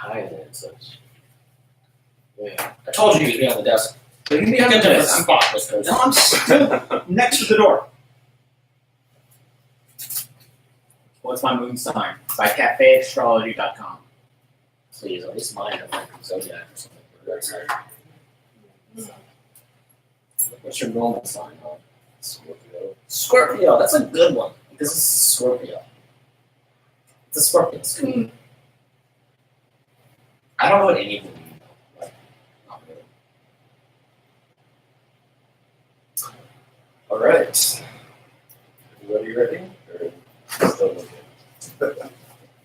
hide it such. Yeah. I told you you'd be on the desk. But you can be Pick on a the different desk. spot, listeners. No, I'm still next to the door. What's my moon sign? By cafeastrology.com. Please, at least mine have like zodiac or something. What's your normal sign? Scorpio. Scorpio. That's a good one because it's a Scorpio. It's a Scorpio. It's good. I don't know what any of them mean though. Like, not really. Alright. Everybody ready? Or still looking?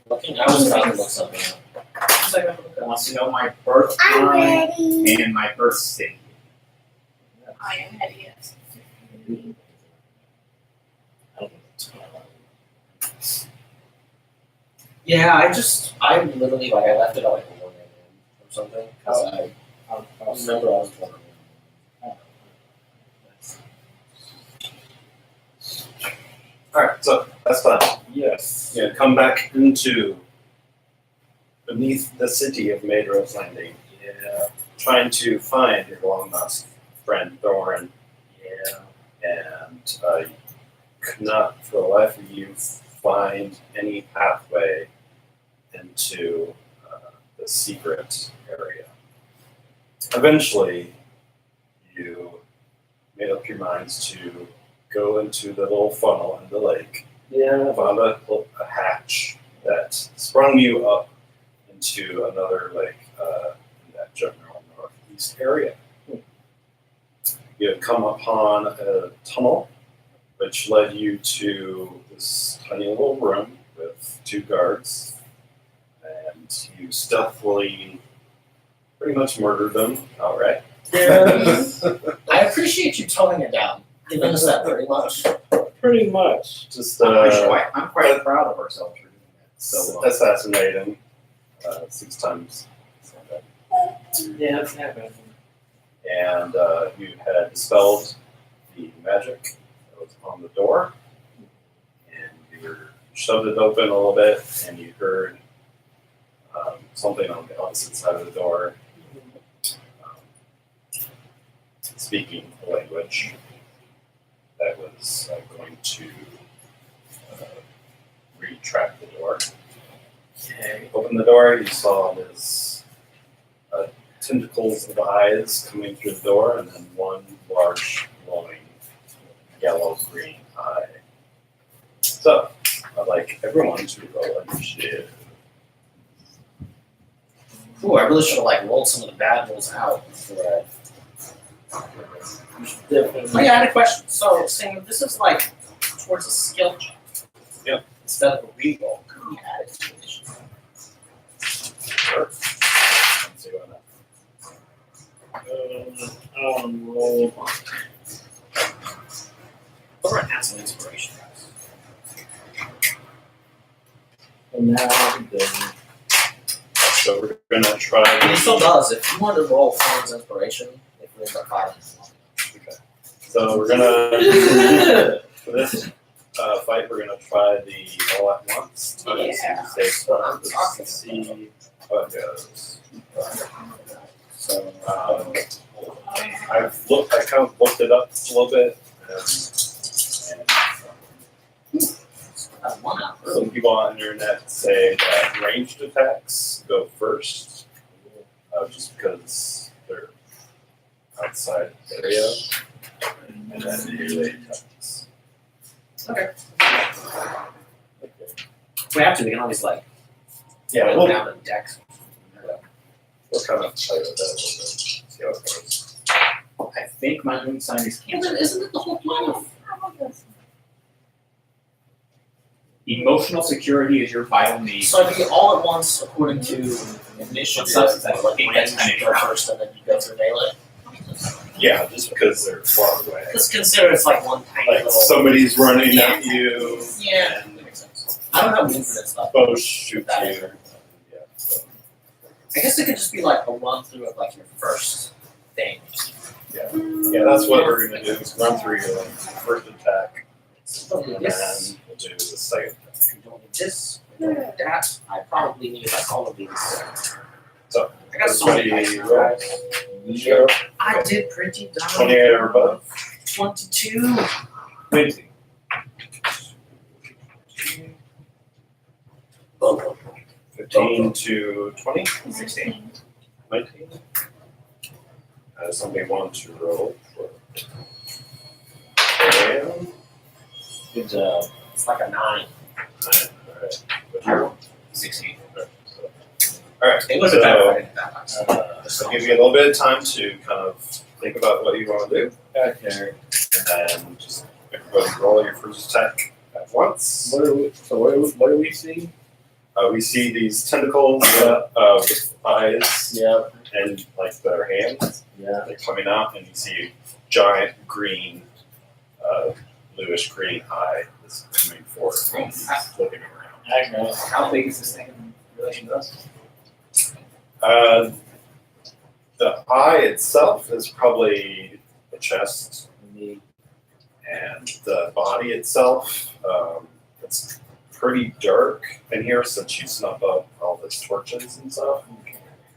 Looking, I was about to look something up. Wants to know my birth I'm time ready. and my birth state. I am ready. Yes. I don't think it's Yeah, I literally, like, I left it at like 1 a.m. or something. Because I remember I was born. Alright, so that's fine. Yes. Yeah, come back into beneath the city of Maedros Landing. Yeah. Trying to find your long lost friend Thorin. Yeah. And you could not for the life of you find any pathway into the secret area. Eventually you made up your minds to go into the little funnel in the lake. Yeah. Found a hatch that sprung you up into another lake in that general northeast area. You had come upon a tunnel which led you to this tiny little room with 2 guards, and you stealthily pretty much murdered them outright. I appreciate you toning it down, giving us that very much. Pretty much. Just I'm quite proud of ourselves for doing that. So assassinating 6 times. Yeah, it's happening. And you had dispelled the magic that was on the door, and you shoved it open a little bit, and you heard something on the opposite side of the door speaking a language that was going to retract the door. Okay. Open the door, you saw this tentacles of eyes coming through the door, and then one large glowing yellow-green eye. So, I'd like everyone to roll initiative. Ooh, I really should have like rolled some of the bad rolls out before Oh yeah, I had a question. So, saying this is like towards a skill check. Yep. Instead of a reroll, could we add it to initiative? Sure. Let's see what happens. Roll. Or add some inspiration, guys. And now then. So we're gonna try. And it still does. If you want to roll Thorn's inspiration, if we end up fighting. Okay. So we're gonna for this fight. We're gonna try the all at once. Yeah. Save What I'm first. talking See how it goes. So, I kind of looked it up a little bit, and one out. some people on the internet say that ranged attacks go first, just because they're outside area, and then melee attacks. Okay. If we have to, we can always like Yeah, roll we'll down the decks. kind of play with that a little bit, see how it goes. I think my moon sign is Well, Cancer. then isn't it the whole point of Emotional security is your vital need. So it'd be all at once according to initiative. What's that? Like I think range, that's kind you of go true. first and then you go through melee. Yeah, just because they're far away. Just consider it's like one tiny Like little. somebody's running at you, Yeah, and that makes sense. I don't have infinite stuff. both shoot you. Yeah, so, I guess it could just be like a run through of like your first thing. yeah, that's what we're gonna do, is run through your first attack, and Yes. then we'll do the second attack. We don't need this, we don't need that. I probably need like all of these. guess so. Everybody rolls? Sure. I did pretty darn 28 or above? 22. 20. 15 to 20? 16. 19? Somebody want to roll for and Good job. It's like a 9. alright. What's your roll? 16. Alright, It was a bad so fight at that time. I'll give you a little bit of time to kind of think about what you want to do, Okay. and then just everybody roll your first attack at once. What do we see? We see these tentacles with eyes Yep. and like their hands. Yeah. They're coming out, and you see a giant green, bluish green eye that's coming forward, flipping around. Okay. How big is this thing in relation to us? The eye itself is probably the chest, Neat. and the body itself, it's pretty dark in here since you snuff up all the torches and stuff.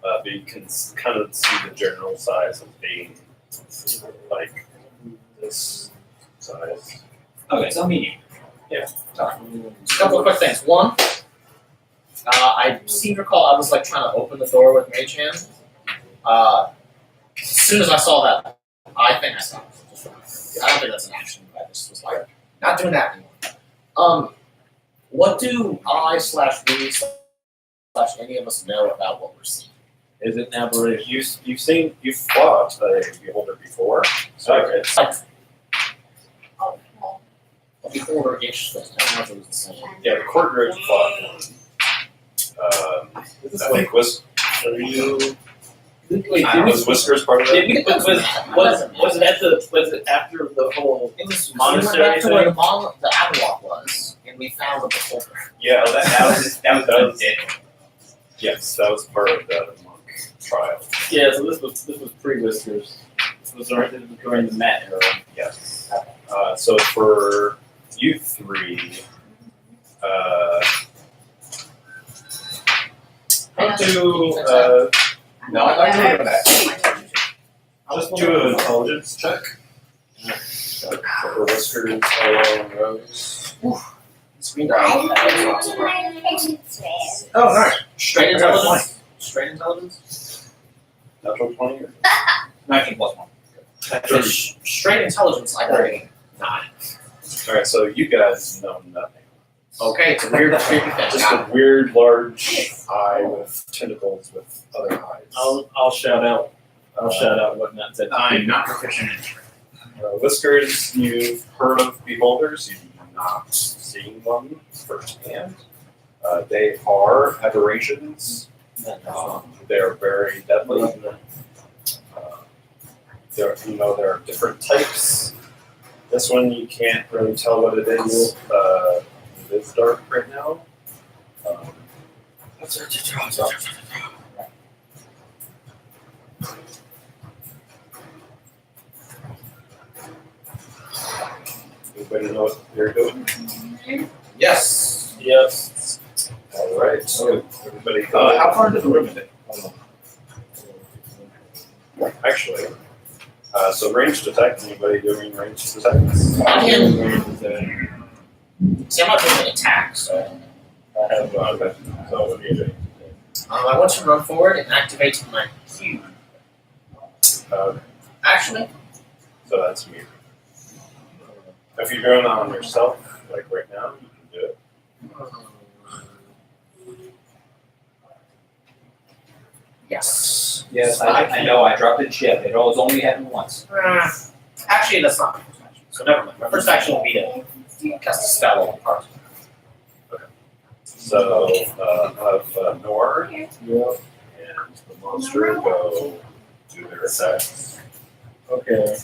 But you can kind of see the general size of being like this size. Okay, so medium. A couple of quick things. One, I seem to recall I was like trying to open the door with Mage Hand. As soon as I saw that eye thing, I stopped. I don't think that's an action, but I just was like, not doing that anymore. What do I/we/any of us know about what we're seeing? Is it an aberration? You've fought a beholder before, so Okay. It's like Oh, well, a beholder-ish thing. I don't know if it was the same. yeah, the court group fought one. I think are you? Wait, Was Whiskers part of that? did we, was it after the whole It was monastery we went back to where thing? the Avalok was, and we found the beholder. Yeah, That was dead. yes, that was part of the monk trial. Yeah, so this was pre-Whiskers. This was during the Matt era. Yes. So for you three, how do No, I'd like to remember that. just do an intelligence check for Whiskers along Rose. Screen dial. Oh, nice. Straight intelligence. Straight intelligence. Natural 20 or 19 plus 1. For straight intelligence, I got a 9. Alright, so you guys know nothing. Okay, it's a weird, creepy thing. Just a weird large eye with tentacles with other eyes. I'll shout out. I'll shout out what not said. I'm not proficient in Whiskers, you've heard of beholders, you've not seen one firsthand. They are aberrations. They are very deadly. There are different types. This one you can't really tell what it is. It is dark right now. Anybody know what they're doing? Yes. Yes. All right. So everybody go. How far into the room is it? Actually, so ranged attack. Anybody doing ranged attacks? I can. See, I'm not doing an attack, so. I have okay. So what are you doing? I want to run forward and activate my Q. Actually, So that's me. If you're doing that on yourself, like right now, you can do it. yes. Yes, I know. I dropped the chip. It always only happened once. Actually, that's not my first action. So never mind. My first action will be to cast a spell on the card. So have Nor Yep. and the monster go do their attacks. Okay.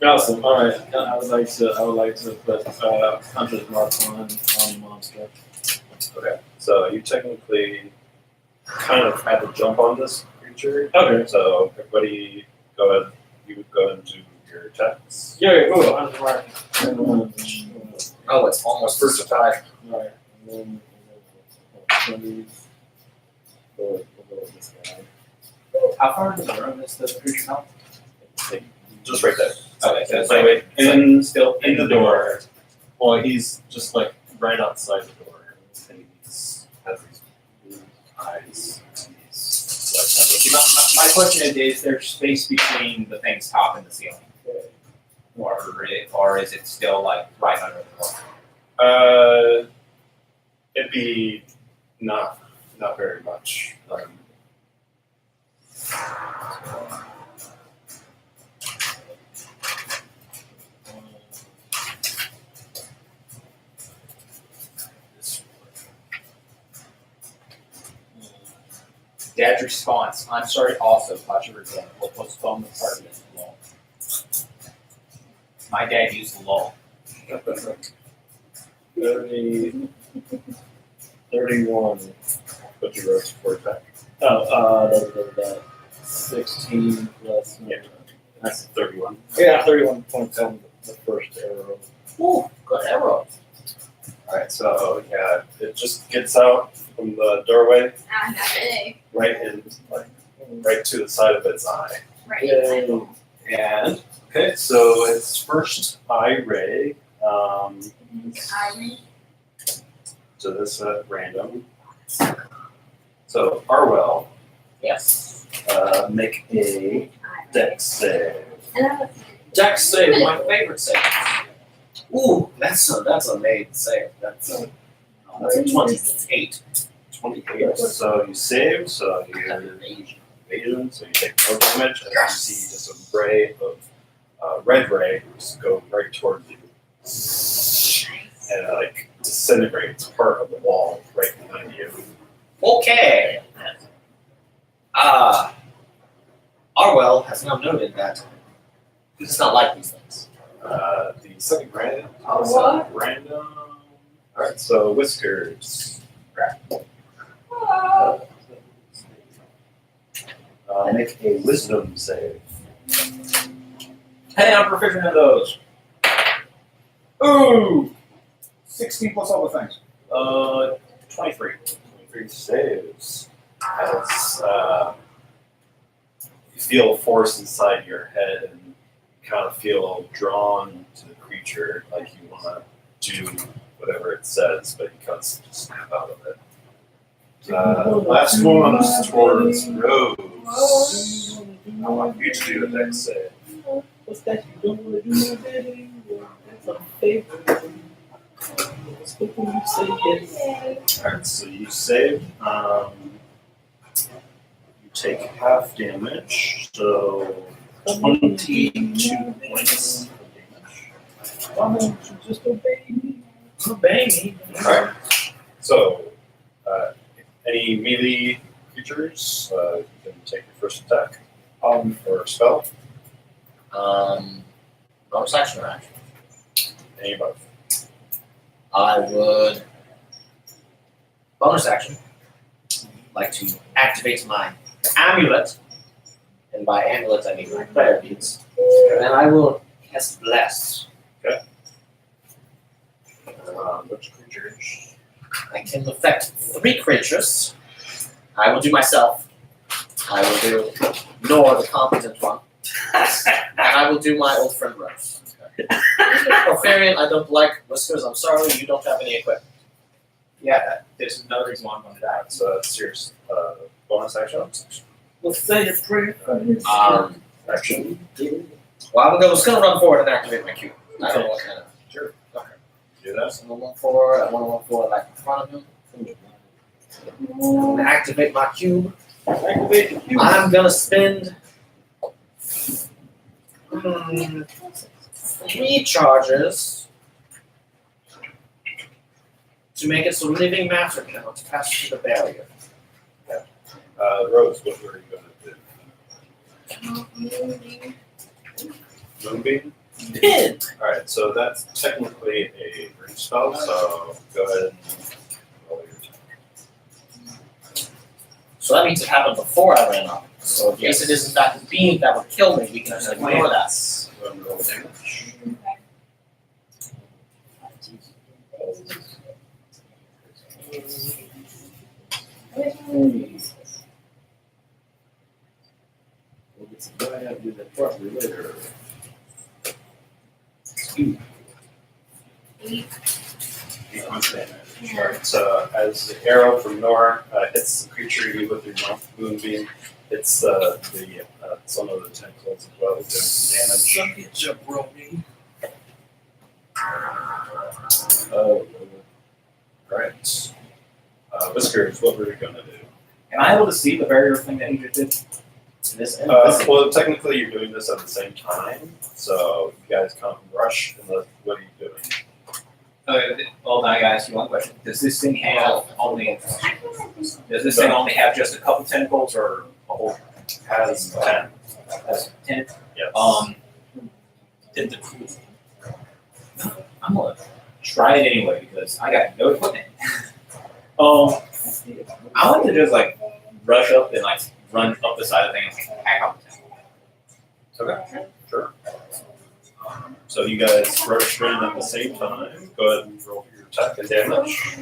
Awesome. All right. I would like to put Hunter's Mark on the monster. Okay. So you technically kind of had to jump on this creature. Okay. So everybody go ahead. You would go ahead and do your attacks. Yeah. Cool. Hunter's Mark. Oh, it's almost First attack. Right. And then 20. We'll go with this guy. How far into the room is the creature now? Just right there. Okay, so it's So like in still in the door. Well, he's just like right outside the door, and he's has these blue eyes. And he's My question is there space between the thing's top and the ceiling? Or is it still like right under the floor? It'd be not very much. Dad's response, I'm sorry also, thought you were dead. We'll postpone the party as lull. My dad used the lull. 30, 31. But you wrote for attack. That 16 plus. Yeah. That's 31. Yeah, 31 points on the first arrow. Ooh, good arrow. Alright, so yeah, it just gets out from the doorway, I have a right in, like, right to the side of its eye. right Yay. example. And, okay, so its first eye ray, Irony. so this at random. So, Arwell, Yes. make a dex save. And I was Dex save, my favorite save. Ooh, that's a made save. That's a 28. 28. So you save, so you evasion, so you take no damage, and you see just a ray of red ray just go right towards you. And it, like, disintegrates part of the wall right behind you. Okay. Arwell has now noted that he does not like these things. The second random. What? Random. Alright, so Whiskers. Make a wisdom save. Hey, I'm proficient in those. Ooh! 16 plus all the things. 23. 23 saves. As you feel force inside your head and you kind of feel drawn to the creature, like you want to do whatever it says, but you can't snap out of it. Last one's towards Rose. I want you to do a dex save. What's that you don't want to do my daddy? That's a favor. What's the thing you say yes? Alright, so you save. You take half damage, so 22 points of damage. Why don't you just obey me? Obey me. Alright, so any melee creatures, you can take your first attack or spell, Bonus action or action? any both. I would bonus action like to activate my amulet, and by amulet I mean my prayer beads, and I will cast bless. Which creatures? I can affect 3 creatures. I will do myself. I will do Nor, the competent one, and I will do my old friend Rose. Porphyrion, I don't like Whiskers. I'm sorry, you don't have any equipment. Yeah, there's another reason why I'm going to die. So that's your bonus action. Let's say a prayer for his Action. Well, I'm just gonna run forward and activate my cube. I don't know what kind of. Sure. Okay. Do that. So I'm gonna 1 4. I want to 1 4 like in front of him. I'm gonna activate my cube. Activate the cube. I'm gonna spend 3 charges to make it so living matter cannot pass through the barrier. Rose, what were you going to do? Moonbeam? Pin! Alright, so that's technically a range spell, so go ahead and roll your attack. So that means it happened before I ran up. So in case it is in fact a beam that would kill me, we can just ignore that. Go ahead and roll damage. front related. Alright, so as the arrow from Nor hits the creature, you with your moonbeam hits some of the tentacles as well, doing some damage. Oh, Right. Whiskers, what were you gonna do? Am I able to see the barrier thing that he just did? This Well, technically you're doing this at the same time, so you guys can't rush. And what are you doing? Well, now I gotta ask you one question. Does this thing have only? Does this thing only have just a couple tentacles, or a whole? Has 10. Has 10? Yes. Did the I'm gonna try it anyway because I got no equipment. I want to just like rush up and like run up the side of the thing and like, hack out the temple. Okay, sure. So you guys rush in at the same time. Go ahead and roll your attack and damage.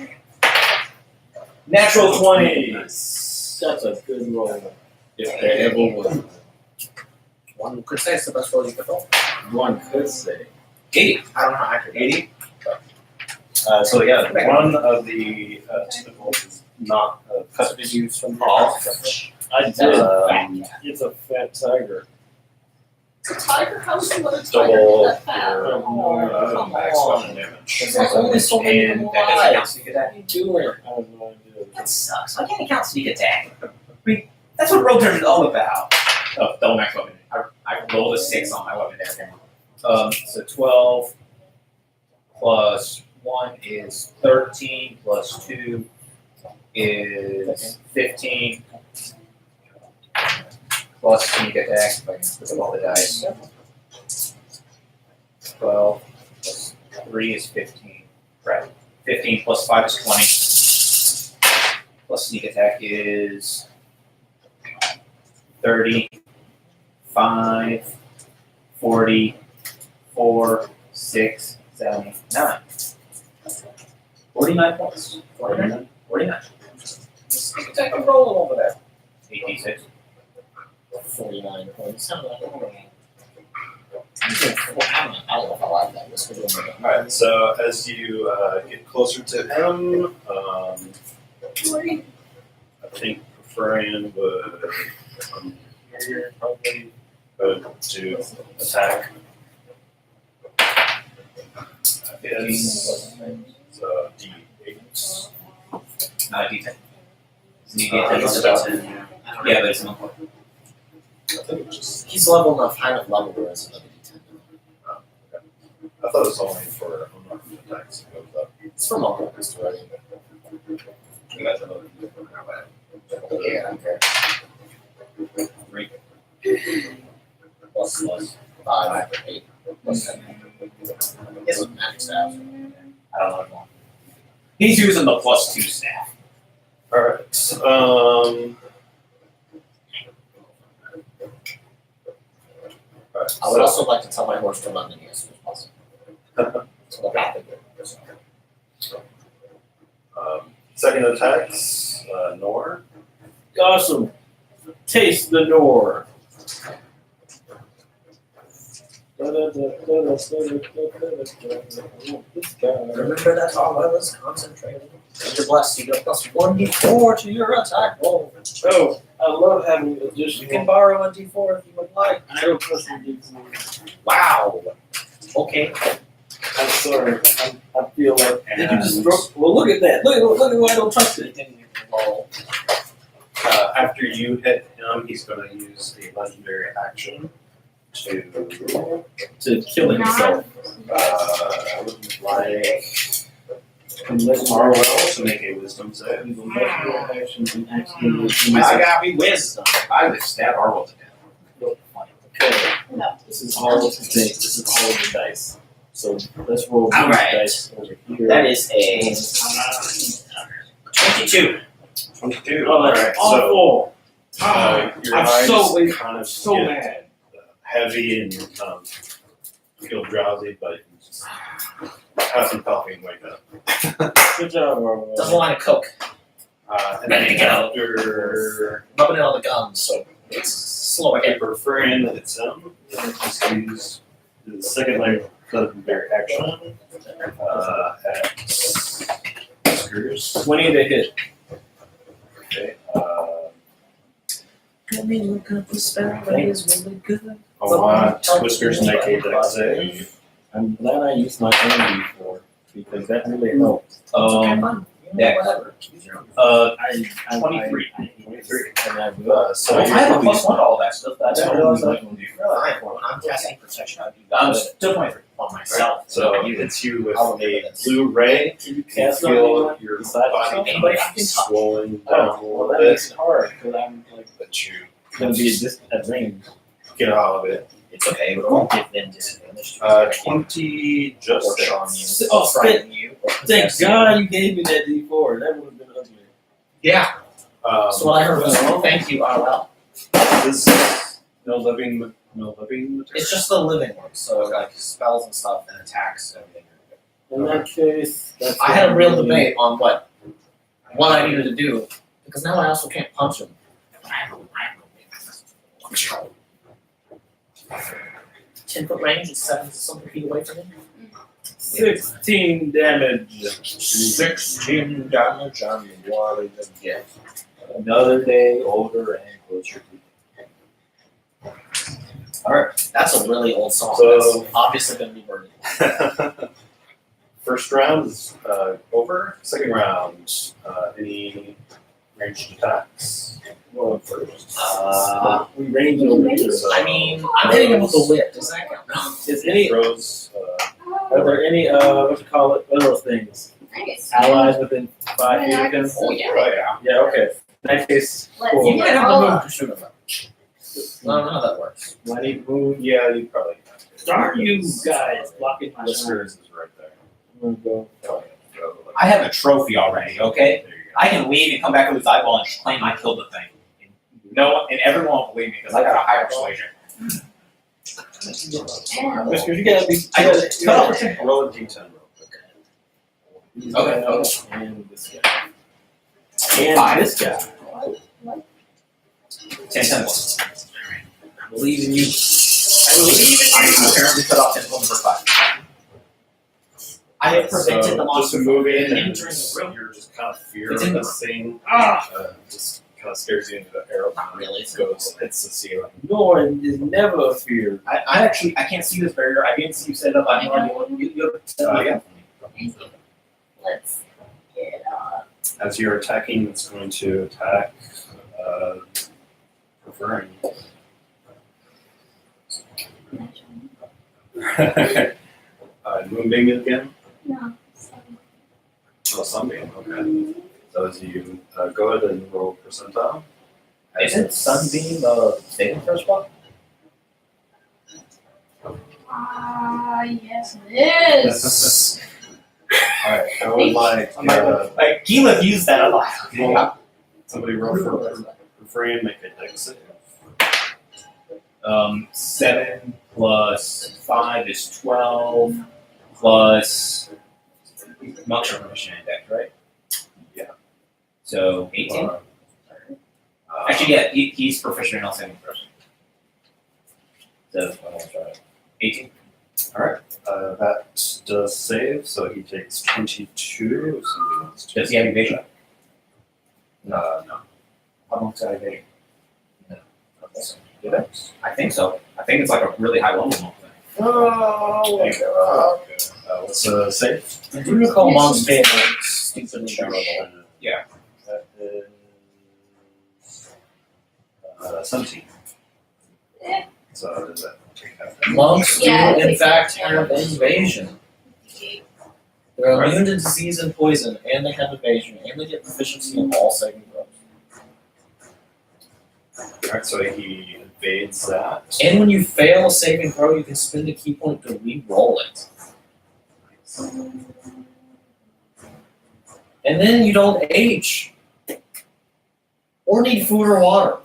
Natural 20. that's a good roll. If there ever was One could say it's the best roll you could roll. one, could say. 80. I don't know how accurate. 80. So yeah, One of the tentacles is not custody use from the I did. It's a fat tiger. A tiger comes from a double tiger. Fat. your come max on. weapon damage. There's only so many and of them that doesn't alive. count sneak attack. What are you doing? I have no idea. That sucks. Why can't it count sneak attack? That's what road turn is all about. Oh, double max weapon. I rolled a 6 on my weapon there. So 12 plus 1 is 13 plus 2 is 15 plus sneak attack. If I can put up all the dice. 12 plus 3 is 15. Right. 15 plus 5 is 20. Plus sneak attack is 30, 5, 40, 4, 6, 7, 9. 49 points. 49. 49. Sneak attack and roll over there. 86. 49 points. I don't know. I don't know if I like that. Let's go do it. Alright, so as you get closer to him, I think Furian would come here probably go to attack. It's D8. Not a D10. Is it Uh, a it's D10? down. Yeah, but it's not. I think it's just. He's level enough, high enough level where it's another D10. I thought it was only for unarmed attacks. It goes up. It's from all purpose, right? And that's another. Yeah, I don't care. 3. Plus 5, 8, plus 7. It's magic staff. I don't know. He's using the +2 staff. Alright, alright, I would also like to tell my horse to run the near as soon as possible. So the rapid second attacks, Nor. Awesome. Taste the door. This guy. Remember that's all I was concentrating. You're blessed, you get plus 1d4 to your attack roll. Oh, I love having You additional. can borrow a d4 if you would like. I don't trust the D4. Wow. Okay. I'm sorry. I feel like. And Did you just throw? Well, look at that. Look at why I don't trust it. Roll. After you hit him, he's going to use a legendary action To kill himself. would like Marwell to make a wisdom save. I got me wisdom. I would stab Arwell to death. Okay. No. This is all of the things. This is all of the dice. So let's roll these Alright. dice over here. That is a 22. 22. Oh, that's Alright, so awful. your I'm eyes so- kind of So get mad. heavy and you feel drowsy, but you just have some coffee and wake up. Good job, Marvel. Doesn't want to cook. And Ready then to go. after Rubbing it on the gums, so It's slow Okay, again. preferring that it's him. Just use the second line of their action. At Whiskers. 20 to hit. Okay. Let me look up the spell that is really good. I want Whiskers make a deck save. I'm glad I used my own D4 because that really helped. Dex. Whatever. I 23. 23. And I will. So I have a +1 to all that stuff. That's That all was I like- can do. When I'm casting protection, I do I'm that still 23. on myself. So it hits you with I'll a remember this. blue ray. Can you You cast on feel anyone your besides body yourself? Anybody I can touch. swollen down a Oh, well, little that bit, makes it hard because I'm like but you gonna be at range. get out of it. It's okay, but it won't give them disadvantage. 20 just or charm hits. you, Oh, or frighten you. Or Thank possess you. God you gave me that D4. That would have been ugly. Yeah. So what I heard was, oh, thank you, RL. This no living material. It's just the living one, so like spells and stuff and attacks and everything. In that case, that's I had a real debate on what I needed to do because now I also can't punch him. I have no 10-foot range and 7 something feet away from him. 16 damage. 16 damage on the wall again. Another day older and closer to Alright, that's a really old song. So- That's obviously gonna be burned. First round is over. Second round, any ranged attacks? well first. We range over here. I mean, I'm hitting him with the whip. Does that count? No. Is any Throws. are there any what you call it? What are those things? Nice. Allies within 5 feet of him? Oh yeah. Oh yeah. Yeah, okay. In that case, Let's cool. You might have to move to shoot him though. I don't know how that works. Do I need to move? Yeah, you probably. Darn you guys blocking my shot. Whiskers is right there. I'm gonna go. Oh, yeah. Go, like, I have a trophy already, okay? there you go. I can leave and come back with his eyeball and claim I killed the thing. No one, and everyone will believe me because I got a higher persuasion. And Whiskers, you gotta be. I you just- gotta- Roll a d10 real quick. Okay. And this guy. And 5. this guy. 10 plus. I believe in you. I apparently cut off 10 plus for 5. I have prevented So the monster just from moving getting and entering the room. you're just kind of fear It's of in this thing. Just kind of scares you into the arrow. Not really. Goes hits the ceiling. No, it is never a fear. I actually, I can't see this barrier. I didn't see you set it up. I have no idea what you set it up. let's get As you're attacking, it's going to attack. Preferring. Moonbeam again. no. Oh, Sunbeam. Okay. So as you go ahead and roll percentile. Isn't Sunbeam saving throw spot? Yes it is. Alright, I would like Like, Keyleth used that a lot. somebody roll for free and make a dex save. 7 plus 5 is 12 plus Monk's proficient in dex, right? Yeah. So 18? Actually, yeah, he's proficient in all saving throws. So, 18. That does save, so he takes 22. If somebody wants to. Does he have evasion? No. How long's that evasion? Did it? I think so. I think it's like a really high level monk thing. Oh, what's the save? I do recall monks being like stupidly terrible. Yeah. That is 17. So does that take that? Monks do, Yeah, in it's- fact, have evasion. They're immune to disease and poison, and they have evasion, and they get proficiency in all saving throws. Alright, so he evades that. And when you fail a saving throw, you can spend a key point to re-roll it. And then you don't age. Or need food or water.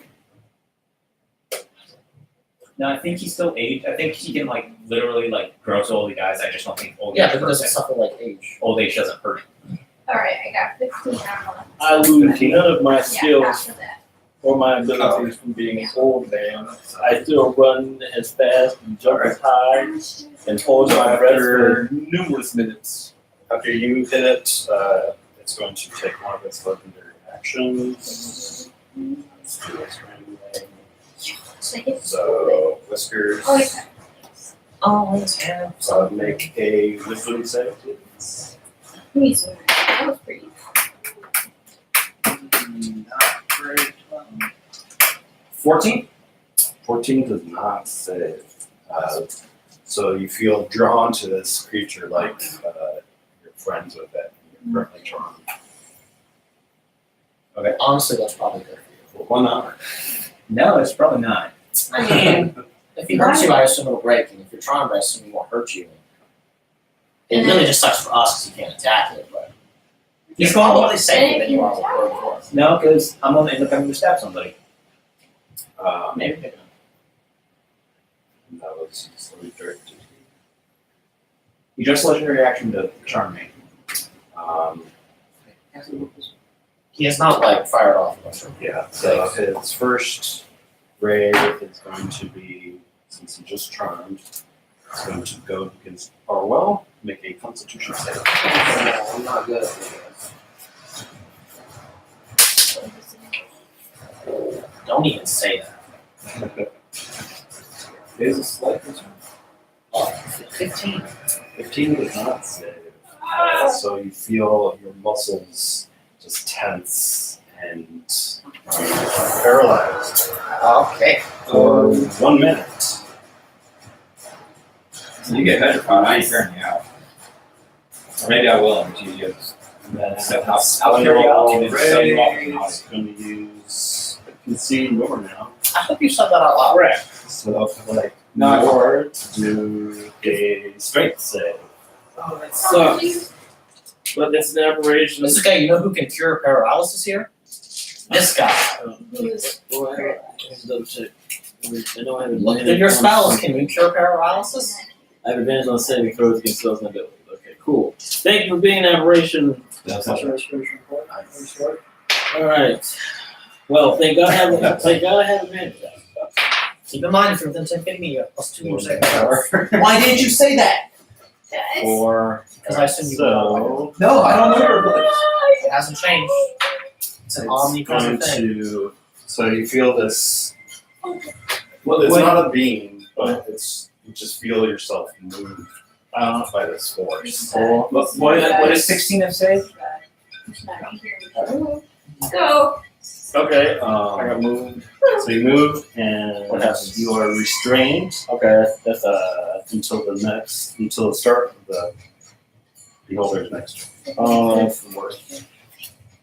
No, I think he's still aged. I think he can like literally like grow so old he dies. I just don't think old Yeah, age but it doesn't hurts suffer like age. him. Old age doesn't hurt him. Alright, I got 15 out. I lose none of my Yeah, skills after that. or my abilities from being an old man. I still run as fast and jump as high and hold my breath for numerous minutes. After you hit it, it's going to take one of its legendary actions. Let's do this randomly. So, Whiskers, Oh, okay. Always have make a wisdom save, please. That was pretty. Not great. 14? 14 does not save. So you feel drawn to this creature like you're friends with it. You're currently charmed. Honestly, that's probably good for For 1 hour. No, it's probably not. you. I mean, if he hurts you, I assume it'll break, and if you're charmed, I assume he won't hurt you. It really just sucks for us because you can't attack it, but he's probably safer than you are with Word Force. No, because I'm going to end up having to stab somebody. Maybe pick it up. That was slowly directed. You just legendary action to charm me. He has not like fired off a mushroom. Yeah, so his first raid is going to be, since he just charmed, it's going to go against Orwell, make a constitution save. I'm not good at this. Don't even say that. Is a slight concern. 15. 15 does not save. So you feel your muscles just tense and paralyzed Okay. for 1 minute. You get petrified, I ain't carrying you out. Or maybe I will until you get I'll carry you out and then sell you off in the house. I'm going to use concede more now. I hope you said that out loud. Correct. So like No, more to do a strength save. Oh, that sucks. But that's an aberration. This guy, you know who can cure paralysis here? This guy. Well, I have to double check. I know I have Look, advantage your on- spells, can you cure paralysis? I have advantage on saving throws against spells and abilities. Okay, cool. Thank you for being an aberration. That's Alright. Well, thank God I have advantage. Keep in mind, if you're within 10 feet of me, you have plus 2 more second power. Why did you say that? Guys. 4. Because I assume you So No, I don't remember. It hasn't changed. It's an omnipresent going thing. to. So you feel this. Well, it's not a beam, but it's you just feel yourself moved by this force. What is 16 of save? Go. Okay, I got moved. So you move, and What happens? you are restrained Okay, that's until the start of the beholder's next turn. that's the worst.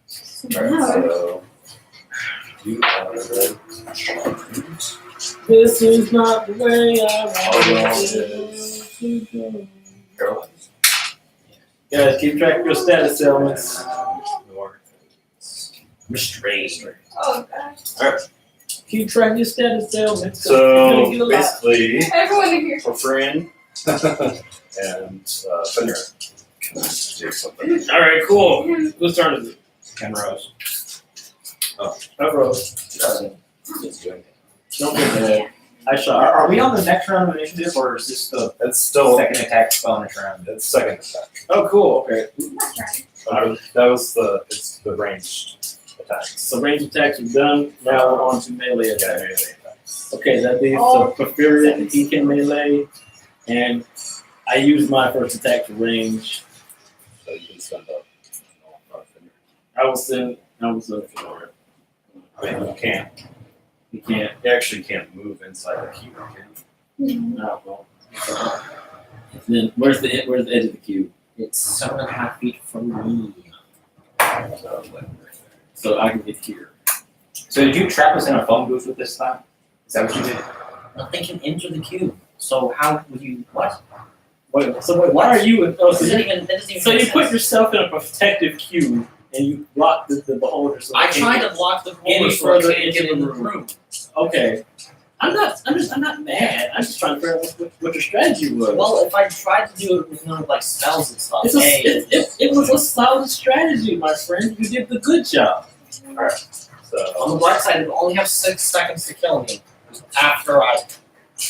So you are charmed. This is not the way I want it to go. Paralyzed. Guys, keep track of your status elements. Your Restrained. Oh gosh. Keep track of your status elements. So basically, Everyone in here. Porphyrion and Fenrir can do something. Alright, cool. Whose turn is it? Ken Rose. I rose. Don't get mad. I shot. Are we on the next round of initiative, or is this the It's still second attack bonus round? it's second attack. Oh, cool. Okay. That was it's the ranged attack. So range attacks are done. Now we're on to melee Yeah, attacks. melee attacks. Okay, that means the Porphyrion, he can melee, and I use my first attack to range. So you can stand up. I was in. I was in. I mean, you can't. You can't. You actually can't move inside the cube. Can you? No, well. Then where's the edge of the cube? It's 7.5 feet from me. So I can get here. So did you trap us in a phone booth with this time? Is that what you did? Nothing can enter the cube. So how would you what? Wait, so why are you? Oh, so That doesn't even so make you put sense. yourself in a protective cube and you block the beholder. So I they tried can't to block the any hole so I further can't into get in the the room. room. get- Okay. I'm not mad. I'm just trying to figure out what your strategy was. Well, if I tried to do it with none of like spells and stuff, It's a, hey, it was a solid strategy, my friend. You did the good job. So On the bright side, it'll only have 6 seconds to kill me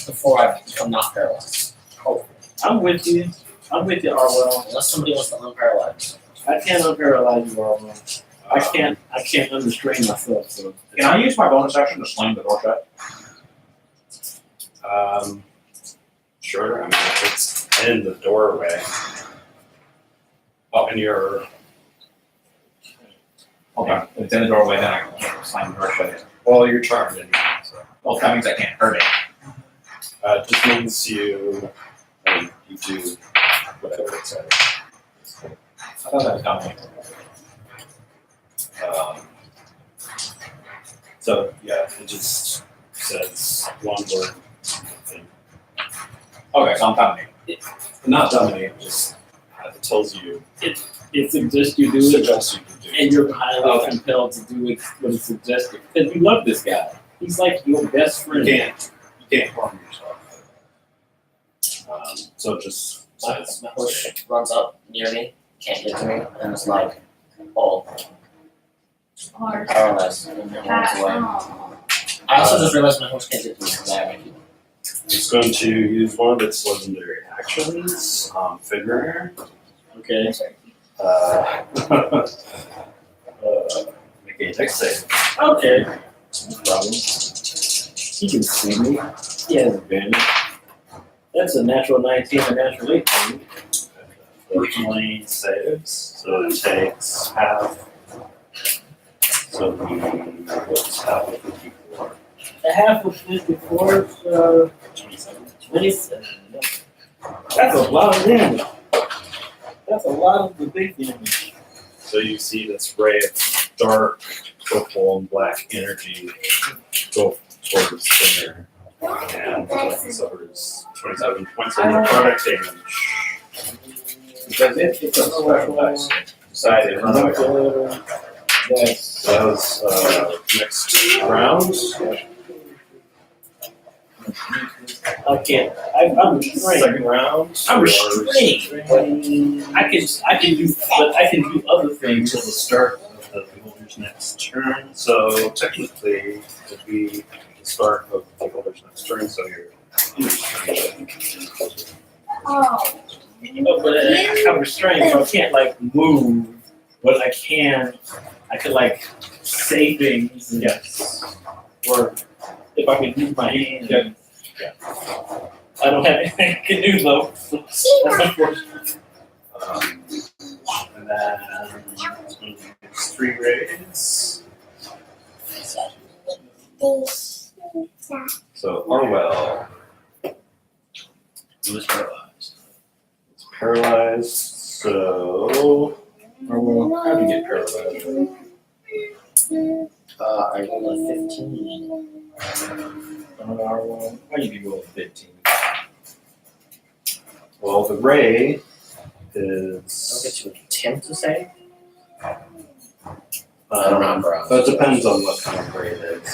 before I become not paralyzed. Oh, I'm with you. I'm with you, Arwell. unless somebody wants to unparalyze. I can't unparalyze you, Arwell. I can't unrestrain myself, so. Can I use my bonus action to slam the door shut? Sure. I mean, if it's in the doorway. Oh, and you're. Okay. If it's in the doorway, then I can't slam the door shut. Well, you're charmed anyway. So. Well, that means I can't hurt it. It just means you do whatever it says. I thought that was dominating. So yeah, it just says one word. Thing. Okay, so I'm dominating. Not dominate, just it tells you, It suggests you do it, suggests you can do. and you're highly compelled to do it what it suggested. Because you love this guy. He's like your best You friend. can't harm yourself. So it just says. My horse runs up near me, can't get to me, and it's like, oh, Or paralyzed, and then runs away. I also just realized my horse can't get to me because I have a It's going to use one of its legendary actions, Figure. Okay. Make a dex save. Okay. No problem. He can see me. He has advantage. That's a natural 19, a natural 18. 14 saves, so it takes half. So what's half of 54? A half of 54 is 27. 27. That's a lot of damage. That's a lot of the big damage. So you see this ray of dark purple and black energy go towards Singer, and it suffers 27 points of necrotic damage. Because it's a special dice. Decided. That's So that was next round. I can't. I'm restrained. Second round. I'm yours. restrained. I can do, but I can do other things. Until the start of the beholder's next turn. So technically, it'd be the start of the beholder's next turn. So you're. oh, But I'm restrained, so I can't like move. But I can like say things. And, Yes. or if I can use my hand. Yeah. I don't have anything I can do though. So that's unfortunate. And then it's going to use 3 raids. So Orwell He was paralyzed. is paralyzed. So Or how do you get paralyzed? I rolled a 15. Why do you roll 15? well, the ray I'll is. get you a 10 to say. I Um, don't remember. but it depends on what kind of ray it is.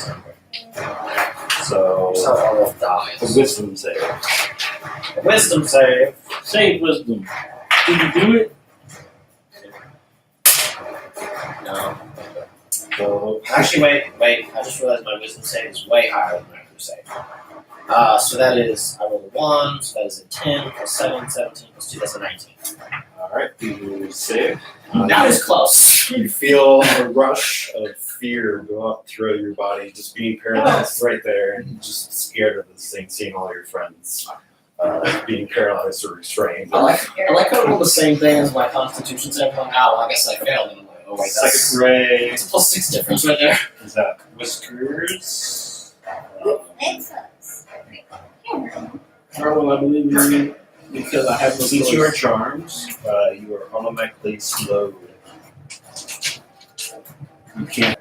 So That's how Arwolf a dies. wisdom save. Wisdom save. Save wisdom. Did you do it? No. So Actually, wait. I just realized my wisdom save is way higher than my crusade. So that is, I rolled a 1, so that is a 10 plus 7, 17 plus 2, that's a 19. all right, you save. That was close. You feel a rush of fear go up through your body, just being paralyzed right there, and just scared of this thing, seeing all your friends being paralyzed or restrained. I like how I rolled the same thing as my constitution save. I'm like, oh, well, I guess I failed. And I'm like, oh, wait, that's Second ray it's a plus 6 difference right there. is that whiskers. Marvel, I believe in you because I have no Since you are choice. charmed, you are automatically slowed. You can't.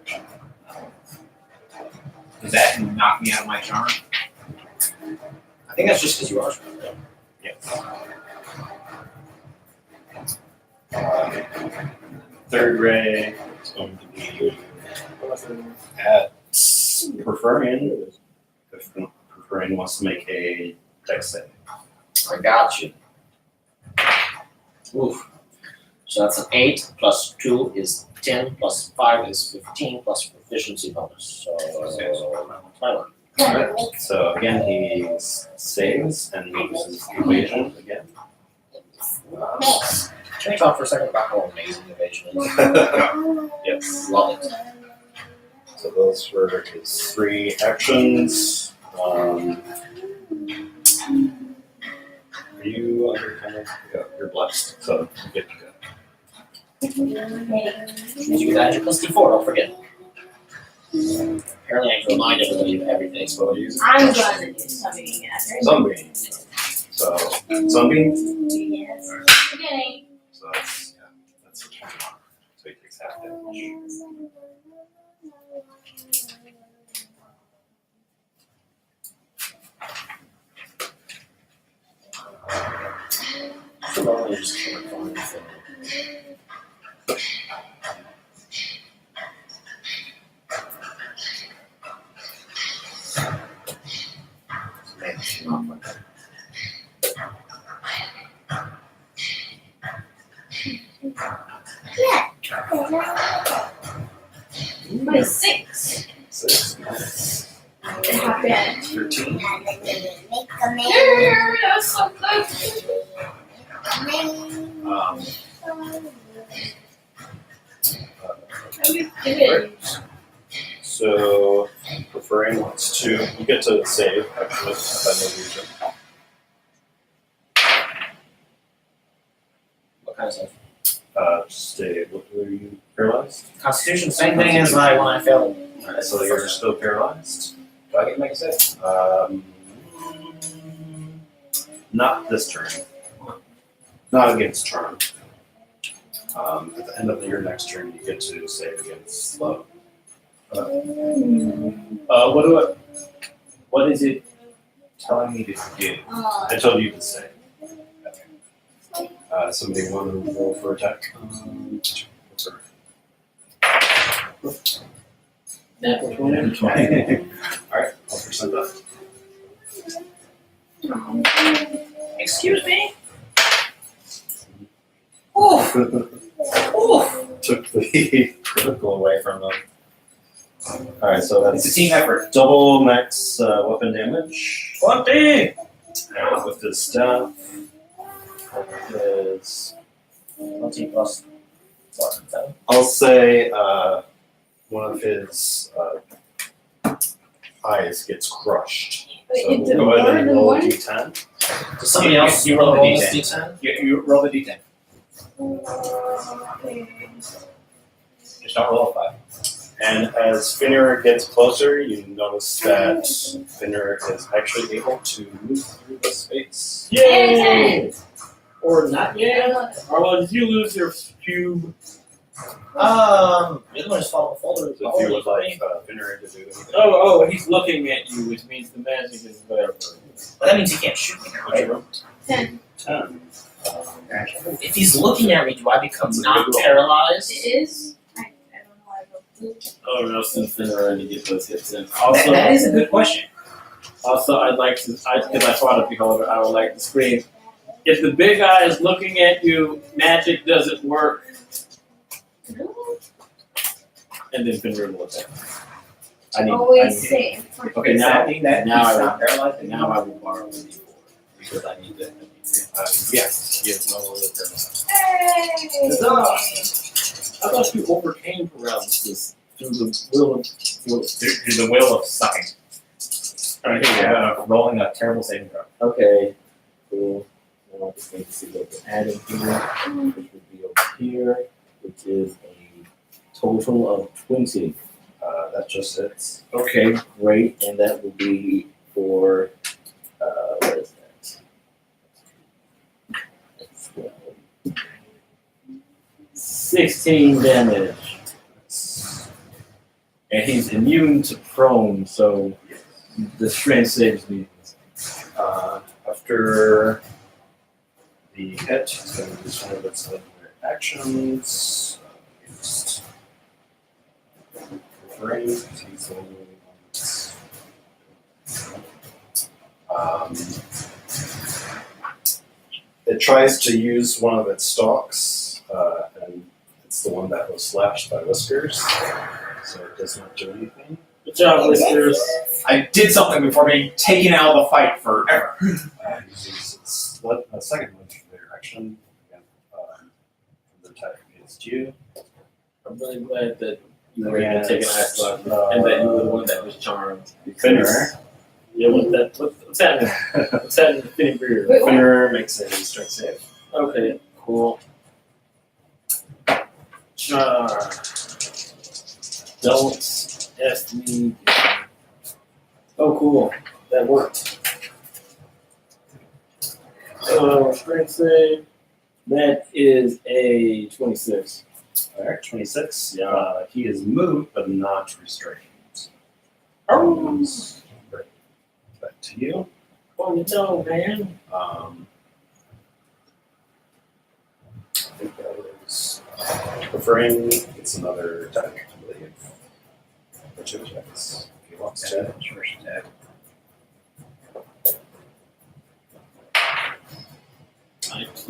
Does that knock me out of my charm? I think that's just because you are. Third ray is going to be at Perfurian. If Perfurian wants to make a dex save. I got you. Oof. So that's an 8 plus 2 is 10 plus 5 is 15 plus efficiency bonus. So Tyler. Alright, so again, he saves and he uses evasion again. Can we talk for a second about how amazing evasion is? Yes. Love it. So those were his 3 actions. Are you under kind of? Yeah, you're blessed, so you get to go. Did you get that? Plus D4, don't forget. Apparently I can remind everybody of everything. So use I'm gonna do something after. Sunbeam. So Sunbeam. Yes. Beginning. So that's the turn. So he takes half damage. So normally just can't find anything. My 6. 6. Nice. It happened. 13. That's so good. So preferring wants to you get to save actually by illusion. What kind of stuff? Just what were you paralyzed? Constitution, same thing as when I failed. Alright, so you're still paralyzed. Do I get to make a save? Not this turn. Not against charm. At the end of your next turn, you get to save against slow. What is it telling me to do? I told you to save. Somebody want to roll for attack? Sorry. Natural 20. Alright, I'll present that. Excuse me? Took the critical away from them. Alright, so that's It's a team effort. double max weapon damage. 20! And with his staff, is 20 plus 7. I'll say one of his eyes gets crushed. So Wait, go ahead and roll a one? d10. Does somebody else You roll the roll this D10. D10? You roll the d10. Just don't roll a 5. And as Finner gets closer, you notice that Finner is actually able to move through the space. Yay! Or not yet? Or well, did you lose your cube? The other one is follow folder. So if you would like Finner to do anything. Oh, he's looking at you, which means the magic is whatever. But that means he can't shoot me, What's your right? roll? 10. 10. If he's looking at me, do I become That's a not good roll. paralyzed? It is. I don't know. Oh no, since then already get those hits in. That Also, is a good question. I'd like to, because I thought of beholder, I would like to scream. If the big guy is looking at you, magic doesn't work, and then Finner will attack. Always safe. Okay, Does now, that mean that now he's I not paralyzed now anymore? I will borrow the D4 because I need that. Yes, he is no longer paralyzed. I thought you overcame paralysis through the will of Through the will of sucking. Alright, here we go. Rolling a terrible saving throw. Okay, cool. Now I just need to see what we're adding here, which would be over here, which is a total of 20. That just hits. Okay, great, and that will be for, what is that? That's 12. 16 damage. And he's immune to prone, so the strength saves me. After the hit, he's going to use one of its other actions. Just refrain, he's the only one that's- It tries to use one of its stalks, and it's the one that was slashed by Whiskers. So it does not do anything. Good job, listeners. I did something before being taken out of the fight forever. Uses its second legendary action again, the attack against you. I'm really glad that you were able to take an ice block and that you were the one that was charmed. Finner. Yeah, what's happening? What's happening to Finny Beer? Wait, what? Finner makes a strength save. Okay, cool. Char. Don't F me. Oh, cool. That worked. Strength save. That is a 26. Alright, 26. He is moved but not restrained. Oh, Back to you. oh no, man. I think that was preferring it's another attack, I believe. Or two attacks. If he wants to. First attack.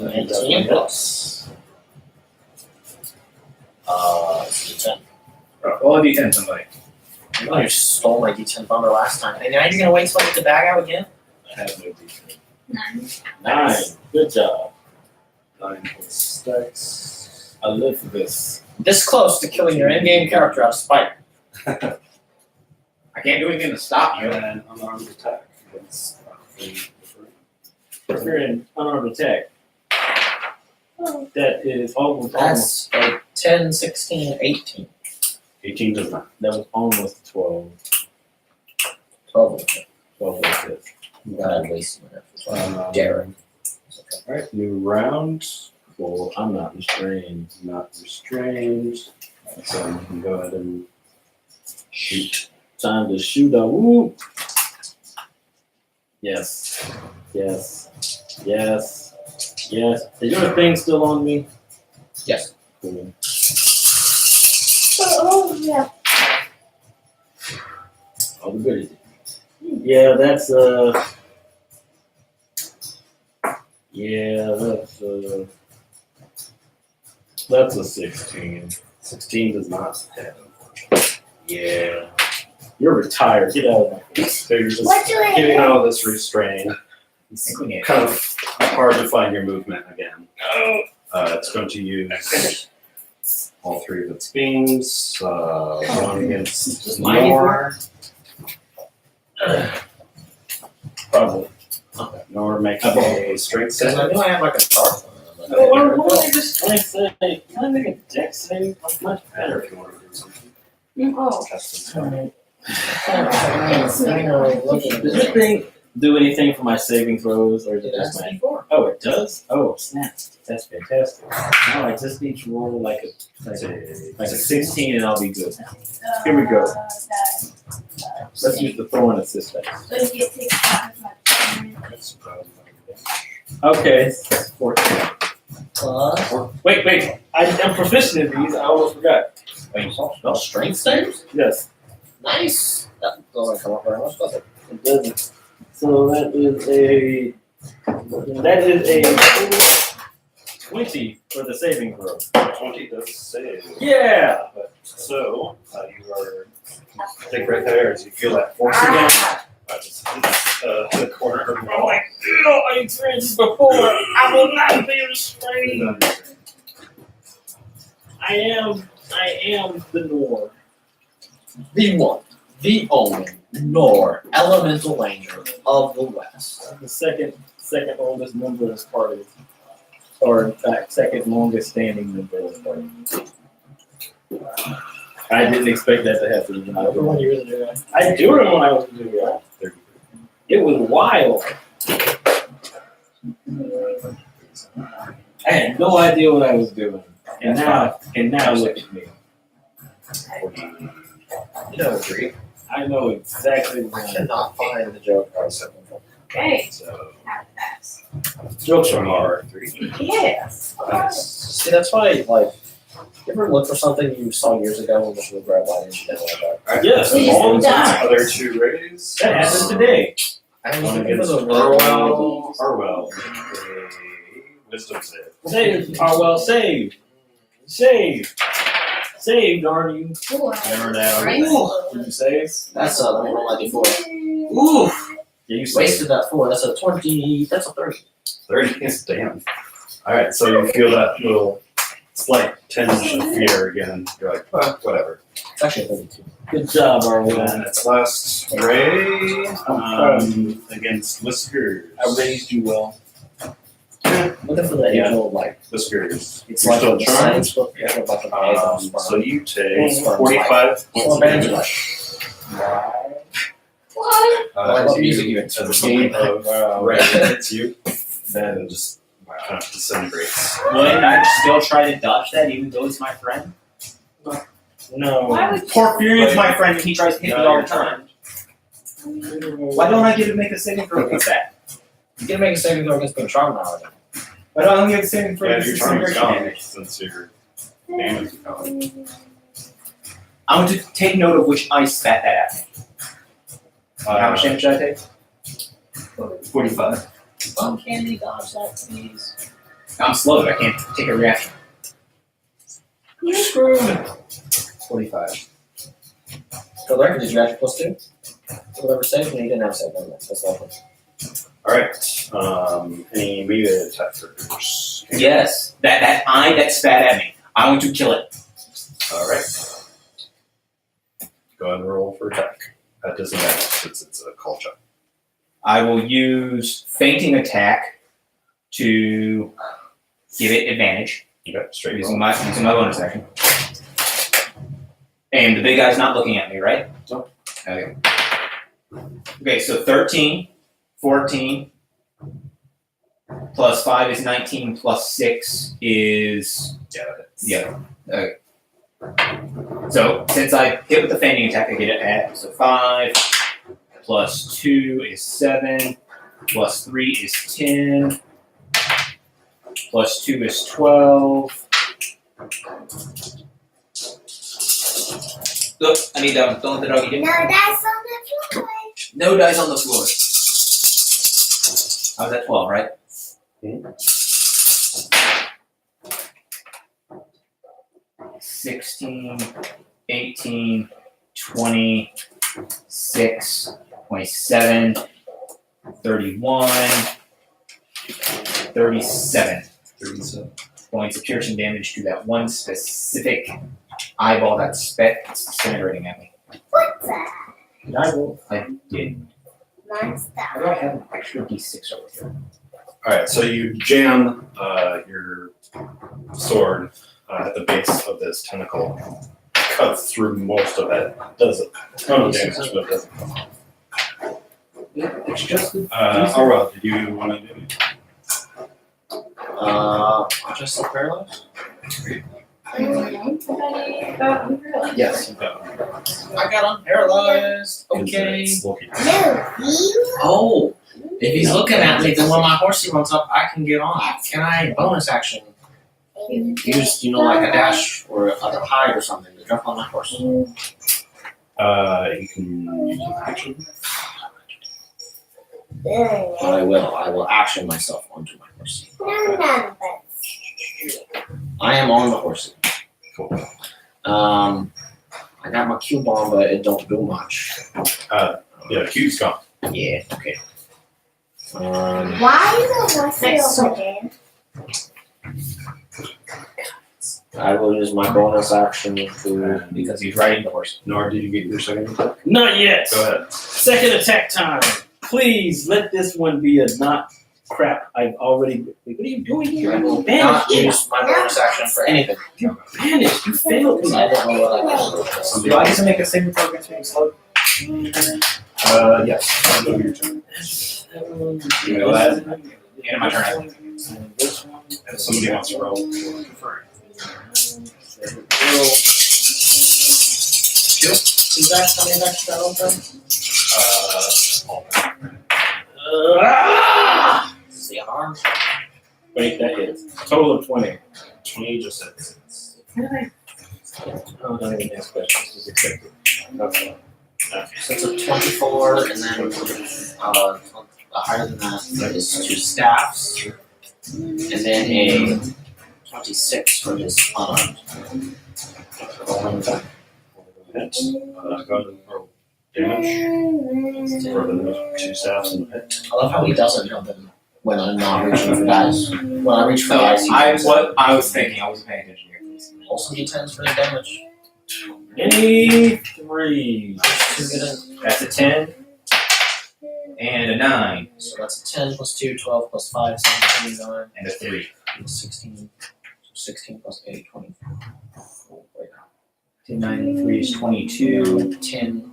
And 10 plus. It's a D10. Roll a d10, somebody. Oh, you stole my D10 bummer last time. And now you're gonna wait till I get the bag out again? I have no D10. 9. 9. Good job. 9 plus dex. I live for this. This close to killing your in-game character out of spite. I can't do anything to stop you. And unarmed attack against Preferring unarmed attack. That is almost. That's a 10, 16, 18. 18 does not. That was almost 12. 12. 12 was it. God, wasting it. Derek. Alright, new round. Cool. I'm not restrained. Not restrained. So you can go ahead and shoot. Time to shoot a whoop. Yes. Yes. Yes. Yes. Is your thing still on me? Yes. Cool. Oh, yeah. Oh, the good is it? Yeah, that's yeah, that's a 16. 16 does not hit. Yeah. You're retired. Get out of my face. So you're just What do I getting have? out of this restraint. It's kind of hard to find your movement again. It's going to use all three of its beams. One against Just mine Nor. Probably. Nor make a strength Because I save. knew I had like a dark one. Oh, why don't I just strength save? Can I make a dex save? I'm much better. If you want to do something. Oh. Custom. Alright. I know. Look at Does this thing do anything for my saving throws, or is it just my? before. Oh, it does. Oh, snap! That's fantastic. Now I just need to roll like a 16, and I'll be good. Here we go. Let's use the throwing assist dice. So you get 6 times my That's probably Okay, 14. Plus. Wait! I'm proficient in these. I almost forgot. Wait, you saw spell strength saves? Yes, Nice. That doesn't come up very much, does it? it doesn't. So that is a 20 for the saving throw. 20 does save. Yeah. But so you are. I think right there as you feel that force again. Just the corner of your Oh, I experienced this before. I will not be restrained. I am the Nor. The one, the only, nor elemental ranger of the West. The second oldest member of this party. Or in fact, second longest standing member of this party. I didn't expect that to happen. I do remember when I was a new guy. It was wild. I had no idea what I was doing. And now look at me. You don't agree. I know exactly I what cannot find the joke. Okay. So Half pass. jokes are from hard. our 3. Yes. See, that's why, like, you ever look for something you saw years ago and just regret why didn't you know about? Yes, We all the just time. died. Other 2 rays. That happened today. I don't One think it was against a word. Arwell. A wisdom save. Save. Arwell, save. Save. saved, aren't you? Four. Hammer down. Right? Did you save? That's let me roll my d4. Ooh, Yeah, you saved. wasted that 4. That's a 20. That's a 30. 30 is damn. Alright, so you feel that little slight tinge of fear again. You're like, well, whatever. It's actually a 32. Good job, Arwen. And it's last Ray against Whiskers. I raised you well. Looking for the Yeah. angel, like, Whiskers. it's You're like still the charmed? science book. Yeah, about the eyes on So sperm. you take Sperm's 45 Well, bands are like, What? I love music even. as a game of Ray hits you, then just kind of disintegrates. Wouldn't I still try to dodge that even though he's my friend? No. Why would Porphyrian's my friend and he tries to hit me No, all you're the time. Why don't I get to make a saving throw against that? You can make a saving throw against being charmed now. Why don't I get a saving throw Yeah, against your charm is disintegration gone damage? since your damage is gone. I want to take note of which ice spat that at me. How much damage should I take? 45. candy dodge that, please? I'm slow, I can't take a reaction. You're screwed. 45. For the record, did you actually +2? Whatever saved me, you didn't have saved on that. That's lovely. Alright, any melee attackers? Yes, that eye that spat at me. I want to kill it. Alright. Go ahead and roll for attack. At disadvantage since it's a call check. I will use fainting attack to give it advantage Okay, straight roll. using my bonus action. And the big guy's not looking at me, right? No. Okay. Okay, so 13, 14, plus 5 is 19, plus 6 is Yeah, that's yeah. Okay. So since I hit with the fainting attack, I get it at so 5 plus 2 is 7 plus 3 is 10 plus 2 is 12. Look, I need don't let the doggy get No, that's on the floor. no dice on the floor. I was at 12, right? Mhm. 16, 18, 20, 6, 27, 31, 37 37. points of piercing damage to that one specific eyeball that's disintegrating at me. What's that? Did I roll? I did. Monster. Why do I have an extra d6 over here? Alright, so you jam your sword at the base of this tentacle, cuts through most of it, does a ton of damage, but it doesn't come off. It's just the Arwell, did you want to do it? I'm just so paralyzed. yes. I got unparalyzed. Okay. It's Loki. No, you. Oh, if he's looking at me, then when my horsey runs up, I can get on. Can I bonus action use, like a dash or a hide or something to jump on my horse? You can use an action. I will action myself onto my horsey. No, I am on the horsey. Cool. I got my Q bomb, but it don't do much. Yeah, Q's gone. Yeah. Okay. Why is the horse over there? I will use my bonus action to. Because he's riding the horse. Nor did you get your second attack? Not yet. Go ahead. Second attack time. Please let this one be a not crap. I've already. What are you doing here? I'm Not banished. use my bonus action for anything. Banished. You failed Because me. I don't know what I can do with this. Do I get to make a saving throw against being slow? Yes. I'll go your turn. You know that? End of my turn. If somebody wants to roll, for Is that coming back to that old thing? Is the arm? Wait, that is. Total of 20. 20 just hits. Oh, not even ask questions. Just accept it. Okay. So it's a 24, and then higher than that is 2 staffs, and then a 26 for his unarmed. Go ahead and roll damage for the 2 stabs in the head. I love how he doesn't jump in when I'm not reaching for guys. When I reach for guys, he I was thinking, I wasn't paying attention here. roll some d10s for the damage. Any threes. That's a 10 and a 9 So that's a 10 plus 2, 12 plus 5, 17, 9, and a 3. 16. So 16 plus 8, 24. Wait, 10, 9, and 3 is 22. 10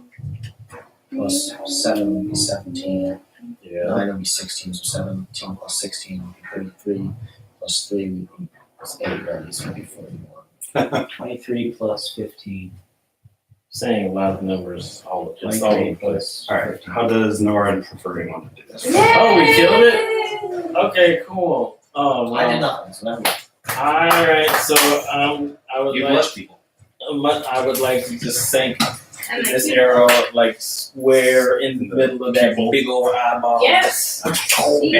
plus 7 would be 17. Yeah. 9 would be 16, so 17 plus 16 would be 33. Plus 3 would be plus 8, right? So it would be 41. 23 plus 15. Saying a lot of numbers all just all 23 over the place. plus Alright, how does Norin prefer want to do this? Oh, we killed it? Okay, cool. Oh, I well. did nothing, so that was Alright, so I would You like blush people. I would like to just sink this arrow like square in the middle of that big old eyeball. Yes. And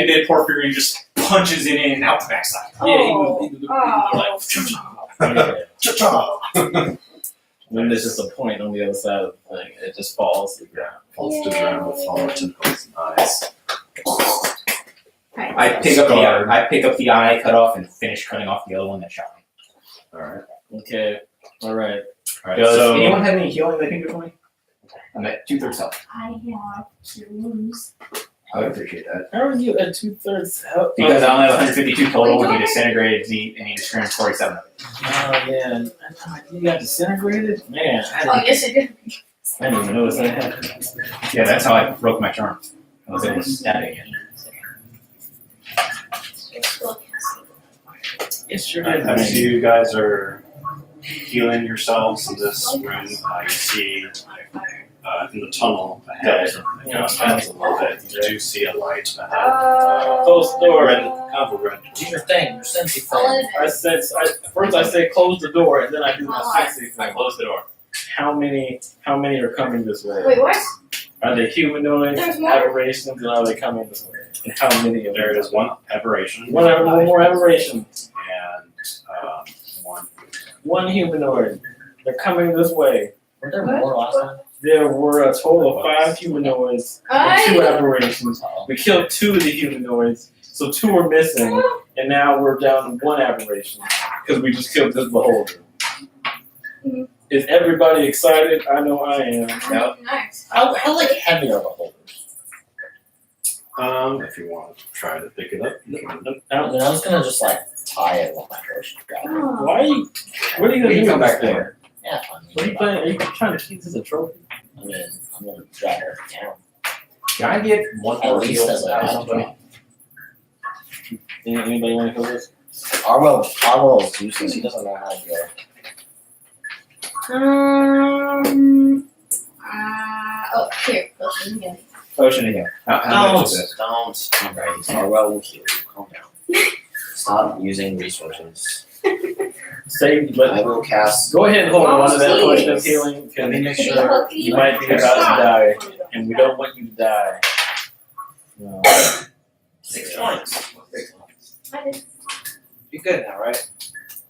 then Porphyrion just punches it in and out the backside. Yeah, he was Oh. like when there's just a point on the other side of the thing, it just falls to the ground. Falls to the ground with all tentacles and eyes. I pick up the eye, cut off, and finish cutting off the other one that shot me. Alright. Okay, alright. Alright, Does so anyone have any healing they can do for me? I'm at 2/3 health. I have 2 wounds. I would appreciate that. How are you at 2/3 health? Because I only have 152 total, and he disintegrated Z, and he just turned 47 of it. Oh man, you got disintegrated? Man, I Oh, didn't, yes, it did. I didn't even notice that happened. Yeah, that's how I broke my charm. I was able to stab it again. It's sure as you guys are healing yourselves in this room, you see in the tunnel ahead, a little bit, you do see a light ahead. Close the door. Red, kind of a red Do your thing, your sensei I'll thing. let it First I say close the door, and then I do my Alright. sexy I thing. closed the door. How many are coming this way? Wait, what? Are they humanoid There's more? aberrations, and are they coming this way? And how many of them? There is one aberration. One more aberration. And one. One humanoid. They're coming this way. Were there more last time? There were a total of 5 humanoids and 2 aberrations. Uh-oh. We killed 2 of the humanoids, so 2 are missing, and now we're down to 1 aberration because we just killed this beholder. Mhm. Is everybody excited? I know I am. Yep. Nice. How like heavy are the holders? If you want to try to pick it up, you can. I was gonna just like tie it when I first got it. Oh. Why are you? What are you gonna We do? can come with back this thing? later. Yeah, fine. What are you playing? Are you trying to keep this as a trophy? I mean, I'm gonna drag her down. Can I get one At more least heal as a out of somebody? Anybody want to kill this? Arwell is useless. He doesn't know how to go. Oh, here. Listen again. Potion again. How much is it? Don't. Alright, Arwell will heal you. Calm down. Stop using resources. Save, I but will cast. go ahead and hold on to that Oh, potion of please. healing. Let me make Can you sure. help me? You might be about to die, and we don't want you to die. No. 6 points. I did. You're good now, right?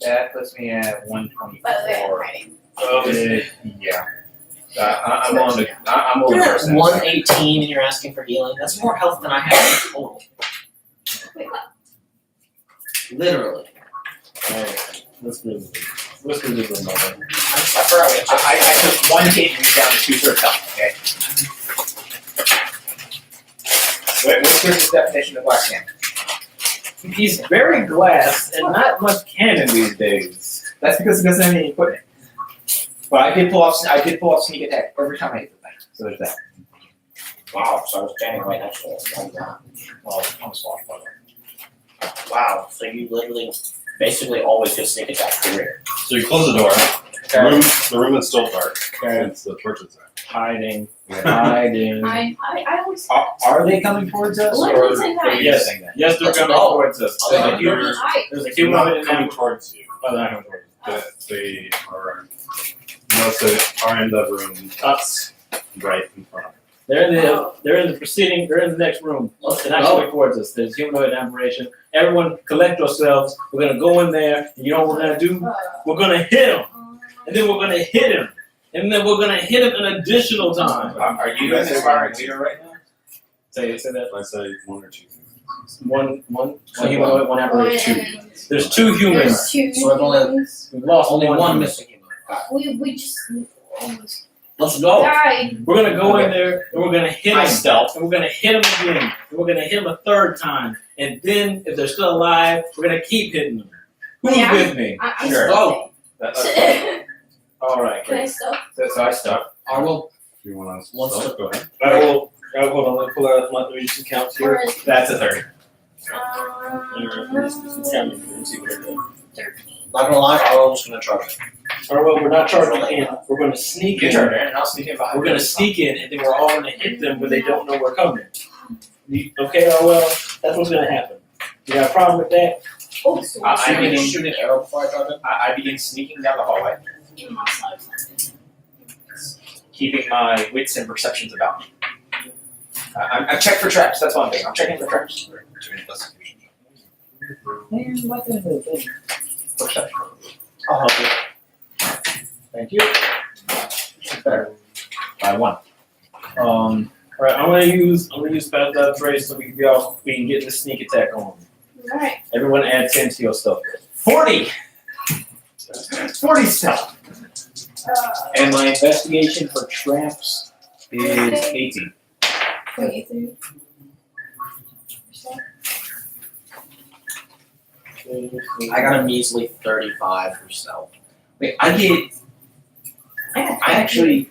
That puts me at 124. By the way, I'm writing. Yeah. I'm on the. I'm over the person. 118 and you're asking for healing. That's more health than I have total. Wait, what? Literally. Alright, let's do this another. I forgot we had I took 1 hit and you're down to 2/3 health. Okay. What's your definition of glass cannon? He's very glass and not much cannon these days. That's because he doesn't have any equipment. But I did pull off sneak attack every time I hit the thing. So there's that. Wow, so I was standing right next to it. Like that. Well, I'm smart, by the way. Wow, so you literally basically always get sneak attack career. So you close the door. The room is still dark. It's the torches there. Hiding, hiding. I always. Are they coming towards us? What or is it are we that- Yes. missing that? Yes, they're coming Oh. towards us. Oh, There's a yeah. human- there's a They're human not in coming that. towards you. Oh, they're not coming towards us. They are mostly are in the room Us. right in front of you. They're in the next room. They're not coming towards us. There's humanoid aberration. Everyone collect yourselves. We're gonna go in there, and you know what we're gonna do? We're gonna hit them. and then we're gonna hit him, and then we're gonna hit him an additional time. Are you guys inspiring leader right now? Say that. I say one or two. One humanoid, one One aberration. Two. and There's 2 humans. there's two So I've only- humans. We've lost Only one human. missing human. We just almost Let's go. died. We're gonna go in there and we're gonna hit I him. stealth. And we're gonna hit him again. And we're gonna hit him a 3rd time. And then if they're still alive, we're gonna keep hitting them. Who's Yeah. with me? I'm Sure. Go. All right. Can I Great. stop? So I start. I will. If you want to One start, go ahead. All right. Well, hold on. Let me pull out my 3 counts here. Or is That's a 30. Not gonna lie, I was gonna charge it. All right. Well, we're not charging in. We're gonna sneak You in. turn it, and I'll sneak in behind. We're gonna sneak in, and then we're all gonna hit them when they don't know we're coming. Okay, well, that's what's gonna happen. You got a problem with that? Oh, so I I begin- can shoot an arrow before I charge it. I begin sneaking down the hallway, in my side. keeping my wits and perceptions about me. I check for traps. That's one thing. I'm checking for traps. Perception. I'll help you. Thank you. Better. By 1. All right, I'm gonna use Path of Trace so we can get the sneak attack on. Alright. Everyone add 10 to your stuff. 40. 40 stealth. And my investigation for traps is 18. 23. I got a measly 35 for stealth. Wait, I actually,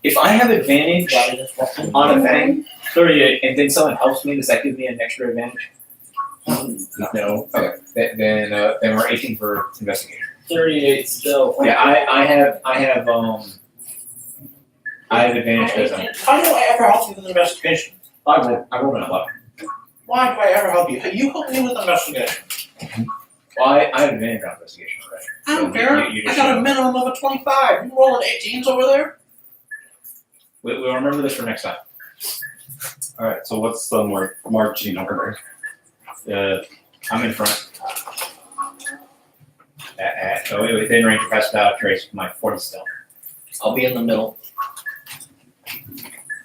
if I have advantage on a thing, 38. and then someone helps me, does that give me an extra advantage? No. Okay, then we're 18 for investigation. 38 still. Yeah, I have advantage because I'm. How do I ever help you with investigation? I rolled an 11. Why do I ever help you? You help me with investigation. Well, I have advantage on investigation already. I don't So care. you I just got a minimum of a 25. You rolling 18s over there? We'll remember this for next time. All right. So what's the marching order? I'm in front. Within range of pass without a trace, my 40 stealth. I'll be in the middle.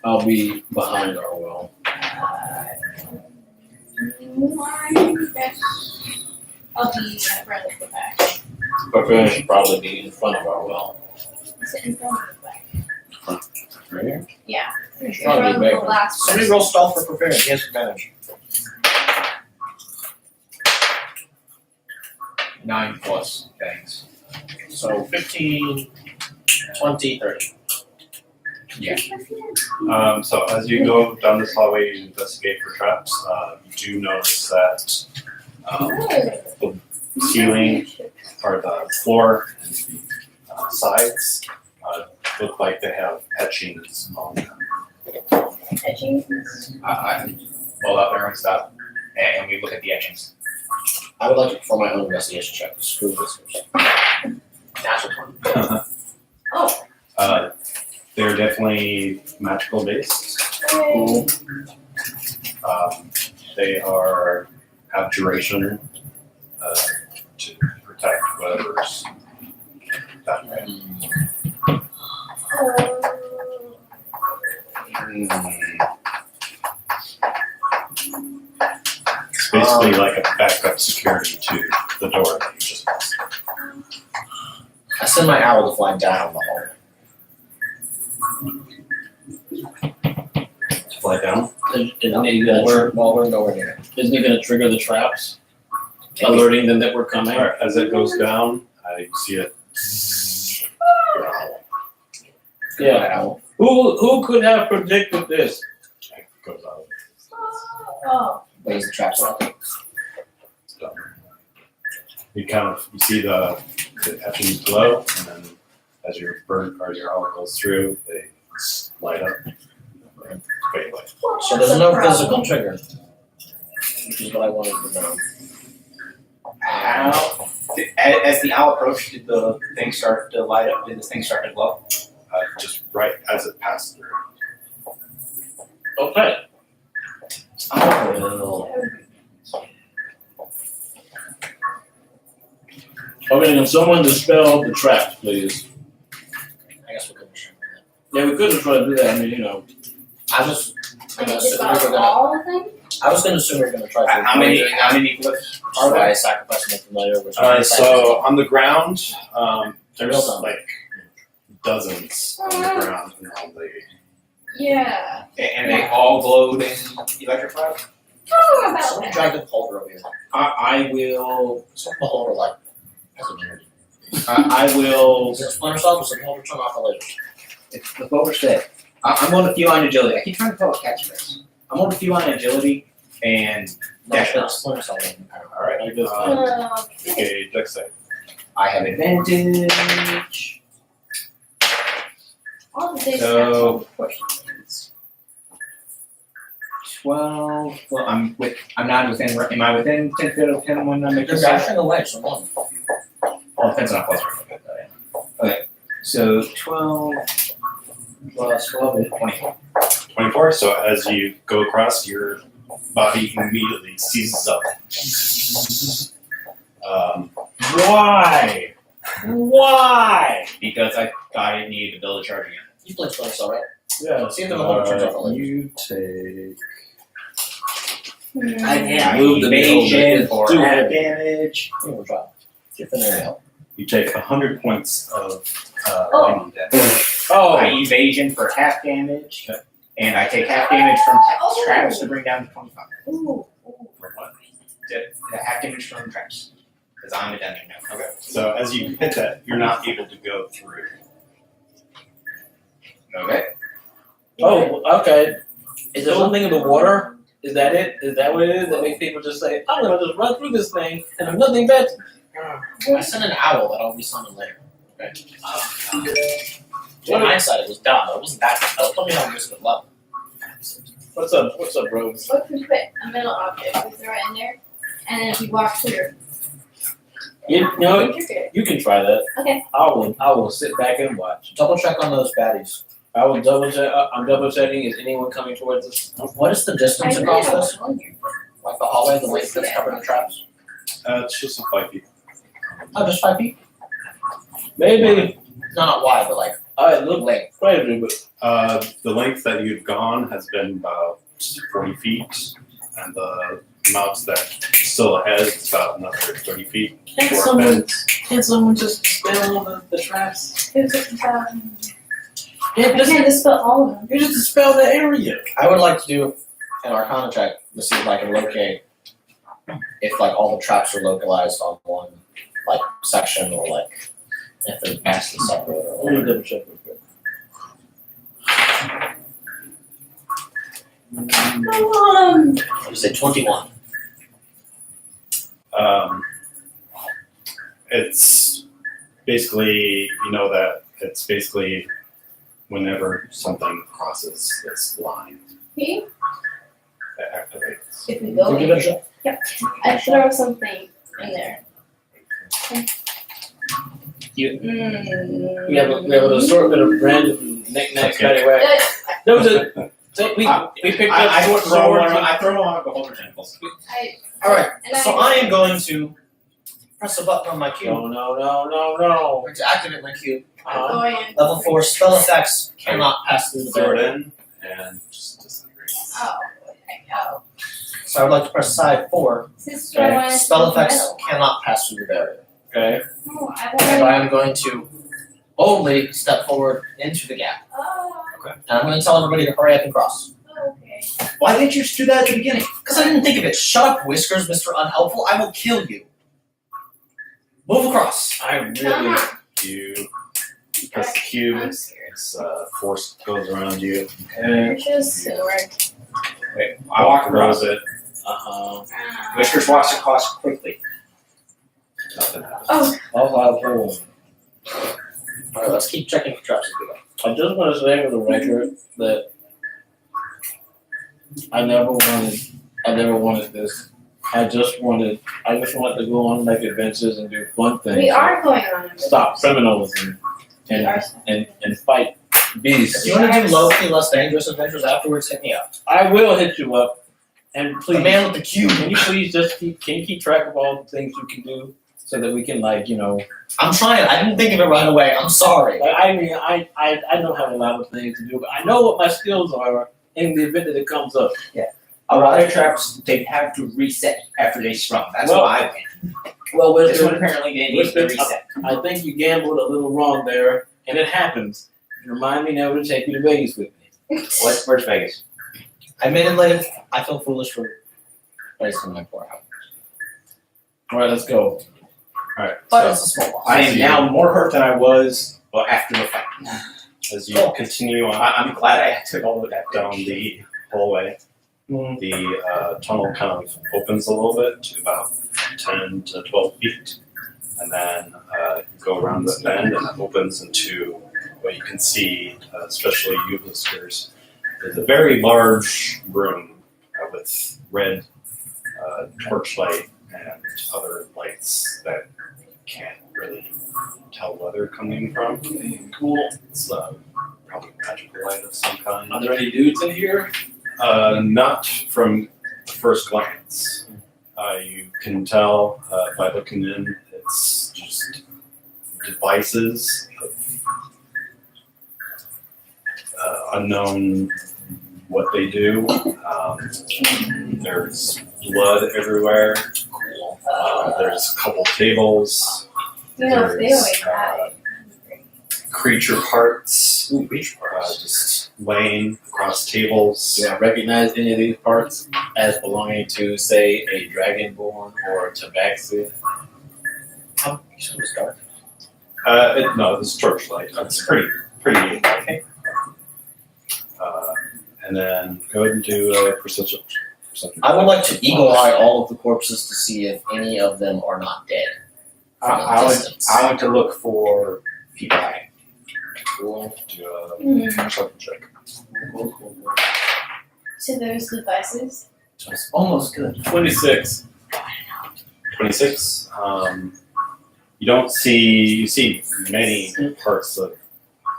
I'll be behind Arwell. I'll be right at the back. Barbarian should probably be in front of Arwell. Sit in front of the back. Right here. Yeah. In Probably front of the back. last Somebody person. roll stealth for preparing. He has advantage. 9 plus, thanks. So 15, 20, 30. So as you go down this hallway, you investigate for traps. You do notice that the ceiling or the floor and the sides look like they have etchings on them. I pull out there and stop, and we look at the etchings. I would like to perform my own investigation check. Screw this. Natural 20. Oh. They're definitely magical based. They have duration to protect whatever's that way. It's basically like a backup security to the door that you just passed. I send my owl to fly down the hallway. To fly down. Isn't he gonna While we're nowhere near it. isn't he gonna trigger the traps? Alerting them that we're coming? Alright, as it goes down, I see it. growl. Yeah. Owl. Who could have predicted this? It goes out. Oh. Lays the traps out. It's done. You see the etchings glow, and then as your bird or your owl goes through, they light up. And fade away. So there's no physical trigger. Which is what I wanted to know. How, as the owl approached, did the thing start to light up? Did the thing start to glow? Just right as it passed through. Okay. Okay, can someone dispel the traps, please? I guess we're gonna show that. Yeah, we could have tried to do that, I mean, you know. I was Like gonna it assume just we were got gonna. all of them? I was gonna assume we were gonna try to. How many flips? Are they sacrificing the familiar? Which So on the ground, there's Well done. like dozens on the ground and on the. Yeah. And they all glowed in electrified? Oh, about Someone that. drag the beholder over here. I will, Some beholder like has a memory. I will, Is it Splinter Cell or does the beholder turn off the later? it's the Boba Fett. I'm on a feline agility. I keep trying to call it catchphrase. I'm on a feline agility and dash No, rounds. Splinter Cell. Alright, I guess. okay, dex save. I have advantage. All the days So- have all the questions. 12. Well, I'm not within. Am I within 10 feet of him when I make They're this? dashing away, so one. Well, depends on how close we're going. Okay. So 12 plus 12 is 24. 24. So as you go across, your body immediately seizes up. Why? Why? Because I need to build a charge again. You played Splinter Cell, right? Yeah. See if the beholder turns off the later. You take. Hmm. I Move the evasion builder. for Do half it. damage. Here we go. Get the nail. You take 100 points of Oh. lightning damage. Oh, I evasion for half damage. And I take half damage from Oh. traps to bring down to 25. Ooh, ooh. For what? Half damage from traps. Because I'm a dungeon now. Okay. So as you hit that, you're not able to go through. Okay. oh, okay. Is there something in the water? Is that it? Is that what it is? That makes people just say, I'm gonna just run through this thing and there's nothing bad. I sent an owl that I'll be summoned later. Okay. In hindsight, it was dumb, but it wasn't that dumb. Tell me how risk of love. What's up? What's up, bro? What if we put a metal object, we throw it in there, and then if you walk through, You know, you're good. you can try that. Okay. I will sit back and watch. Double check on those baddies. I will double check. I'm double checking. Is anyone coming towards us? What is the I distance really across don't this? know here. Like the hallway, the length that's covered in traps? It's just a 5 feet. Oh, just 5 feet? Maybe. No, not wide, but like I look length. crazy, but The length that you've gone has been about 40 feet, and the amount that's still ahead is about another 30 feet. can someone just dispel the traps? Who's it, Yeah, I can't dispel all of them. you just dispel the area. I would like to do an Arcana check to see if I can locate if like all the traps are localized on one like section or like if they're vastly separate or Let me whatever. double check real quick. You say 21. It's basically, you know that it's basically whenever something crosses this line See, that activates. if we go Can you in, give it a shot? I throw something in there. You- Mm. We have an assortment of random knickknacks, Okay. paddywhack. There was a. So we picked up I short throw one. swords. I throw one of beholder tentacles. Alright, And so I am going to press a button on my cube. No, no, no, no, I'm no. going to activate my cube. I'm going in. Level 4 spell effects cannot pass through the Throw it barrier. in and just disintegrate. Oh, okay, oh. So I would like to press side 4. This is what I wanted to Spell do effects metal. cannot pass through the barrier. Okay. Oh, I And I wanted. am going to boldly step forward into the gap. Oh, And I'm going to tell everybody to hurry up and cross. okay. Why didn't you just do that at the beginning? Because I didn't think of it. Shut up, Whiskers, Mr. Unhelpful. I will kill you. Move across. I really. Come on. You press the cube, I'm scared. its force goes around you. Okay. It's just sword. Wait, I walk across. it. Uh-huh. Ah. Whiskers walks across quickly. Nothing happens. Oh, I'll have one. Alright, let's keep checking for traps as we go. I just want to say for the record that I never wanted this. I just wanted to go on like adventures and do fun things. we are going on. a Stop criminalism We are. and fight If beasts. you want to do low-key, less dangerous adventures afterwards, hit me up. I will hit you up. And The please, man with the cube. can you please just keep track of all the things you can do? so that we can like, you know, I'm trying. I didn't think of it right away. I'm sorry. like, I mean, I don't have a lot of things to do, but I know what my skills are in the event that it comes up. A lot of traps, they have to reset after they sprung. That's Well, why I win. Well, This one apparently didn't need to Whisper, reset. I think you gambled a little wrong there, and it happens. Remind me never to take you to Vegas with me. Where's Vegas? Admittedly, I feel foolish for wasting my poor house. All right, let's go. Alright, But so it's a small loss. I am now more hurt than I was after the fight. as you continue on I'm glad I took all of that down the hallway, Mm. the tunnel kind of opens a little bit to about 10 to 12 feet. And then you go around the bend and it opens into what you can see, especially you listeners, is a very large room with red torchlight and other lights that you can't really tell where they're coming from. Cool. It's probably magical light of some kind. Are there any dudes in here? Not from first glance. You can tell by looking in, it's just devices of unknown what they do. There's blood everywhere. There's a couple tables. You know, they There's always have. creature parts just laying across tables. Do I recognize any of these parts as belonging to, say, a dragonborn or a tabaxi? Oh, you said it was dark. No, this torchlight. It's pretty neat. And then go ahead and do a perception. I would like to eagle eye all of the corpses to see if any of them are not dead. From a I distance. want to look for people hiding. Cool. Do a Mhm. perception check. So those devices. It's almost good. 26. 26. You see many parts of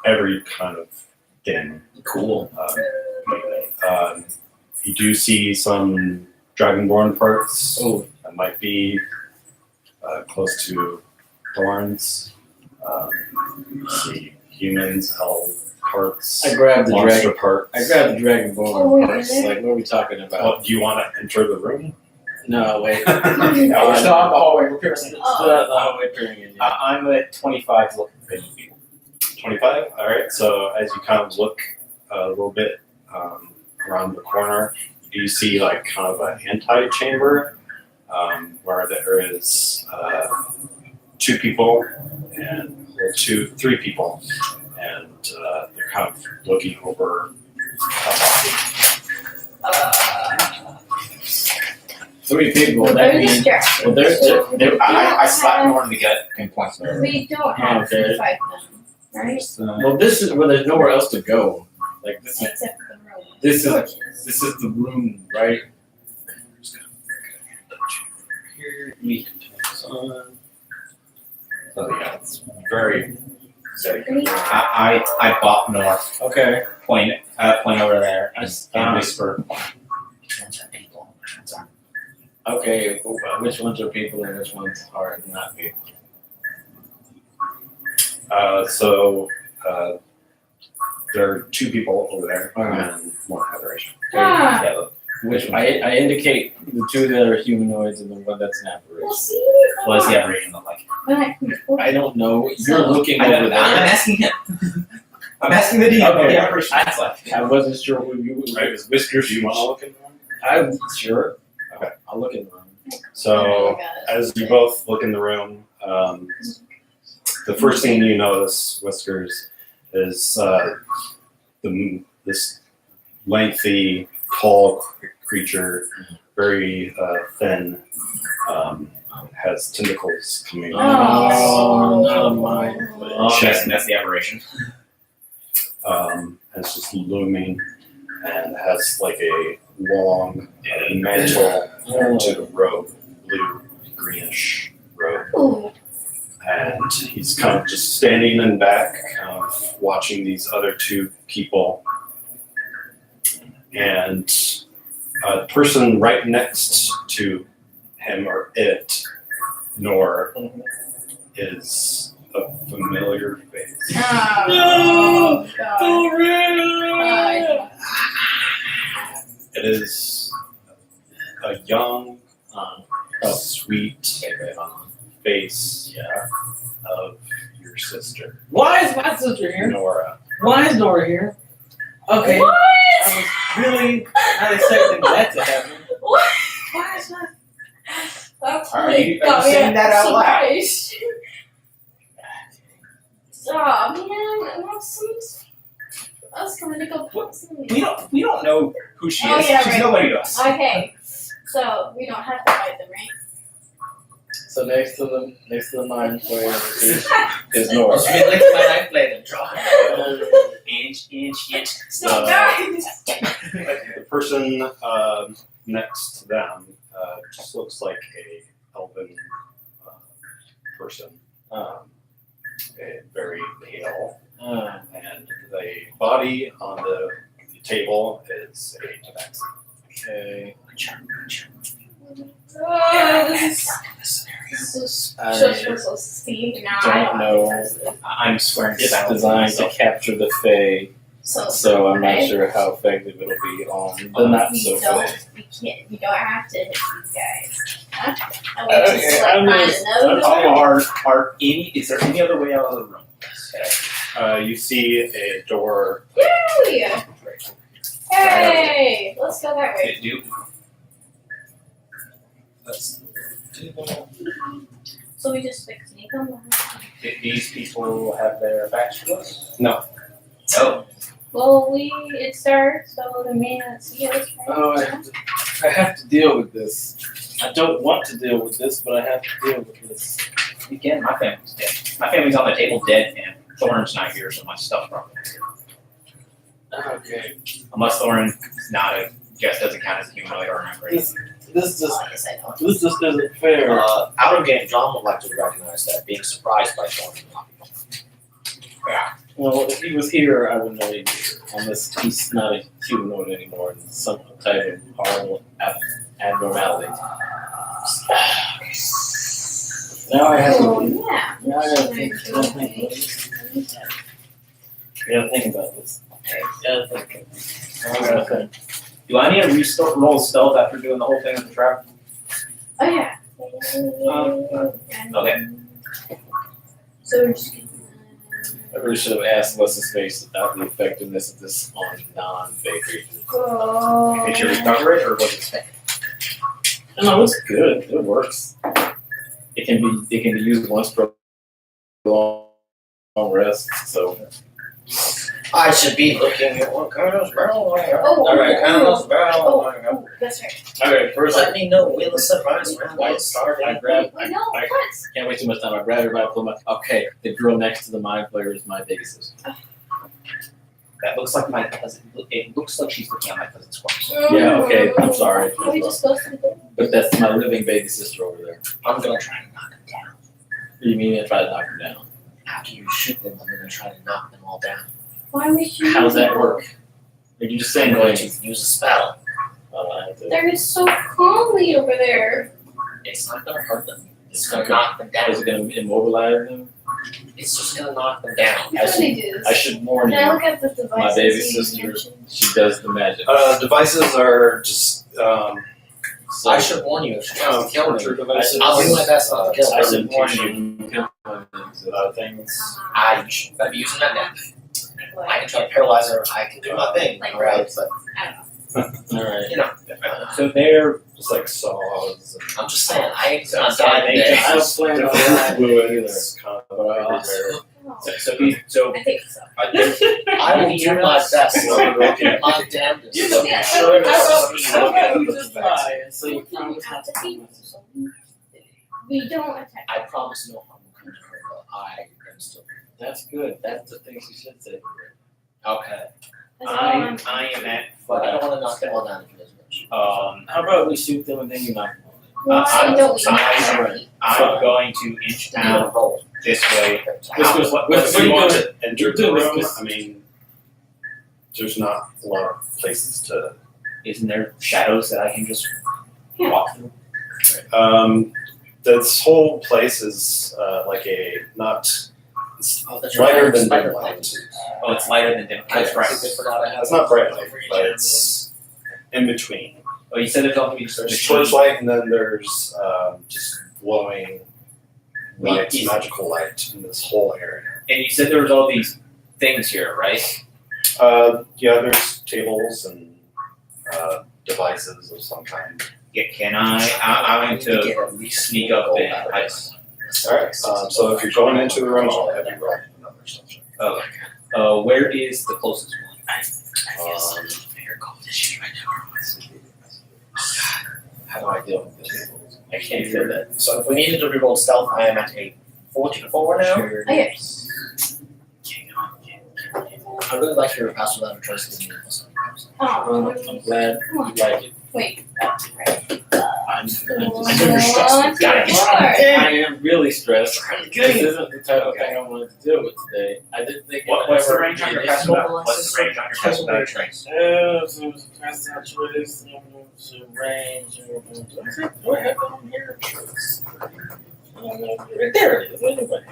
every kind of thing. Cool. You do see some dragonborn parts. Oh, That might be close to thorns. You see humans, elf parts, I grabbed the monster dragon. parts. I grabbed the dragonborn Oh, wait, parts. is it? Like, what are we talking about? Well, do you want to enter the room? No, wait. No, we're still out the hallway. We're piercing. Oh. Wait, period. I'm at 25 looking for people. 25? Alright, so as you kind of look a little bit around the corner, you see like kind of an antechamber where there is two people and three people, and they're kind of looking over a Three people. Well, That they're means. distracted. Well, they're I slapped Norton to get pinpoints there. We don't have Okay. to fight them, right? Well, this is where there's nowhere else to go. Like this. Except for the room. This is Torches. this is the room, right? Here we can turn this on. So yeah, it's very I bought north, Okay. point over there, I and whisper. Which ones are people? Which ones aren't? Okay. Which ones are people and which ones are not people? there are two people over there Alright. and one aberration. Ah. Yeah, Which I indicate the two that are humanoids and the one that's an Well, apparition. see, what does the aberration look like? I don't know. You're So- looking I'm over there. asking him. I'm asking the DM what Okay. the aberration looks like. I wasn't sure who you were. Right, is Whiskers, you want to look in the room? I'm sure. Okay. I'll look in the room. So, as you both look in the room, the first thing you notice, Whiskers, is this lengthy, tall creature, very thin, has tentacles coming out. Oh, not mine. That's the aberration. It's just looming and has like a long mantle to the robe, blue, greenish robe. Ooh. And he's kind of just standing in back, kind of watching these other two people. And a person right next to him or it Nor is a familiar face. Oh, God. It is a young, sweet face of your sister, Why is my sister here? Nora. Why is Nora here? Okay. What? I was really not expecting that to happen. What? Why is not? Are you saying that out loud? Oh man, I want some. I was coming to go put some. We don't know who she Oh, is. yeah, She's right. nobody to us. Okay, so we don't have to fight them, right? So next to the mind flayer is Nora. Just be licking my knife blade and draw. Inch. So guys. The person next to them just looks like a elven person, very pale, and the body on the table is a tabaxi. Okay. This is I just so Steve. Now I don't don't know. trust it. I'm swearing It's silence designed to myself. capture the Fae, so I'm not sure how effective it'll be on the not so We Fae. don't. We can't. We don't have to hit these guys. Huh? And we just Okay, like I'm find just- another door. Is there any other way out of the room? You see a door. Yay! Hey, let's go that way. So we just like sneak them. Did these people have their backs to us? No. No. Well, it's dark, so the man that see us. Right? Oh, I have to deal with this. I don't want to deal with this, but I have to deal with this. Again, my family's dead. My family's on the table dead, and Thorin's not here, so my stuff's probably here. Okay. Unless Thorin just doesn't count as a humanoid or an upgrade. This just Oh, yes, I know. this just isn't fair. Out of game, John would like to recognize that being surprised by something. Well, if he was here, I would know he'd be here. Unless he's not a humanoid anymore, and some type of horrible abnormality. Now I have Oh, to. yeah. Now I gotta think. Gotta think about this. Gotta think. Now I gotta think. Do I need to roll stealth after doing the whole thing with the trap? Oh, yeah. Okay. So we're just gonna. I really should have asked what's his face about the effectiveness of this on non-fake creatures. Oh. Did you recover it, or was it spent? No, it's good. It works. It can be used once per long rest. So I should be looking at what kind of spell I have. Oh, Alright, kind of spell Oh, I have. oh, that's right. okay, first Let me know when the surprise round gets started. I grab. Wait, no, I what? can't wait too much time. I grab her by the pull my. Okay, the girl next to the mind player is my baby sister. That looks like my cousin. It looks like she's looking at my cousin's corpse. Yeah, okay, I'm sorry. Are we just supposed to do that? But that's my living baby sister over there. I'm gonna try to knock them down. You mean I try to knock her down? After you shoot them, I'm gonna try to knock them all down. Why would you? How does that work? Are you just I'm saying going like? to use a spell. I have to- They're so calmly over there. It's not gonna hurt them. It's gonna knock them down. Is it going to immobilize them? It's just gonna knock them down. How do they do this? I should warn Can I you. look at the devices? My baby you sister. mentioned? She does the magic. Devices are just So I should warn you if she tries to kill torture me. devices. I'll do my best not to kill I her. should warn you. Things. I should better be using that now. I can try to paralyze her. I can do my thing. Like Right? But All right. you know, So they're. Just like saws and I'm just saying, I ain't gonna So die they today. I don't plan on different that fluids kind of But everywhere. So I think so. I will do my best. My damnedest. You So know, sure you it's just lie, so you We promise have not to to be. We don't attack. I promise no harm will come to her, but I am still. That's good. That's the things you should say. Okay. That's all I'm- I am at. But I don't wanna knock them all down if it doesn't work. How about we shoot them and then you knock them on? Why don't we I'm I'm going to inch down roll. this way. This was what If you you want doing? to enter You're the doing room, this- I mean, there's not a lot of places to. Isn't there shadows that I can just Yeah. walk through? this whole place is like a not. It's Oh, that's lighter right. than Spider dim light. light. Oh, it's lighter than dim. That's right. I forgot I had. It's not bright light, but it's in between. Oh, you said it's all be There's torchlight, and then there's just glowing light, Yes. magical light in this whole area. And you said there was all these things here, right? Yeah, there's tables and devices of some kind. Yeah, can I want Get to at least sneak up gold and out of I this. Alright, so if you're going into the room, I'll have you roll another subject. where is the closest one? How do I deal with this? I can't feel that. So if we needed to reroll stealth, I am at a 14-4 now. Okay. I really like your pass without a trace. Oh, I'm glad come on. you like it. Wait. I'm One, you're stressed. Gotta get more. I am really stressed. Good. This isn't the type of thing I wanted to deal with today. I didn't think. What's the range on your It's pass without? mobilized What's the range on your pass without a trace? So it's past that choice, range. Do I have that on here? Right there it is. Wait a minute.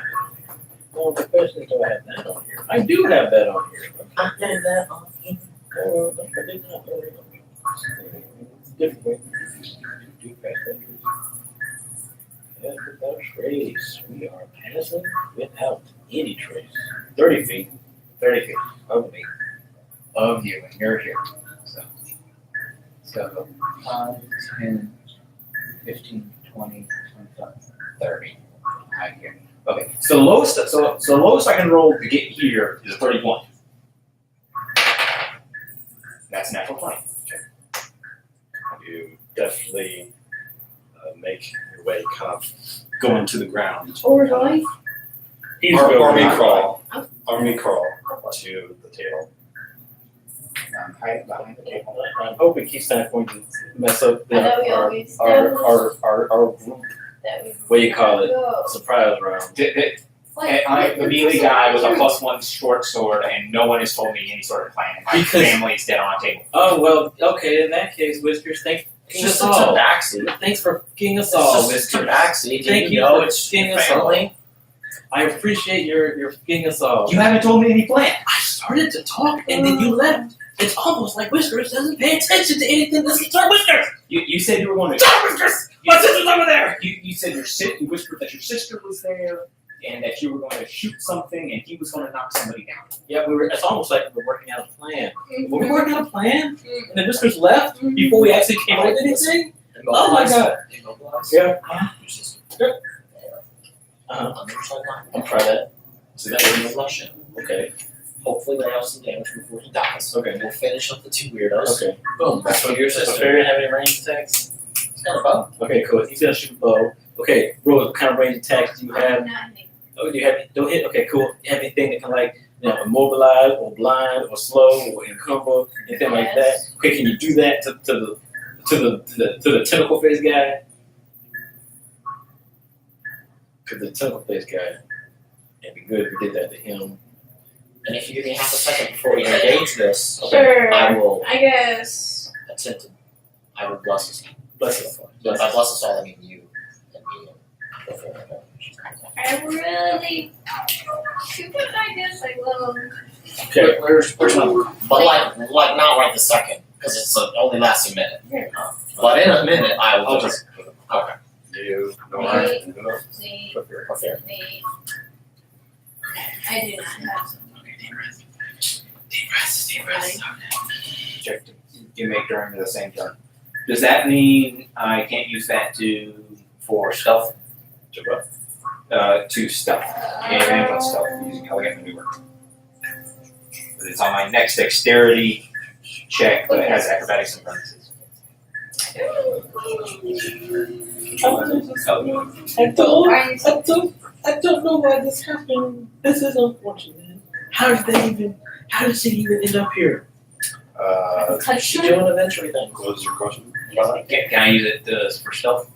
Well, the question is, do I have that on here? I do have that on here. I have that on here. Oh, I did not. It's different. Do pass that trace. Pass without trace. We are passing without any trace. 30 feet. 30 feet Of me. of you, and you're here. So 5, 10, 15, 20, 25, 30. Right here. Okay. So the lowest so the lowest I can roll to get here is a 31. That's natural 20. You definitely make your way kind of going to the ground. Oh, we're going? Army crawl to the table. Hide behind the table. I'm hoping he's not going to mess up I know we always our group, that we what do you call it? go. Surprise round. I'm the melee guy with a +1 short sword, and no one has told me any sort of plan. My Because- family's dead on a table. Oh well, okay. In that case, Whiskers, thanks for It's getting us just a all. tabaxi. Thanks for getting us It's all, just a Whiskers. tabaxi. Thank Did you know for it's getting us all. family? I appreciate your getting us all. You haven't told me any plan. I started to talk and then you left. It's almost like Whiskers doesn't pay attention to anything that's concerned Whiskers. You said you were going to. Stop, Whiskers! My sister's over there. You said you whispered that your sister was there, and that you were going to shoot something, and he was going to knock somebody down. Yeah, it's almost like we're working out a plan. Mhm. Were we working out a plan? Mhm. And then Whiskers left before we actually came up with anything? Oh my god. Immobilize. Yeah. Your sister. Uh-huh. On the other side line. I'll try that. So that way we'll rush him. Okay. Hopefully lay off some damage before he dies. Okay. We'll finish up the two weirdos. Okay. Boom. That's what your So sister. Fairy have any range attacks? It's kind of fun. Okay, cool. He's gonna shoot a bow. Okay, Rose, what kind of range attacks do you have? Oh, do you have don't hit? Okay, cool. You have anything that can immobilize or blind or slow or encumber, anything like that? Yes. Okay, can you do that to the tentacle face guy? To the tentacle face guy. It'd be good if we did that to him. And if you give me half a second before we engage this, Sure. I will I guess. attempt to. I will bless us. Bless us. But by bless us all, I mean you and me. Before I go. I really. But I guess I will. Okay. Where's my? But like not right this second because it's only lasts a minute. But in a minute, I will just. Okay. You know Wait. what? Wait, Fair. wait. I do not have some. Deep breaths. Check. You make during the same turn. Does that mean I can't use that for stealth? To what? To stealth. And on stealth using elegant maneuver. It's on my next dexterity check, but it has acrobatics and bonuses. I don't know why this happened. This is unfortunate. How did she even end up here? What She doing adventure thing. was your question? Can I use it for stealth?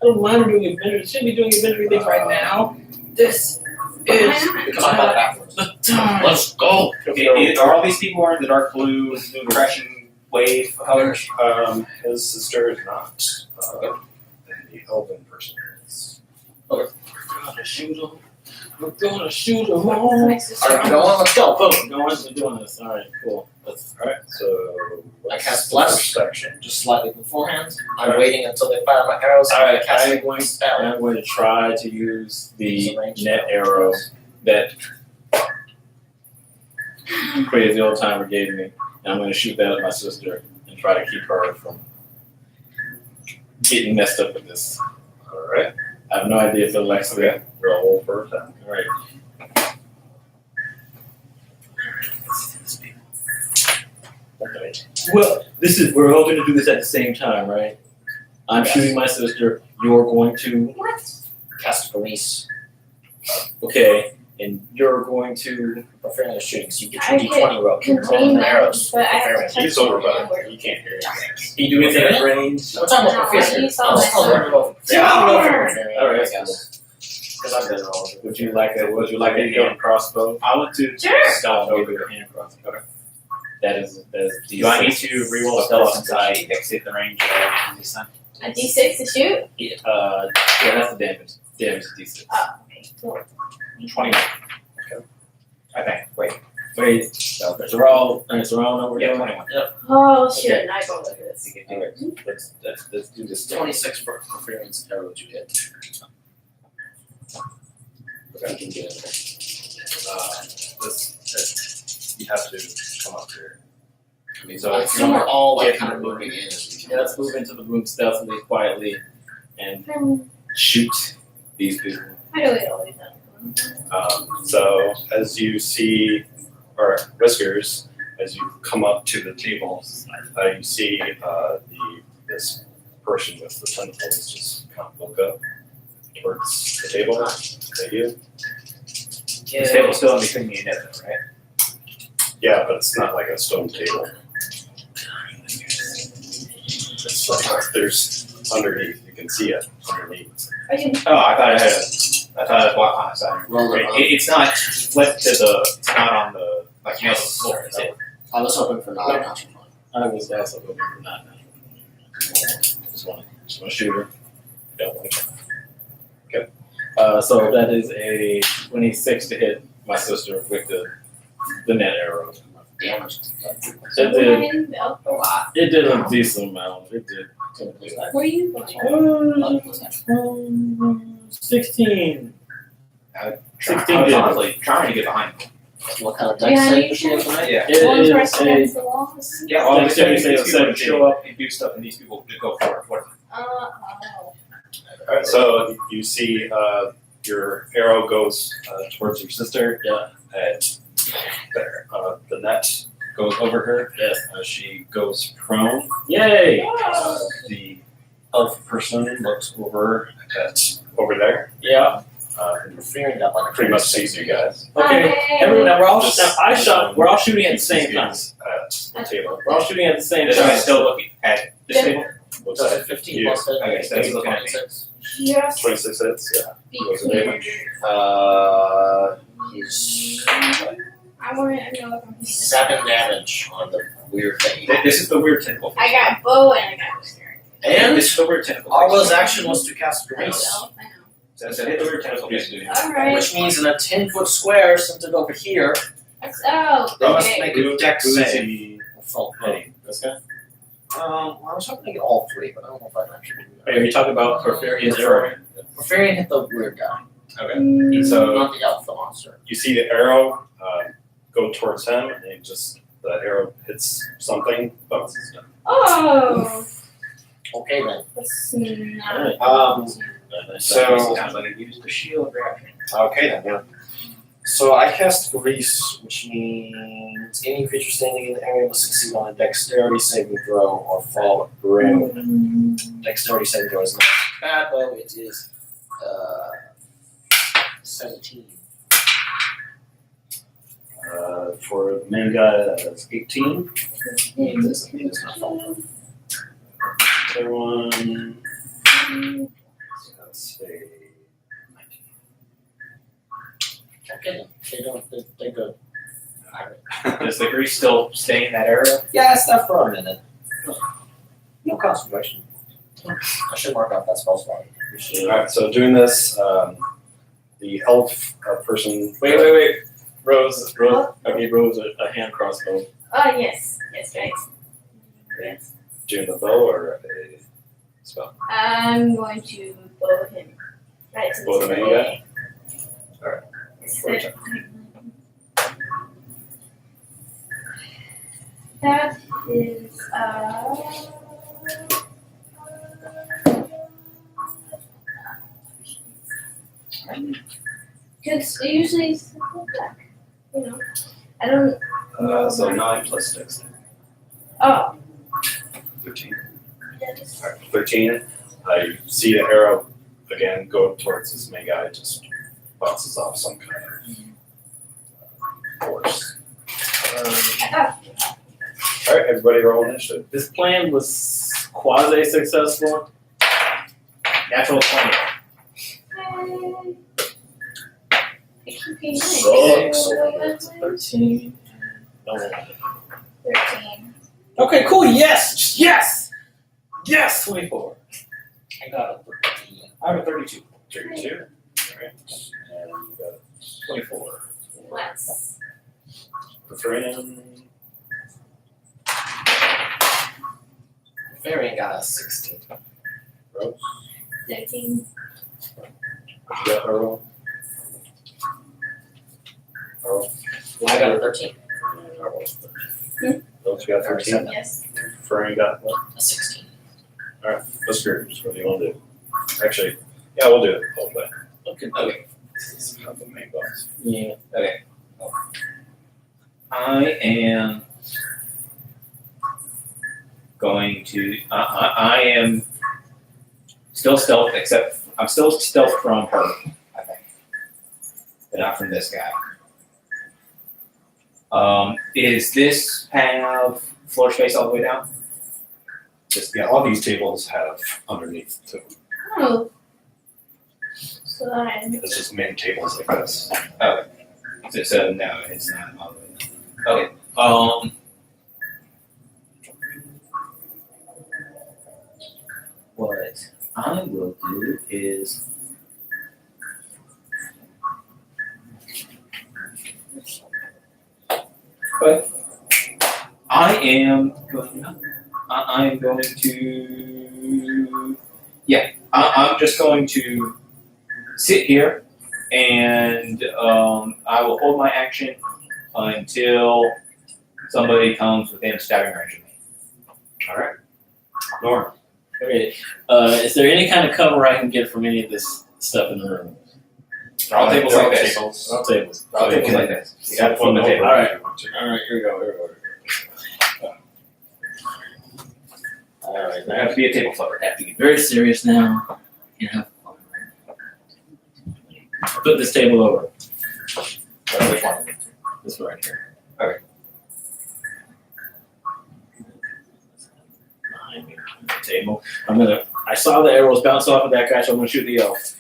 I don't mind doing adventure. Shouldn't be doing adventure things right now. This is Because I'm back afterwards. the time. Let's go. Are all these people wearing the dark blue depression wave colors? His sister is not. the elven person is. We're gonna shoot him. We're gonna shoot him all. Next to Alright, go on, let's go. Boom. No one's been doing this. Alright, cool. Alright, so what's cast the bless. first section? Just slightly beforehand. I'm waiting until they fire my arrows. And I cast I'm going spell. I'm going to try to use the Use a ranged net spell. arrow that crazy old timer gave me. And I'm going to shoot that at my sister and try to keep her from getting messed up with this. Alright, I have no idea if it'll actually. okay, roll for attack. Alright. Okay. Well, we're all gonna do this at the same time, right? I'm shooting my sister, you're going to, What? Cast release. okay, and you're going to, Preferring the shooting, so you get I your D20 roll. Contain the them, arrows. but I have to touch He's over them by inward. he can't hear you guys. can you do anything at range? We're talking about No, proficiency. you saw I'm just that. calling it over. Yeah, I don't know if sure. you're preparing, Alright, I that's guess. Because I've been rolling. Would you like a hand crossbow? I want to. Sure. I'll give you a hand crossbow. Okay. That is Do I need to re-roll a spell since I exit the range of this time? A D6 to shoot? Yeah, that's the damage. Damage D6. Oh, okay, cool. 21. Okay. I think. Wait. Wait, so we're all know we're Yeah, doing? 21. Oh, shit, I go like this. Alright, let's do this. 26 for preference arrow you hit. I can get it. This, you have to come up here. I mean, So so I if assume you we're all like Yeah. kind of moving in as we yeah, let's move into the room stealthily, quietly, and Hmm, shoot these people. I know we always have. So as you see, or Whiskers, as you come up to the table, you see this person with the tentacles just kind of look up towards the table. At you. This table's still in between me and Evan, right? Yeah, but it's not like a stone table. It's like there's underneath. You can see it underneath. I can. Oh, I thought I had a block on the side. Roll it. It's not flipped to the. It's not on the like nailed to the floor. Is it? I was hoping for not natural one. I was also hoping for not. Just want to shoot her. Don't want to. Okay. So that is a 26 to hit my sister with the net arrow. Damage. It did. A lot. It did a decent amount. It did. Where are you going? 16. 16 I was did. honestly trying to get behind him. What kind of Yeah, dex save you does she have tonight? Yeah. It One is person a against the walls? Yeah, all Next these time you say people would 17. show up and do stuff, and these people would go for it. Oh. Alright, so you see your arrow goes towards your sister. Yeah. And there, the net goes over her. Yes. She goes prone. Yay! The elf person looks over over there. Yeah. And Preferring that like pretty much sees you guys. Okay. Hey. Everyone, now Just- we're all shooting at the same time. At the table. We're all shooting at the same This guy's time. still looking at this Yeah. table. Looks Does like it 15 you. plus hit? Okay, so he's looking at me. 26. Yes. 26 hits. Yeah. Be Was it clear. damage? He's I want to know if I'm hitting this. 7 damage on the weird thing. This is the weird tentacle. I got bow and I got whisker. And this is the weird tentacle. Arla's action was to cast I know. Grace, So hit the weird tentacle. Alright. which means in a 10-foot square centered over here, That's out. they must Okay. make a dex Who's save. the Full. heading? This guy? Well, I was hoping to get all 3, but I don't know if I can actually do Hey, are you talking about Porphyria's arrow? that. Preferring hit the weird guy, Mm, So not the elf, the monster. you see the arrow go towards him, and it just the arrow hits something, bounces down. Oh. Okay then. That's not. Alright. So- Sounds like I used the shield reaction. Okay then, yeah. So I cast Grease, which means any creature standing in the area must succeed on a dexterity saving throw or fall prone. Dexterity saving throw is not bad though, it is 17. For the main guy, that's 18. It does not fall. Other one, let's see. Okay, they don't, they go. Does the grease still stay in that area? Yeah, it's not for a minute. No concentration. I should mark out that spell slot. Alright, so doing this, the elf person. Wait. Rose, I gave Rose a hand crossbow. Oh, yes, right. Yes. Doing the bow or a spell? I'm going to bow him right to Bow the the main guy. Alright. That is because usually it's back, you know. I don't. So 9 plus 6. Oh, 13. that is. Alright, 13. You see the arrow again go towards this main guy, just bounces off some kind of force. Alright, everybody roll initiative. This plan was quasi successful. Natural 20. I keep being nice. Sucks. 13. No. 13. Okay, cool. Yes. 24. I got a 13. I have a 32. 32. Alright. And you got 24. Let's. the Thrain. Varian got a 16. Rose. 13. What you got, Earl? Earl. I got a 13. And Earl. Rose, you got 13. Yes. Fern, you got what? A 16. What's yours? What do you want to do? Actually, yeah, we'll do it. Hold that. Okay. This is kind of the main boss. Yeah. I am going to. I am still stealth, except I'm still stealth from her, I think, but not from this guy. Is this have floor space all the way down? Just, yeah, all these tables have underneath too. Oh. So then. It's just main tables like this. So no, it's not all the way down. Okay. What I will do is I am going to I'm just going to sit here and I will hold my action until somebody comes within stabbing range of me. Alright. Norm. Okay. Is there any kind of cover I can get from any of this stuff in the room? All tables like this. All tables. All tables like this. You got to flip the table. All right. Alright, here we go. Alright, I have to be a table flipper. I have to get very serious now. You know. I'll put this table over. Which one? This one right here. Okay. Behind me, on the table. I saw the arrows bounce off of that guy, so I'm gonna shoot the elf.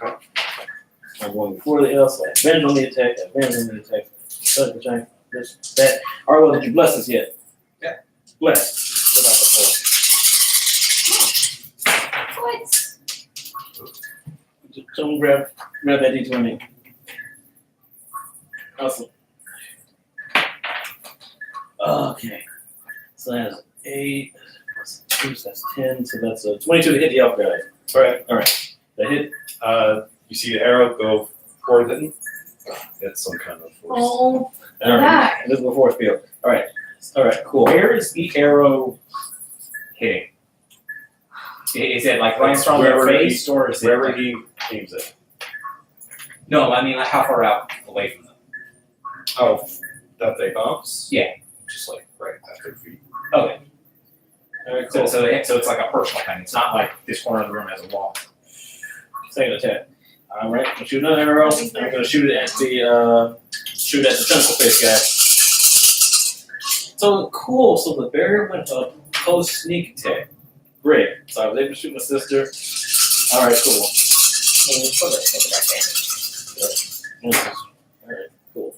Okay. I'm going before the elf, so I bend on the attack, this, that. Arlo, did you bless us yet? Yeah. Bless. What? Someone grab that D20. Awesome. Okay. So that's 8 plus 2, so that's 10. So that's 22 to hit the elf guy. Alright. That hit. You see the arrow go toward it. It's some kind of force. Oh, Alright. back. Invisible force field. Alright, cool. Where is the arrow hitting? Is it like right in front of their Wherever face, or is it Wherever like, he aims it. no? I mean, like how far out away from them? Oh, that they bounce? Yeah. Just like right at their feet. Okay. Alright, So cool. so it's like a personal thing. It's not like this corner of the room has a wall. Second attack. Alright, I'm shooting another arrow. I'm gonna shoot it at the tentacle face guy. So cool, so the barrier went up post sneak attack. Great. So I was able to shoot my sister. Alright, cool. Alright, cool.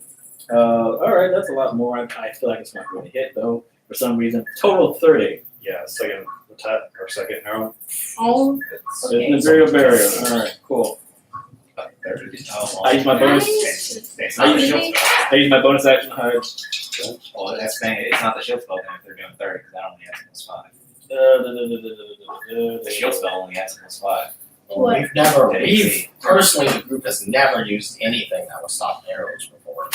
Alright, that's a lot more. I feel like it's not going to hit though, for some reason. Total of 30. Yeah, second attack or second arrow. Oh, It's an Imperial barrier. Alright, cool. I use my bonus. It's not the shield spell. I use my bonus action to hide. Well, that's the thing. It's not the shield spell then if they're doing 30 because that only has +5. The shield spell only has +5. What? We've personally, the group has never used anything that would stop arrows before.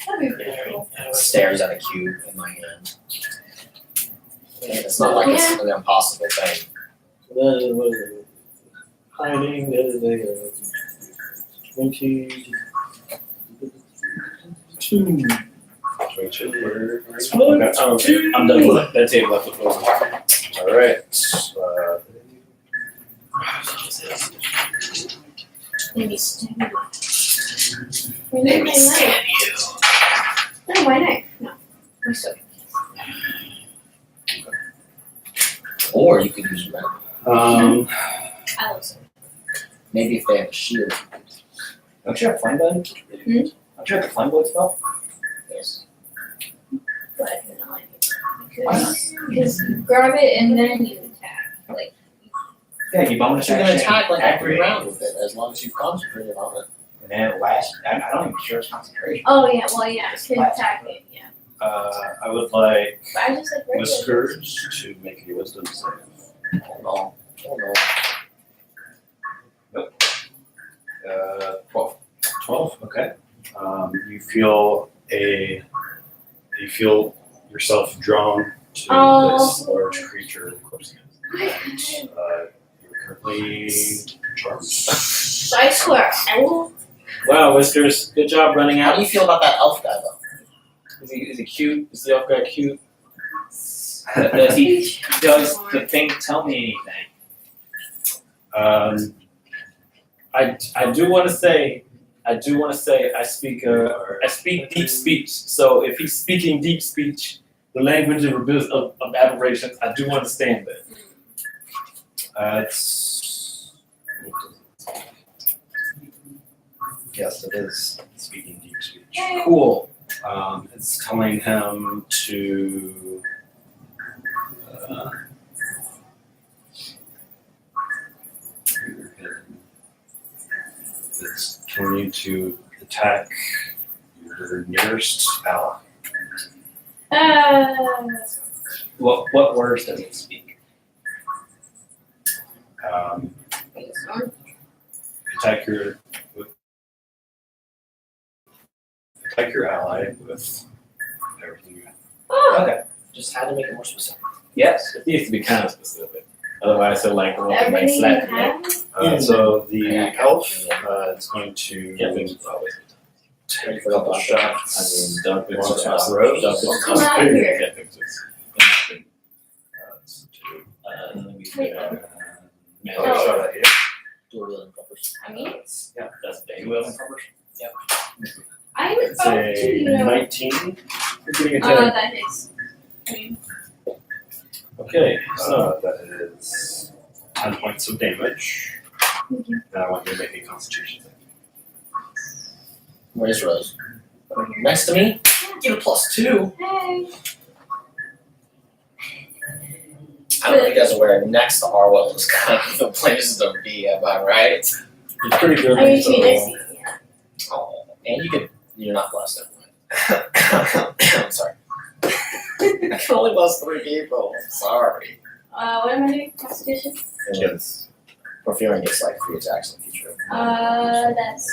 that'd be pretty cool. Stares at a cube in my hand. And it's not like it's an impossible thing. Hiding, 22. 22. Where? Oh, okay. I'm done with it. That's it, left with those. All right. Maybe stab you. Maybe stab you. No, why not? No. I'm so Or you could use metal. Um, I love so. Maybe if they have a shield. Don't you have flame blade? Don't you have the flame blade spell? Yes. But I do not like it. Because you grab it and then you attack. Like, Yeah, you bonus You can action. attack like every activate round with it as long as you've concentrated on it. And then it lasts. I'm not even sure it's concentration. oh yeah, well yeah, I can attack it, yeah. I would like But I just like regular. Whiskers to make a wisdom save. Hold on. 12. 12. Okay. You feel yourself drawn to this large creature, and you're currently charmed. I swear, I will. Wow, Whiskers, good job running How out. do you feel about that elf guy though? Is he cute? Is the elf guy cute? Does the thing tell me anything? I do want to say I speak deep speech. So if he's speaking deep speech, the language of aberrations, I do understand that. Yes, it is speaking deep speech. Cool. It's telling him to it's telling you to attack your nearest ally. What words does it speak? Attack your ally with everything you have. Okay. Just had to make it more specific. Yes. It needs to be kind of specific. Otherwise, he'll like roll and like Everything you slap me. have. So the Yeah. elf is going to Yeah, things are always. take a couple shots. I mean, Doug Well, is it's Rose. Come out here. Yeah, things is. Let me see. Another shot at you. Door and covers. I mean, Yeah, that's big. You will in coverage? I'm It's about to, you a know. 19. You're getting attacked. That is. I mean, Okay, so That is 10 points of damage. Thank you. And I want you to make a constitution save. Where's Rose? Next to me? Get a +2. hey. I don't know if you guys are aware, next to Arwell is kind of the place to be, am I right? it's pretty good. I mean, so- to next to you, yeah. Oh, and you're not blessed anyway. I'm sorry. I can only bless 3 people. Sorry. What am I doing? Constitution? Yes. Porphyrion gets like 3 attacks in the future. That's.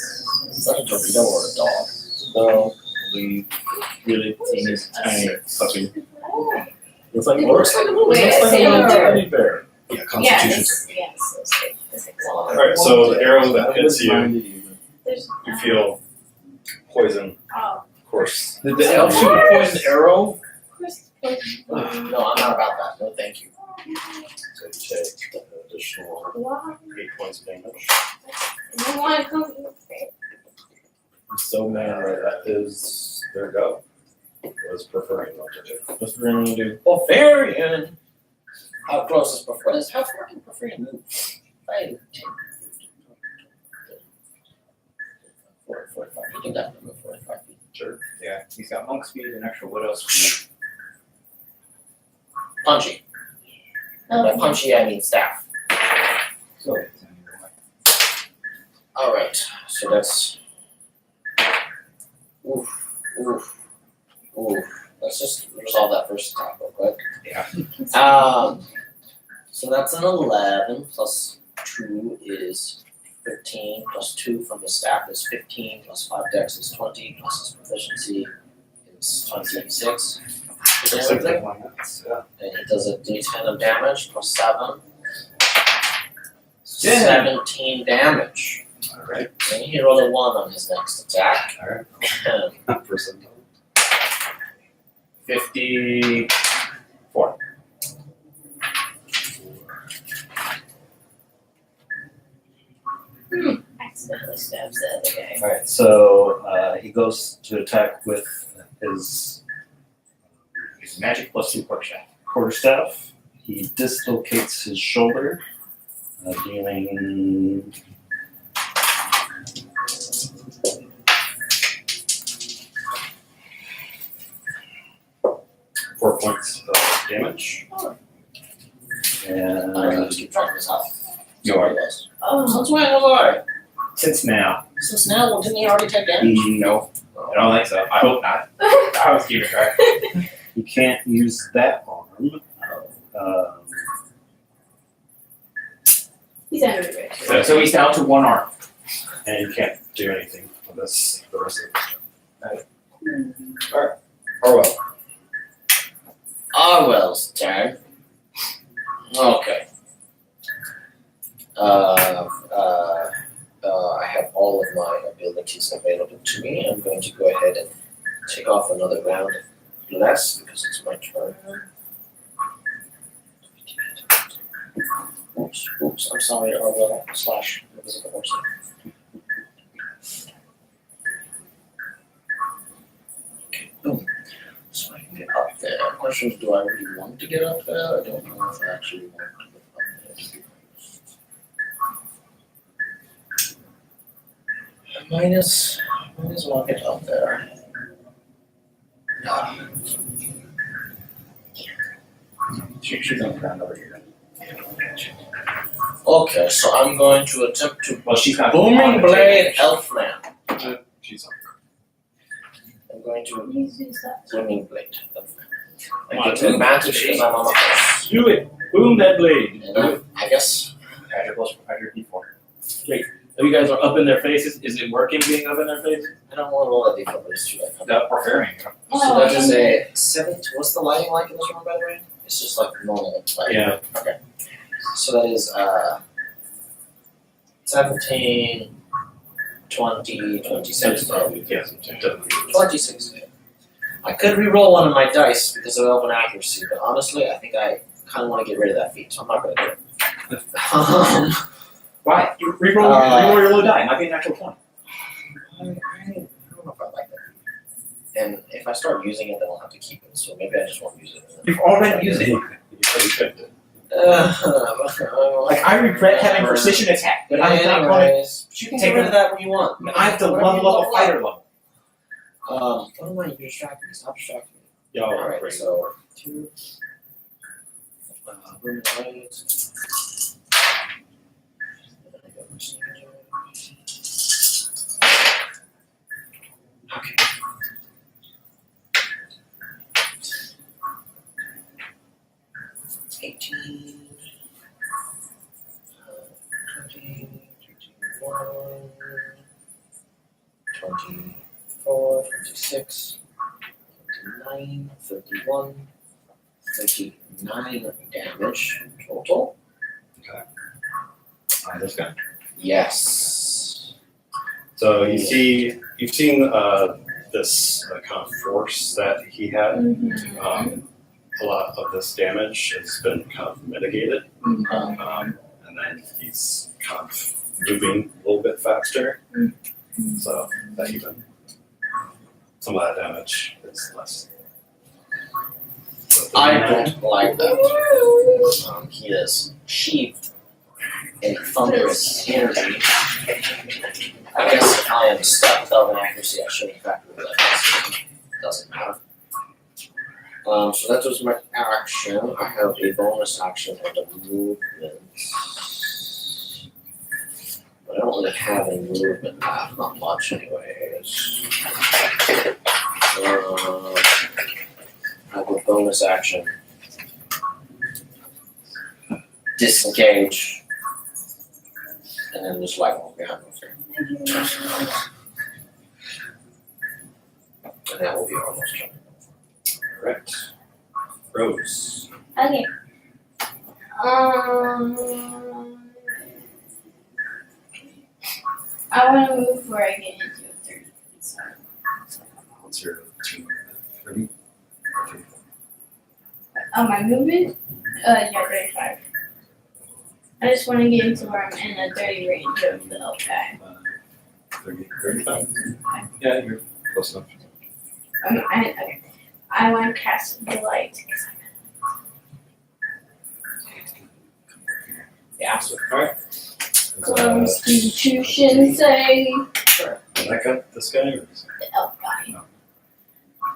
Is that a Dorito or a dog? So we really teeny tiny puppy. Oh. Looks like It a looks like a little looks like a sailor. little teddy bear. Yeah, Yeah, constitution it's, save. yeah, it's like Alright, so the arrow that hits you, There's, you feel poison, Oh, of course. Did the elf shoot a poison arrow? Chris. No, I'm not about that. No, thank you. So you take an additional Wow. 8 points of damage. You want to come? I'm so mad right That is their go. Was preferring not to do. What's the gonna do? Porphyrion! How close is Porphyrion? How far can Porphyrion move? 5, 10, 45. He can definitely move 45 feet. Sure. Yeah. He's got monk speed and extra widow speed. Punchy. By punchy, I mean staff. So, Alright, so that's. Oof, oof, oof. Let's just resolve that first attack real quick. Yeah. So that's an 11 plus 2 is 13 plus 2 from the staff is 15 plus 5 dex is 20 plus his proficiency is 26. Yeah. And he does a d10 of damage plus 7. Yeah. 17 damage. Alright. And he rolled a 1 on his next attack. Alright. Percentile. 54. Accidentally stabs the other guy. alright, so he goes to attack with his It's magic plus 2 quarterstaff. quarterstaff. He dislocates his shoulder, dealing 4 points of damage. I don't know, and just keep track of this out. You are. Oh, since when was Since now. I? Since now, well, didn't he already take damage? No. I don't think so. I hope not. I was keeping track. he can't use that arm. He's under the bridge. So he's down to 1 arm. And you can't do anything with this the rest of the Orwell. Arwell's turn. Okay. I have all of my abilities available to me. I'm going to go ahead and take off another round of less because it's my turn. Oops, I'm sorry, Arwell / Invisible Horse. Okay, boom. So I can get up there. Question is, do I really want to get up there? I don't know if I actually want to get up there. Minus one get up there. Ah. She's on the ground over here. Okay, so I'm going to attempt to Well, she's not. Booming Blade Elfman. She's on. I'm going to He's used that. Booming Blade Elfman. Come I on, get dude. advantage because I'm on the horse. Do it. Boom that blade. And I guess Add your plus, add your D4. You guys are up in their faces. Is it working being up in their faces? I don't want to roll a d4, but it's too late. No, preparing. So that is a 7. What's the lighting like in this room, by the way? It's just like normal lighting. Yeah. Okay. So that is 17, 20, 26. Yes. 26. I could re-roll one of my dice because of elven accuracy, but honestly, I think I kind of want to get rid of that feat, so I'm not going to do it. Why? You reroll your low die. It might be a natural 20. I don't know if I like that. And if I start using it, then I'll have to keep it, so maybe I just won't use it. You've already used it. You already picked it. Like, I regret having precision attack, but I'm not going to. Anyways, you can get rid of that when you want. I have to Whatever you level up a want. fighter level. What am I distracting? Stop distracting me. Y'all are Alright, crazy. so 2. Boom Blade. Okay. $18, 20, 21, 24, 26, 29, 31, 39 damage total. This guy. Yes. So you've seen this kind of force that he had. A lot of this damage has been kind of mitigated, and then he's kind of moving a little bit faster. So that even some of that damage is less. So I don't like that. He is sheathed in thunderous energy. I guess if I am stuck with elven accuracy, I should have factored that. Doesn't matter. So that was my action. I have a bonus action and a movement. But I don't really have any movement left, not much anyways. I have a bonus action. Disengage. And then just like walk behind my turn. And that will be our last turn. Correct. Rose. Okay. I want to move where I get into a 30 feet zone. What's your 30? My movement? Yeah, 35. I just want to get into where I'm in a 30 range of the elf guy. 30, 35. Yeah, you're close enough. Okay. I want to cast the light. Yeah. Alright. Constitution save. That got this guy or is The elf guy. No.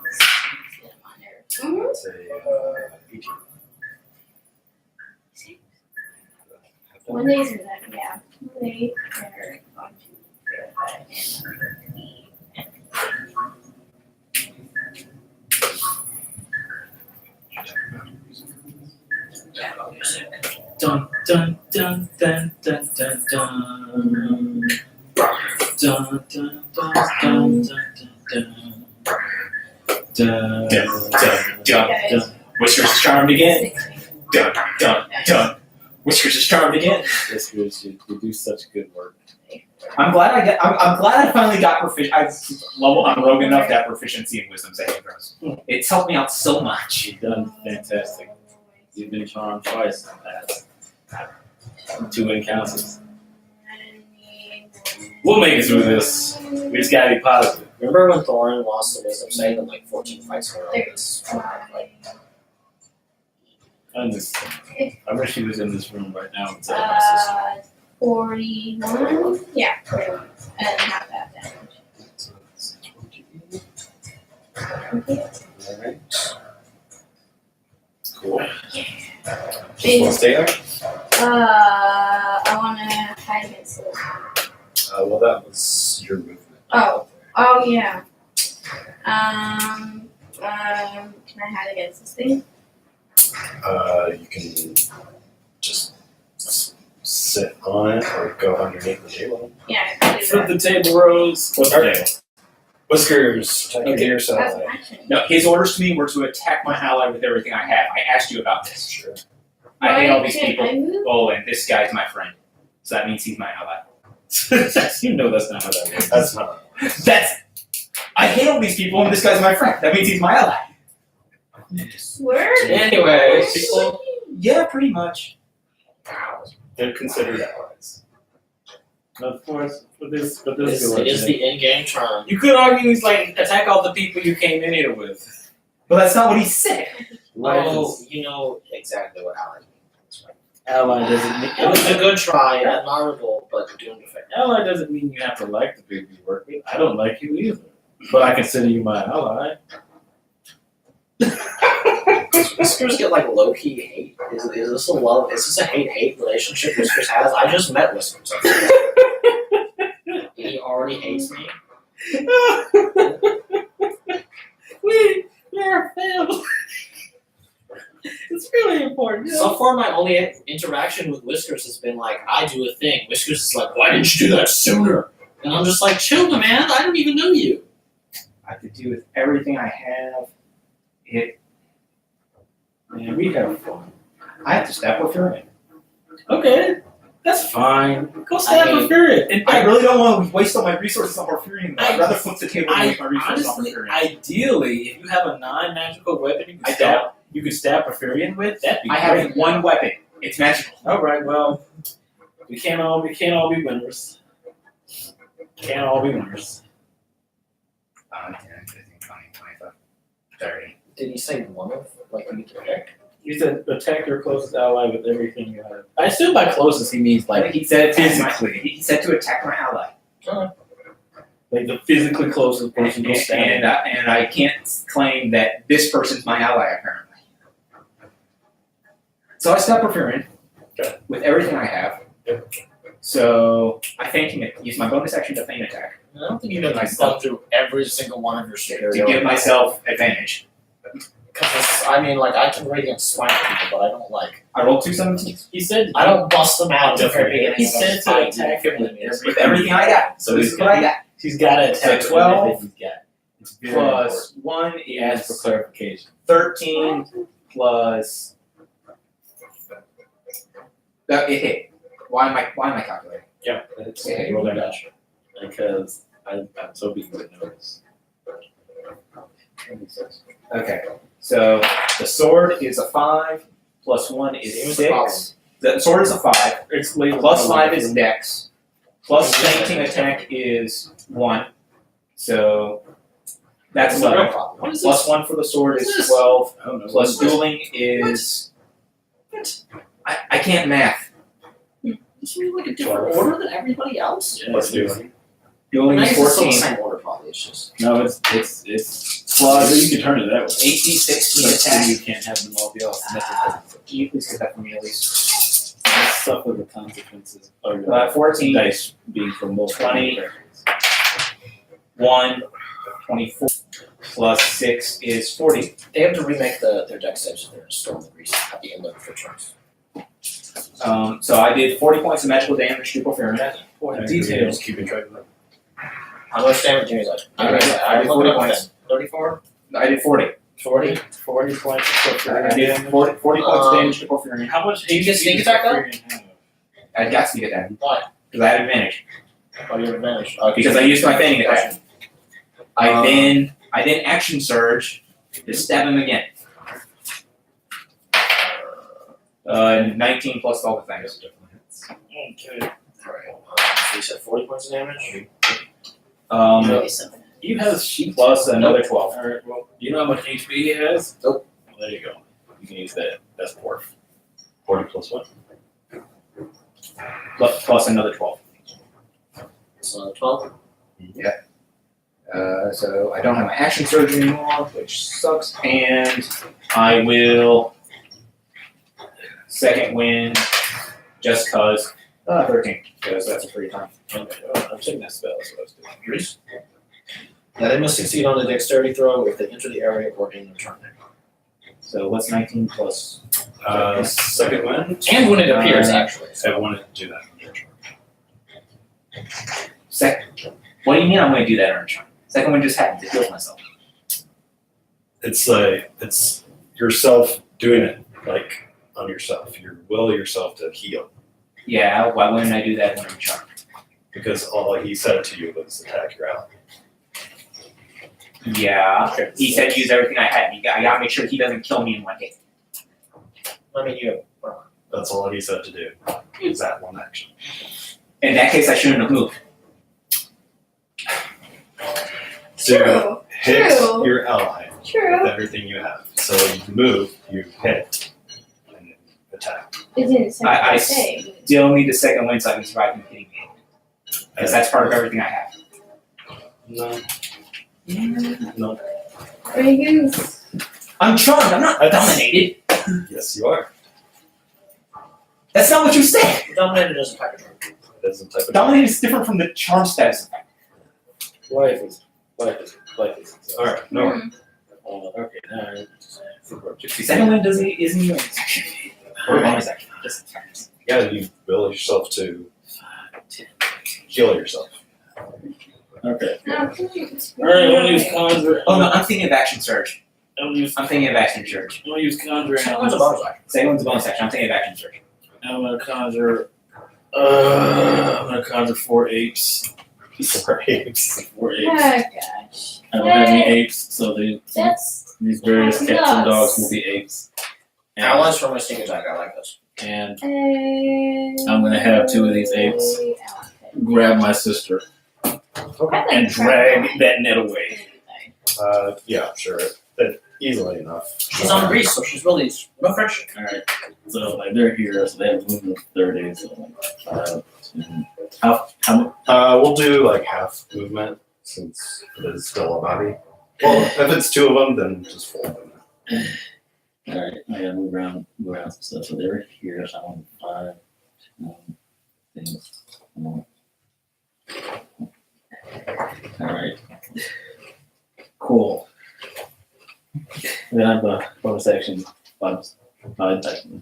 Get him on there. it? It's a 18. One day's in that, yeah. One day they're going to verify Dun dun dun dun dun dun dun. Dun dun dun dun dun dun dun. Dun dun dun dun. Whiskers is charmed again. Dun dun dun. Whiskers is charmed again. Whiskers, you do such good work. I'm glad I finally got I'm rogue enough to have proficiency in wisdom saving throws. It's helped me out so much. You've done fantastic. You've been charmed twice in the past. 2 encounters. We'll make it through this. We just gotta be positive. Remember when Thorin lost the wisdom save in like 14 fights in a row? It's like I wish he was in this room right now instead of my sister. 41? Yeah, 41. And half that damage. Alright. Cool. Just Big- want to stay there? I want to hide against the Well, that was your movement. Oh, yeah. Can I hide against this thing? You can just sit on it or go underneath the table. Yeah, I can do Flip that. the table, Rose. What's the Alright. table? Whiskers, check Okay. your side. That's an action. No, his orders to me were to attack my ally with everything I have. I asked you about this. Sure. I hate all Why these can't people. I move? Oh, and this guy's my friend. So that means he's my ally. You know that's not how that works. That's not. I hate all these people and this guy's my friend. That means he's my ally. Where? anyways. People, Yeah, pretty much. They're considered allies. of course, but this It is the in-game term. You could argue he's like attack all the people you came in here with. But that's not what he said. Oh, you know exactly what ally means, right? Ally doesn't mean It was a good try, admirable, but doomed to fail. ally doesn't mean you have to like the people you work with. I don't like you either, but I consider you my ally. Does Whiskers get like low key hate? Is this a love? Is this a hate relationship Whiskers has? I just met Whiskers. He already hates me. We're a family. It's really important. So far, my only interaction with Whiskers has been like, I do a thing. Whiskers is like, why didn't you do that sooner? And I'm just like, chill, man. I don't even know you. I could do with everything I have. Man, we have fun. I have to stab Porphyrion. Okay, that's fine. Go stab I a mean, spirit. I really don't want to waste all my resources on Porphyrion. I'd rather flip the table and waste my resources on Honestly, Porphyrion. ideally, if you have a non-magical weapon you can stab Porphyrion with, that'd be I great. have one weapon. It's magical. All right, well, we can't all be winners. Can't all be winners. 10, 15, 20, 25, 30. Did he say one of like you can pick? You said attack your closest ally with everything you have. I assume by closest he means like He said physically. He said to attack my ally. Like the physically closest person to stand. and I can't claim that this person's my ally apparently. So I stop interfering with everything I have. So I feign use my bonus action to feign attack I don't think you've been like gone through every single one of your to give myself advantage. Because I mean, like I can radiant smite people, but I don't like. I rolled 2 17s He said I don't bust them out at the very beginning. he said to attack him with everything I got. So this is what I got. He's got to attack So 12 everything he's got. It's very Plus 1 He asked for is clarification. 13 plus. It hit. Why am I calculating? Yeah, it's Okay, roll damage. Because I'm so beat with notice. Okay. So the sword is a 5 plus 1 is Here's the problem. 6. The sword is a 5. It's labeled Plus 5 is dex. Plus fainting attack is 1. So that's That's the real 11. problem. What is Plus 1 for the sword What is is this? 12. I don't know. Plus dueling is. I can't math. Is we like a different order than everybody else? Yeah, Let's do it's- it. Dueling is Nice, it's still the 14. same order, probably. It's just. No, it's Plus you can turn it that way. 8d6 But attack. you can't have them all be all symmetrical. Can you please get that for me at least? Suffer the consequences of your 14. dice being from multiple 20. characters. 1, 24. Plus 6 is 40. They have to remake their deck saves if they're still in the grease at the end of the turns. So I did 40 points of magical damage to Porphyrion. Boy, Details. Keeping track of that. How much damage do you guys I did 40 points. 34? I did 40. 40? 40 points of I did 40 points of damage to Porphyrion. How much Did you get HP sneak does attack up? Porphyrion have? I got to get that Why? because I had advantage. Oh, you have advantage. Because I used my feigning attack. I Um, then action surge to stab him again. 19 plus all the things. Okay. So you said 40 points of damage? You have a sheet. Plus another 12. Alright, well, you know how much HP he has? Nope. Well, there you go. You can use that. That's Porf. 40 plus what? Plus another 12. So 12? So I don't have my action surge anymore, which sucks. And I will second wind just cause 13, because that's a free time. Okay, well, I'm taking that spell. That's what I was doing. Grease? Yeah, they must succeed on a dexterity throw if they enter the area or in their turn. So what's 19 plus? Second wind. And when it appears, actually. I wanted to do that. Second. What do you mean I'm going to do that on a turn? Second one just happened to heal myself. It's yourself doing it like on yourself. You will yourself to heal Yeah, why wouldn't I do that when I'm charmed? because all he said to you was attack your ally. Yeah. Okay. He said use everything I had. I got to make sure he doesn't kill me in one hit. I mean, you have. That's all he said to do. Is that one action. In that case, I shouldn't have moved. So hit True. your ally True. with everything you have. So you move, you hit, and attack. It didn't say I what say. Still need the second wind so I can survive him hitting me. Because that's part of everything I have. No. Yeah. No. Reagan's. I'm charmed. I'm not dominated. Yes, you are. That's not what you said. Dominated doesn't attack a turn. It doesn't type of Dominated is different from the charm status effect. Life is. All right. No. worries. Okay, now. The second wind isn't even an action. Or a bonus action. Just attacks. Yeah, you will yourself to heal yourself. Okay. No, Alright, I'm gonna use conjure. Oh no, I'm thinking of action surge. I'm gonna use. I'm thinking of action surge. I'm gonna use conjure. And Second one's a bonus action. Second one's a bonus action. I'm thinking of action surge. I'm gonna conjure. I'm gonna conjure 4 apes. 4 apes. 4 apes. Oh gosh. I don't have any apes, so That's these various cats and dogs will be apes. Allies from my sneak attack, I like this. And I'm I'm gonna have 2 of these apes grab my sister and drag that net away. Yeah, sure. That easily enough. She's on Greece, so she's really no friction. Alright, so like they're here, so they have movement of 30, so like 5, 10. How We'll do like half movement. since it is still a body. Well, if it's two of them, then just fold them. Alright, I gotta move around some stuff. So they're here. So I want 5 things. Alright. Cool. Then I have the bonus action. Bonus action.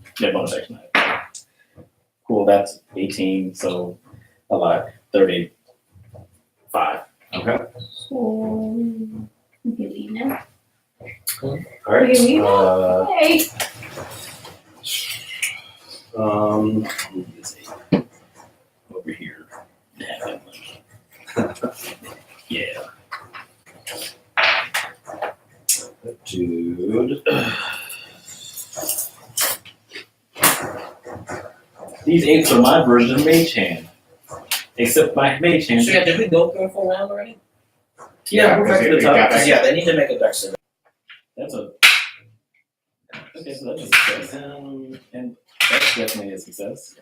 Cool, that's 18, so a lot. 35. Okay. So, you can leave now. All right. You leave Hey. Over here. Yeah. Dude. These apes are my version of Mage Hand. Except my Mage Hand. So yeah, did we go through a full round already? Yeah, we're back to the top. Yeah, they need to make a deck save. That's a. Okay, so that's a success. And that's definitely a success.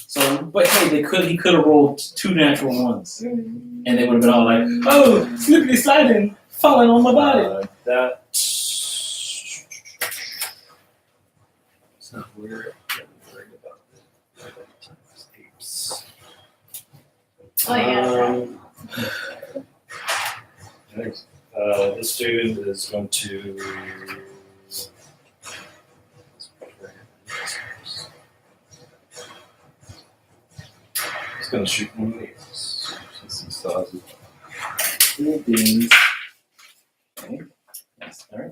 So, but hey, he could have rolled 2 natural ones. And they would have been all like, oh, slippity sliding, falling on my body. That. It's not weird. I'm worried about times apes. Oh, yeah. This dude is going to. He's going to shoot one of these since he still has it. Cool beans. Okay. Nice. All right.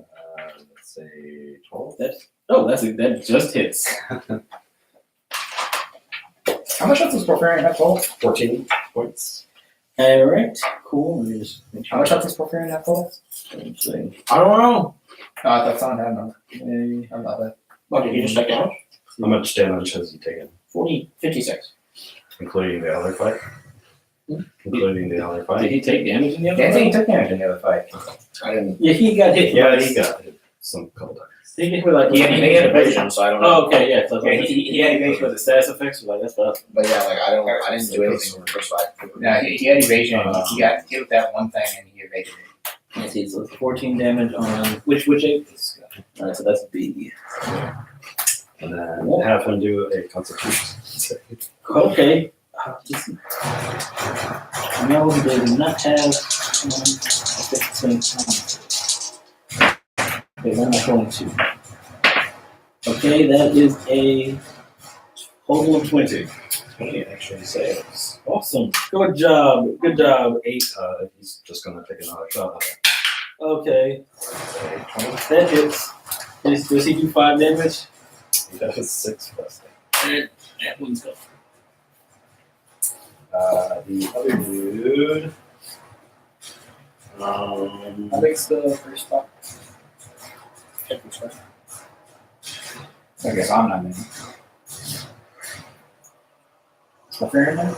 Let's say 12. That just hits. How much health does Porphyrion have total? 14 points. All right. Cool. Let me just make How much health does Porphyrion have total? Say, I don't know. That's on that number. okay. How about that? Oh, did you just check down? How much damage has he taken? 56. Including the other fight? Hmm? Including the other Did fight? he take damage in the other Yeah, I think one? he took damage in the other fight. I didn't. Yeah, he got hit. Yeah, he got hit some couple times. He hit with like He had evasion, so I don't know. Oh, okay, yeah. So Yeah, he had evasion with the status effects. Like that's what. But yeah, like I didn't do anything in the first fight. No, he had evasion. He got hit with that one thing and he evaded it. Let's see. So it's 14 damage on which ape? All right, so that's B. And then have him do a constitution save. Okay. No, he does not have. Okay, what am I going to? Okay, that is a total of 20. 20 actually saves. Awesome. Good job. Good job. 8. He's just gonna take another shot at it. Okay. That hits. Does he do 5 damage? He does 6 plus. And that one's gone. The other dude. How big's the first spot? I guess I'm not in. Porphyrion then?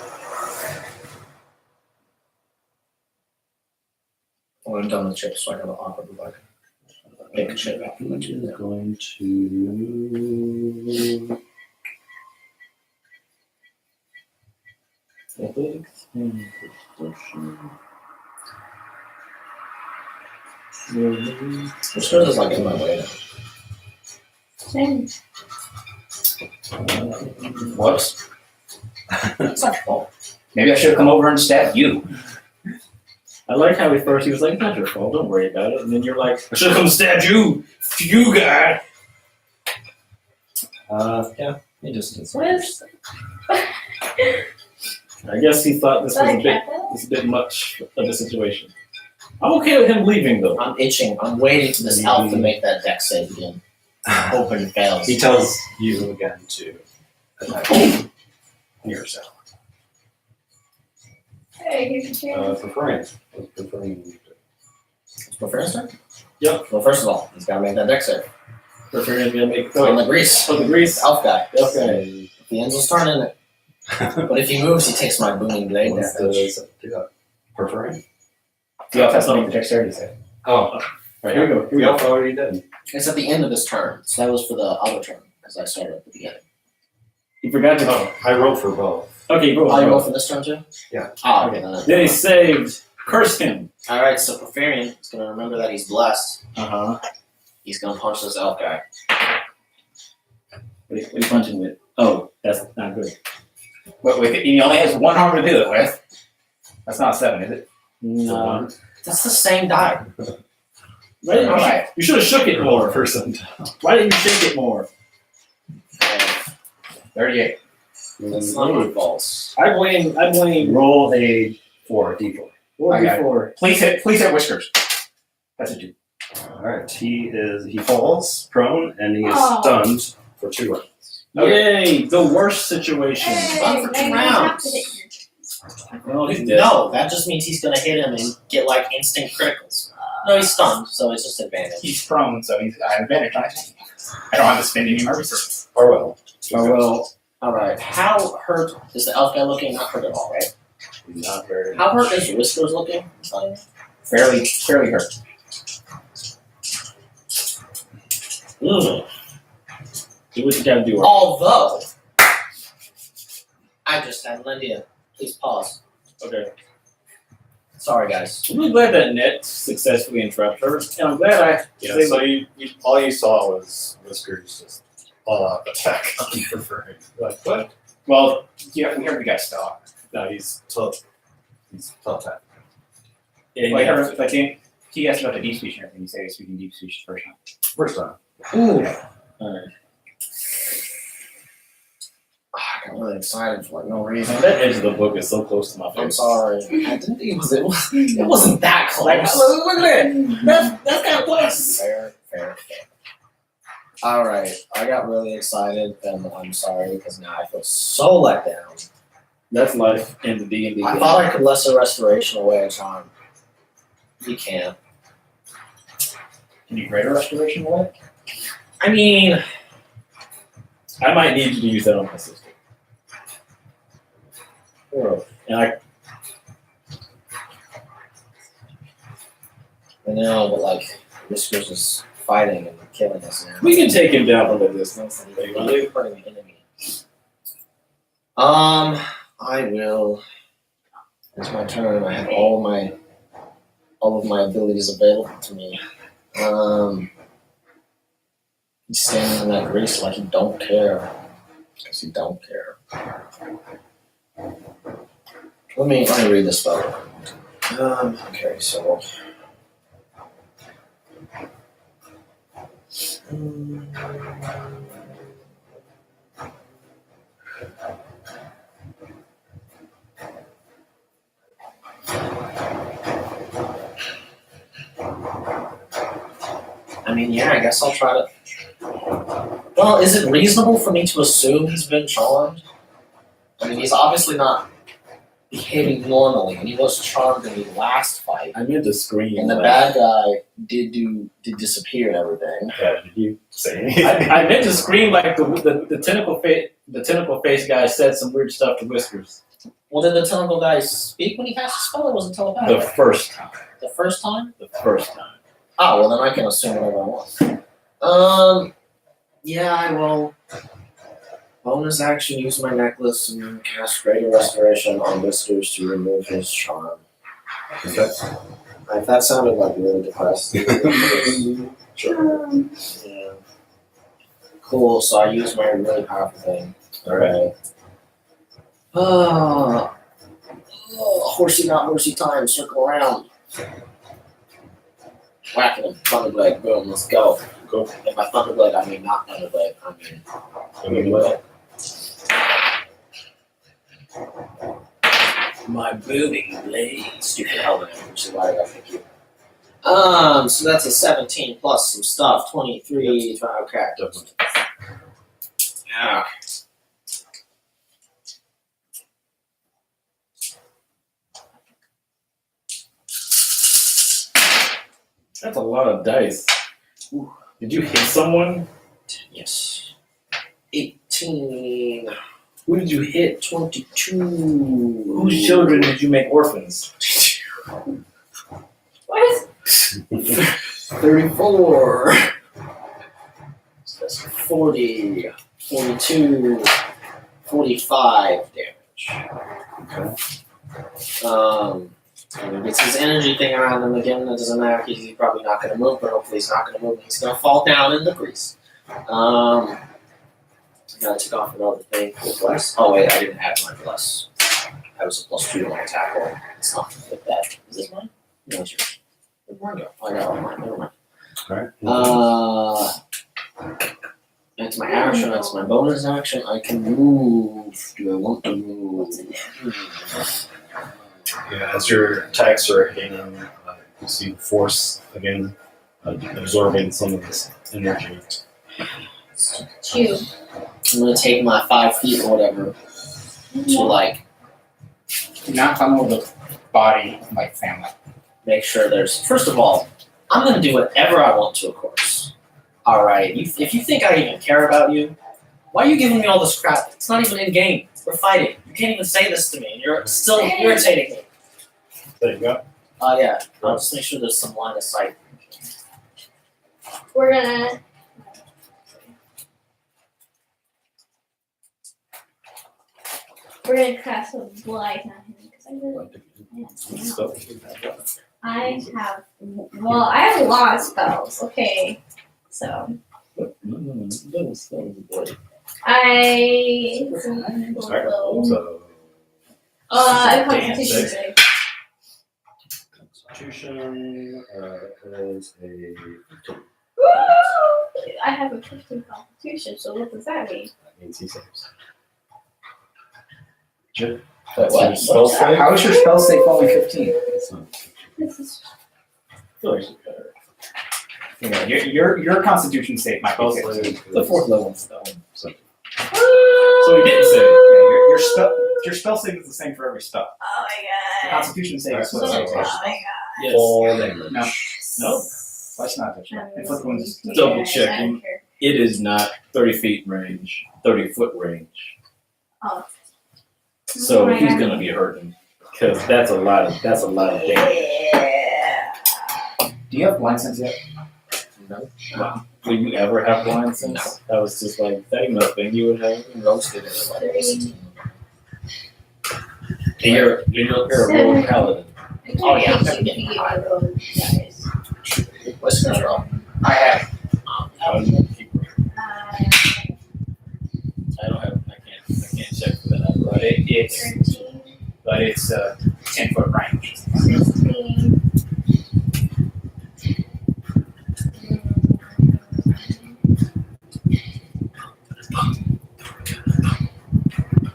Well, I'm done with chips, so I gotta offer the like pick shit up from the two there. Going to. Athletics and perception. Really? Which goes is like in my way. Same. Whoops. It's not your fault. Maybe I should have come over and stabbed you. I like how at first he was like, "Not your fault. Don't worry about it." And then you're like, "I should have come stab you, you guy." Yeah, he just did What is I guess he thought this was a bit much of a situation. I'm okay with him leaving though. I'm itching. I'm waiting for this elf to make that deck save again. Hoping it fails. He tells you again to attack yourself. Hey, here's your chance. Preferring. Preferring. Go first, sir? Yep. Well, first of all, he's gotta make that deck save. Preferring to make On the grease. the grease. Elf guy. Okay. The Angel's turn in it. But if he moves, he takes my booming blade What's damage. the preferring? Yeah, that's not the dexterity save. Oh, Right, here we go. Here we we go. already did. It's at the end of this turn, so that was for the other turn, because I started at the beginning. He forgot to. I rolled for both. Okay, go. Oh, you roll for this turn too? Yeah. Oh, okay. Then Then he saved. Curse him. Alright, so Porphyrion is gonna remember that he's blessed. He's gonna punch this elf guy. What are you punching with? Oh, that's not good. But he only has one arm to do it with. That's not 7, is it? No. That's the same die. Why didn't Alright. you should have shook it more. Person. Why didn't you shake it more? 38. That's not even false. I blame Roll a 4, D4. What I got it. before. Please hit Whiskers. That's a 2. Alright, he falls prone and he is Oh. stunned for 2 rounds. Yay, the worst situation. Run for 2 rounds. Well, he's dead. No, that just means he's gonna hit him and get like instant criticals. No, he's stunned, so it's just advantage. He's prone, so I have advantage on it. I don't have to spend any of my resources. Farewell. Oh, well, Alright, how hurt is the elf guy looking? Not hurt at all, right? He's not very. How hurt is Whiskers looking? Fairly hurt. do what you gotta do. Although, I just had an idea. Please pause. Okay. Sorry, guys. I'm really glad that Ned successfully interrupted her, and I'm glad I. Yeah, so you all you saw was Whiskers just all out attack on Porphyrion. Like, what? Well, yeah, we heard the guy stop. No, he's tough. He's tough tap. Yeah, Like, I think he asked about the deep speech and everything. He said he's speaking deep speech first time. First time. Ooh. Alright. I got really excited for like no reason. That edge of the book is so close to my I'm face. sorry. I didn't think it wasn't that close. Like, look at that. That's kind of close. Fair. Alright, I got really excited and I'm sorry because now I feel so let down. That's life in the D&D. I thought I could lesser restoration away a charm. You can't. Can you greater restoration away? I mean, I might need you to use that on my sister. And I know, but like Whiskers is fighting and killing us now. we can take him down from a distance. Really hurting the enemy. I will. It's my turn. I have all of my abilities available to me. He's standing in that grease like he don't care. Because he don't care. Let me read this spell. Okay, so I mean, yeah, I guess I'll try to. Well, is it reasonable for me to assume he's been charmed? I mean, he's obviously not behaving normally, and he was charmed in the last fight. I meant to scream. And the bad guy did disappear and everything. Yeah, did you say anything? I meant to scream like the tentacle face guy said some weird stuff to Whiskers. Well, did the tentacle guy speak when he cast a spell, or was it The telepathic? first time. The first time? The first time. Oh, well, then I can assume whatever I want. Yeah, I will. Bonus action, use my necklace and cast Greater Restoration on Whiskers to remove his charm. Okay. If that sounded like really depressed. Sure. Yeah. Cool, so I use my really powerful thing. Alright. Horsey not horsey time, circle around. Whacking him, Thunderblade, boom, let's go. Go. And by Thunderblade, I mean not Thunderblade, I mean Thunderblade. My booming blade. Stupid helmet, which is why I got thank you. So that's a 17 plus some stuff, 23, okay. Definitely. Yeah. That's a lot of dice. Ooh. Did you hit someone? Yes. 18. Who did you hit? 22. Whose children did you make orphans? What? 34. So that's 40. 42. 45 damage. Okay. It's his energy thing around him again. It doesn't matter. He's probably not going to move, but hopefully he's not going to move. He's going to fall down in the grease. I took off another thing with bless. Oh wait, I didn't have my bless. I was a +2 to my tackle. It's not like that. Is this mine? No, it's yours. Where'd mine go? Oh, I got all mine. Never mind. That's my action. That's my bonus action. I can move. Do I want to move? Yeah, as your attacks are hitting, you see force again absorbing some of this energy. 2. I'm gonna take my 5 feet or whatever to like Do not come over the body of my family. make sure there's. First of all, I'm gonna do whatever I want to, of course. All right. If you think I even care about you, why are you giving me all this crap? It's not even in game. We're fighting. You can't even say this to me, and you're still irritating me. There you go. Yeah. I'll just make sure there's some line of sight. We're gonna. We're gonna cast a blight on him because I have. Well, I have a lot of spells. Okay, so I. So Constitution save. Constitution is a. Woo! I have a 15 Constitution. So what does that mean? That means he saves. What? Spell save? How is your spell save only 15? It's not. This is You know, your constitution save might be 15. The 4th level spell. So So we didn't save. Yeah, your spell save is the same for every spell. Oh my The god. constitution save is Oh what Oh it is. my god. Yes. full damage. No, No. let's not touch that. Inflict wounds. Double I checking. don't care. It is not 30 feet range, 30 foot range. Oh. So Oh my he's God. gonna be hurting. Because that's a lot of damage. Yeah. Do you have blind sense yet? No. Will you ever have blind sense? That was just like that nothing you would have. Roasted it. Three. And you're a rogue paladin. Oh, yeah, I'm I gonna can't get keep high. you alone, guys. Whiskers are up. I have. How do you keep Uh, I can't check for that. But it's 13, 10-foot range. 16.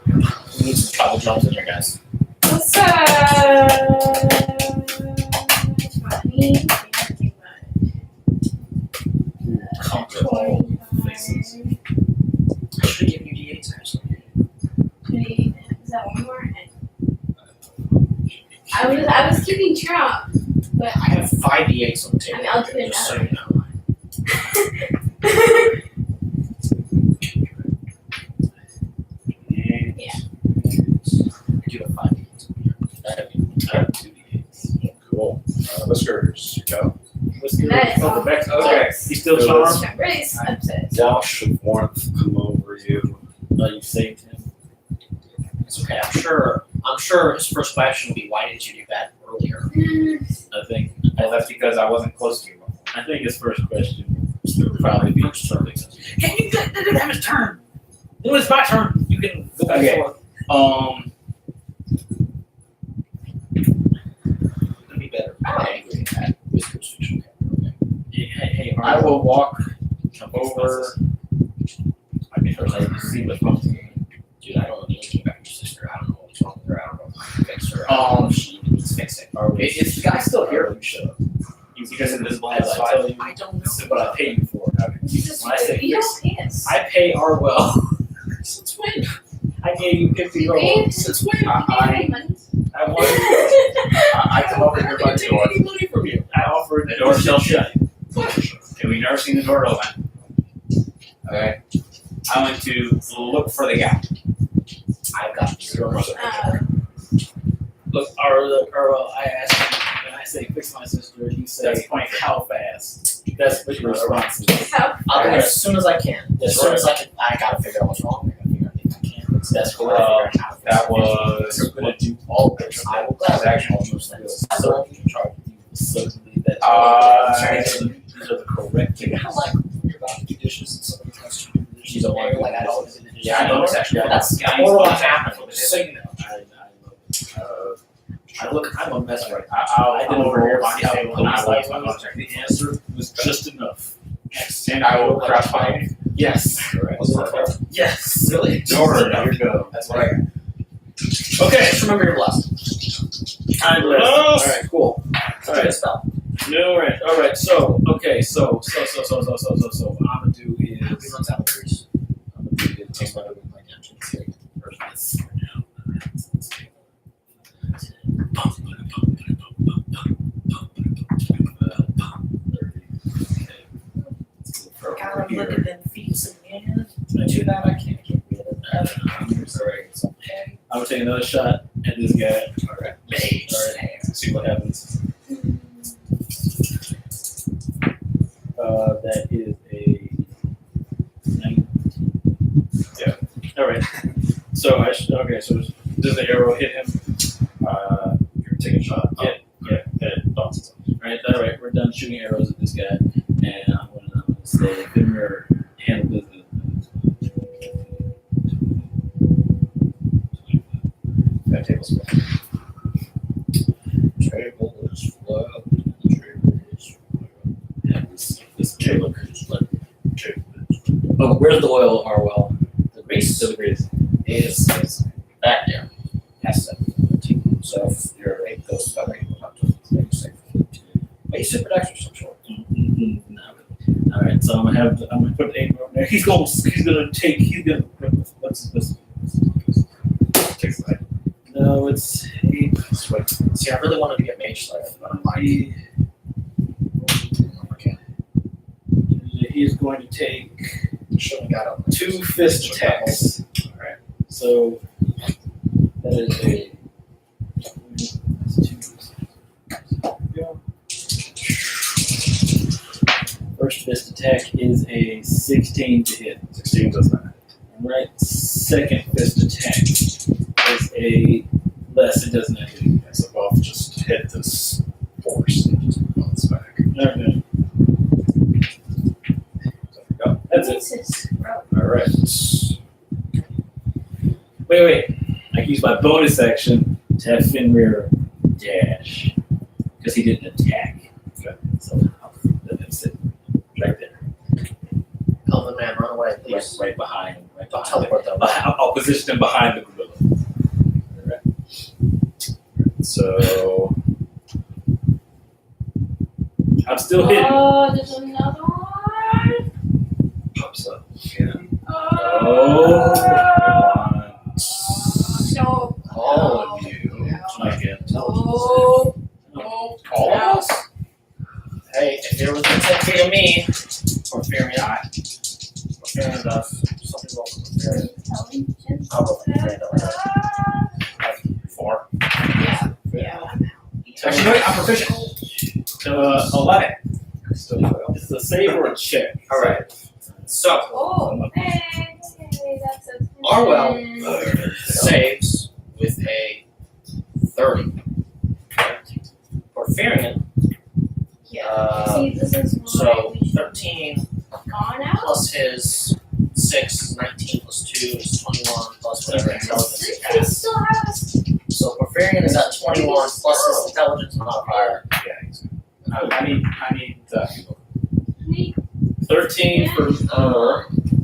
We need some travel jumps in here, guys. What's up? 20. Comfortable. 25. I should have given you D8s actually. 20. Is that one more? I was keeping track, but I have 5 D8s on the table. I mean, I'll do it just so now. you know. I do have 5 D8s on here. I have 2 D8s. Cool. Whiskers, go. That is Oh, all. the back. Okay. He's still So charmed? I'm really upset. Wash of warmth come over you. You saved him. It's okay. I'm sure his first question will be, why didn't you do that earlier? I think. Well, that's because I wasn't close to you before. I think his first question would probably be something. Can you let him have his turn? It was my turn. You can go back Okay. and forth. It'd be better. I'm angry at that. Whiskers. Okay. Hey, I will walk over. over. I mean, first I need to see what's wrong with me. Dude, I don't know anything about your sister. I don't know what's wrong with her. I don't know if I can fix her. I don't know if she needs fixing. Are we? Is the guy still here? Are we shut up? He's just invisible As as I tell you, I don't know. but I pay you for it. When I say You fix, don't piss. I pay Arwell. Since when? I gave you 50 You euros. gave Since when? me money. I wanted. I come over here by the Take door. any money from you. I offered. The door's still shut. What? And we've never seen the door open. Okay. I went to look for the guy. I've got 0%. Look, Arwell, I asked you, when I say fix my sister, you say That's point. how fast. That's what your response is. How I'll do it as soon as I can. As soon as I can. I gotta figure out what's wrong. I gotta figure out if I can. That's correct. That was. We're gonna do all of it. I will gladly Actually, almost things. So you can charge. Suddenly that. These are the correct things. Kind of like when you're about to do dishes and somebody tells you to do dishes. You don't want to do like I that. don't do the dishes. Yeah, I know it's actually. That's Yeah, more what he's- happened. Just so you know. I'm a mess right now. I'll I come did over here by see the how table and I will close my that was. check. The answer was just enough. And I will crash my. Yes. Was it clear? Yes. Really? Door, here you go. That's what I got. Okay. Just remember your blessed. I'm blessed. All right. Cool. All right. Spell. No, right. All right. So, okay. So, what I'm gonna do He is runs out of trees. I'm gonna do Takes this. my other my attention. First, God, I'm looking at them feet some man. Too bad I can't get rid of that. Sorry, it's okay. I'm gonna take another shot at this guy. All right. Mage. All right. See what happens. That is a 19. Yeah. All right. So so does the arrow hit him? You're taking a shot. Yeah. It bounces off. All right. We're done shooting arrows at this guy, and I'm gonna say, Finmer, handle business. That table's flat. Table is flat. Table is flat. And this table. Table Oh, where's the oil, Arwell? The grease The grease. is back there. That's it. So if your rate goes by rate, we'll have to make a safe. Basic protection, some sort. All right, so I'm gonna put 8 over there. He's gonna what's this? Takes the No, it's 8. Sweet. See, I really wanted to get mage slayer, but I'm like, okay. He's going to take Shouldn't have got up. 2 fist attacks. All right. So that is a. First fist attack is a 16 to hit. 16 does not hit. Alright, second fist attack is a less, it does not hit. Yeah, so both just hit this force and just bounce back. Okay, So, yep. that's it. Jesus. Alright. Wait. I can use my bonus action to have Fenrir dash. Because he didn't attack. Okay. So that's it. Right there. Elven man, run away, Right, please. right behind. Right Don't behind. teleport them. I'll position him behind the gorilla. So I'm still hidden. Oh, there's another one. pops up again. Oh. No. All of you Make an intelligence. Oh. All of us? Hey, if there was a 10 feet of me, or fear me not, or fear me us, something wrong with fear. Intelligence. I'll roll for fear. 4. Yeah. Actually, no, I'm proficient. 11. Still fail. It's a save or a check. All right. So, Oh, hey, that's a 10. Arwell saves with a 30. Porphyrion, Yeah. See, this is why so we should 13 gone out. plus his 6, 19 plus 2 is 21 plus whatever intelligence he He has. still has. So Porphyrion is at 21 plus his intelligence modifier. Yeah, he's I need 13 for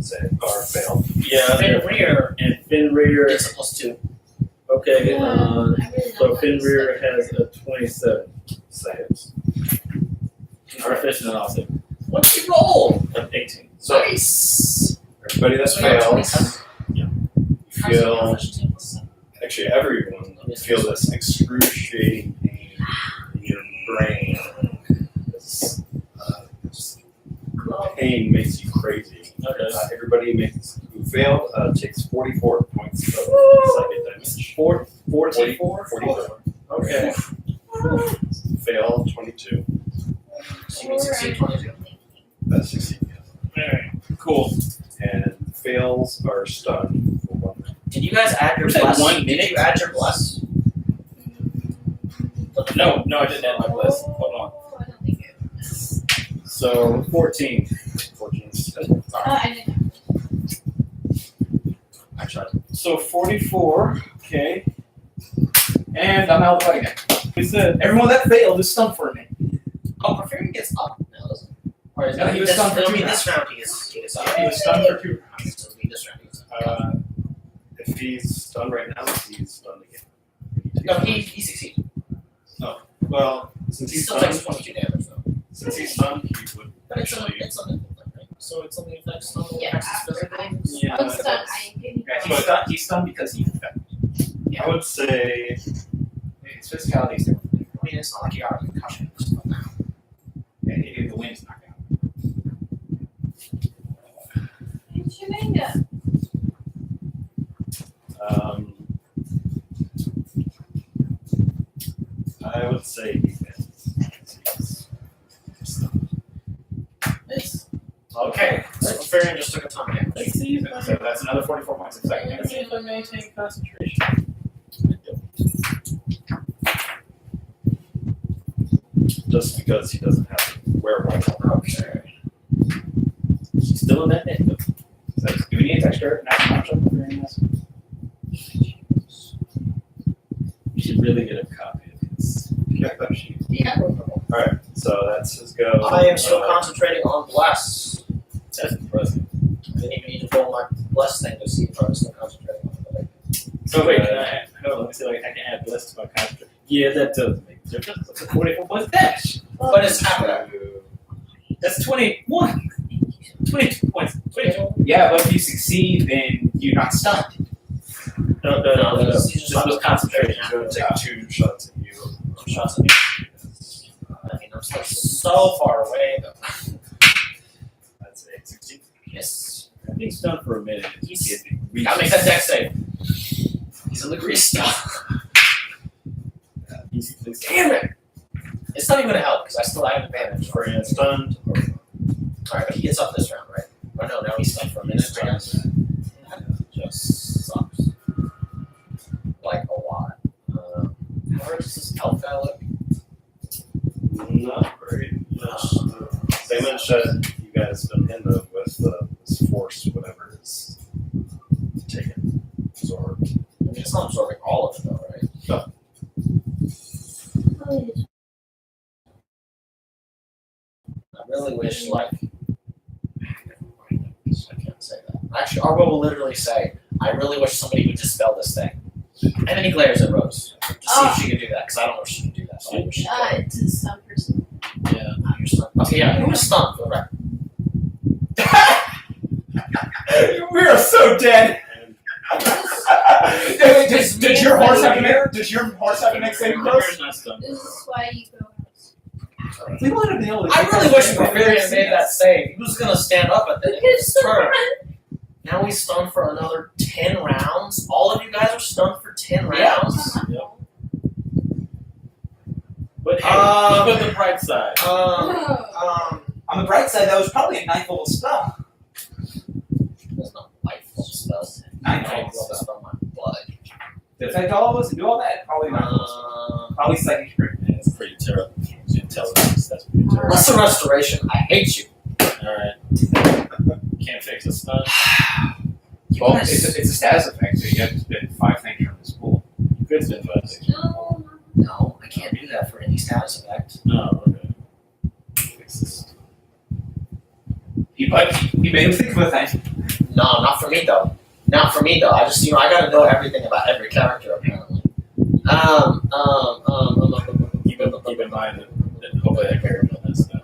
save or fail. yeah, Fenrir and Fenrir. gets a plus 2. Okay, I really so don't Fenrir has a 27. Saves. Proficient also. What's your roll? 18. So Nice. everybody that's So you got failed, 27. you How's your feel proficiency plus 7? actually everyone feel this excruciating pain in your brain. This pain makes you crazy. Okay. Everybody who failed takes 44 points of psychic damage. 44? 44. Okay. Fail 22. So you mean succeed 22? That's 16. Alright, cool. And fails are stunned for 1 minute. Did you guys add your Was that bless? 1 Did you add your bless? No, I didn't add my bless. Hold on. I don't think it. So 14. 14. I didn't. I tried. So 44. Okay. And I'm out of the fight again. We said Everyone that failed is stunned for a minute. Oh, Porphyrion gets up now, doesn't he? Or is No, he was this, stunned for it'll 2 be rounds. this round he gets up. He was stunned for 2 rounds. So it'll be this round he gets up. If he's stunned right now, he's stunned again. No, he succeeds. Well, since He he's still stunned, takes 22 damage though. since he's stunned, he would But it's a actually. mental thing, right? So it's only affects not only Yeah, affects his physical. Yeah, I'm stunned. I didn't. Yeah, he's stunned because he's infected. I would say His physicality is different. I mean, it's not like he got a concussion or something now. Yeah, he the wind's knocked out. It's your manga. I would say he wins. It's okay. So Porphyrion just took a ton of damage. let's see if I So that's another 44 points of second let's see damage. if I maintain concentration. Just because he doesn't have to wear one. Okay. She's still in that net. So do we need a texture? Not very nice. You should really get a copy of this. Yeah, that sheet. Yeah. Alright, so that's his go. I am still concentrating on bless. That's impressive. I didn't even need to roll my bless thing to see if I was still concentrating on it. So wait, can I add, hold on, let me see if I can add bless to my concentration. Yeah, that does make a difference. That's a 44 points dash. But it's happening. That's 21. 22 points. 22. Yeah, but if you succeed, then you're not stunned. No. He's Just just was concentration. He's going to take 2 shots at you. shots at me. I mean, I'm still so far away though. That's a 16. Yes. I think stunned for a minute. He's gotta make that dex save. He's in the grease stuff. Damn it! It's not even gonna help because I still have advantage. Are you stunned? Alright, but he gets up this round, right? Or no, now he's stunned for a minute, I guess. Just sucks. Like a lot. How hard does this elf guy look? Not very much. Damon said you guys done him with this force, whatever is taken, absorbed. I mean, it's not absorbing all of it though, right? I really wish, like, I can't say that. Actually, Arbo will literally say, I really wish somebody would dispel this thing. And then he glares at Rose to see if she can do that, because I don't know if she can do that. So I wish she could. It's a stun person. Yeah. Oh, you're stunned. Okay, yeah, who was stunned for the record? We are so dead. And Did your horse have to make? Did your horse have to make saving throws? Bear's not stunned. This is why you go. We would have been able to. I really wish Porphyrion made that save. He was going to stand up at the end of his turn. Now he's stunned for another 10 rounds. All of you guys are stunned for 10 Yeah. rounds. But hey, look at the bright side. On the bright side, that was probably a 9th level spell. There's no life spell. 9th I level will spell. spell my blood. To affect all of us and do all that, probably not. Probably psychic trick. That's pretty terrible. Intelligence, that's pretty terrible. Lesser restoration. I hate you. Alright. Can't fix a stun. You Well, guys- it's a status effect, so you have to spend 5 things from this pool. You could spend 5 things. No. No, I can't do that for any status effect. No, okay. Fix this. He made him think of a thing. No, not for me though. Not for me though. I just, I gotta know everything about every character apparently. Keep in mind that hopefully that carry on that stuff.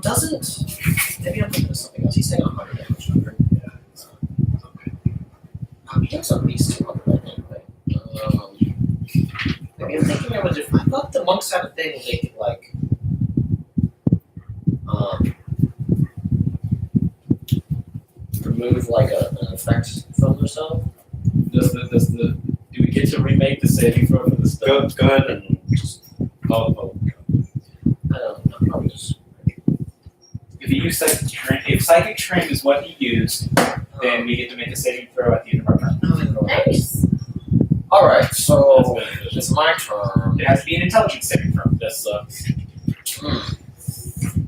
Doesn't, maybe I'm thinking of something else. He's taking 100 damage. He takes at least 200, I think. Maybe I'm thinking I would do, I thought the monks had a thing where they could like, remove like an effect from themselves. Do we get to remake the saving throw for the stuff? Go ahead and just. I don't know, probably just. If he use psychic trend. If psychic trend is what he used, then we get to make a saving throw at the end of our turn. Nice. Alright, That's so beneficial. it's my turn. It has to be an intelligence saving throw. That sucks.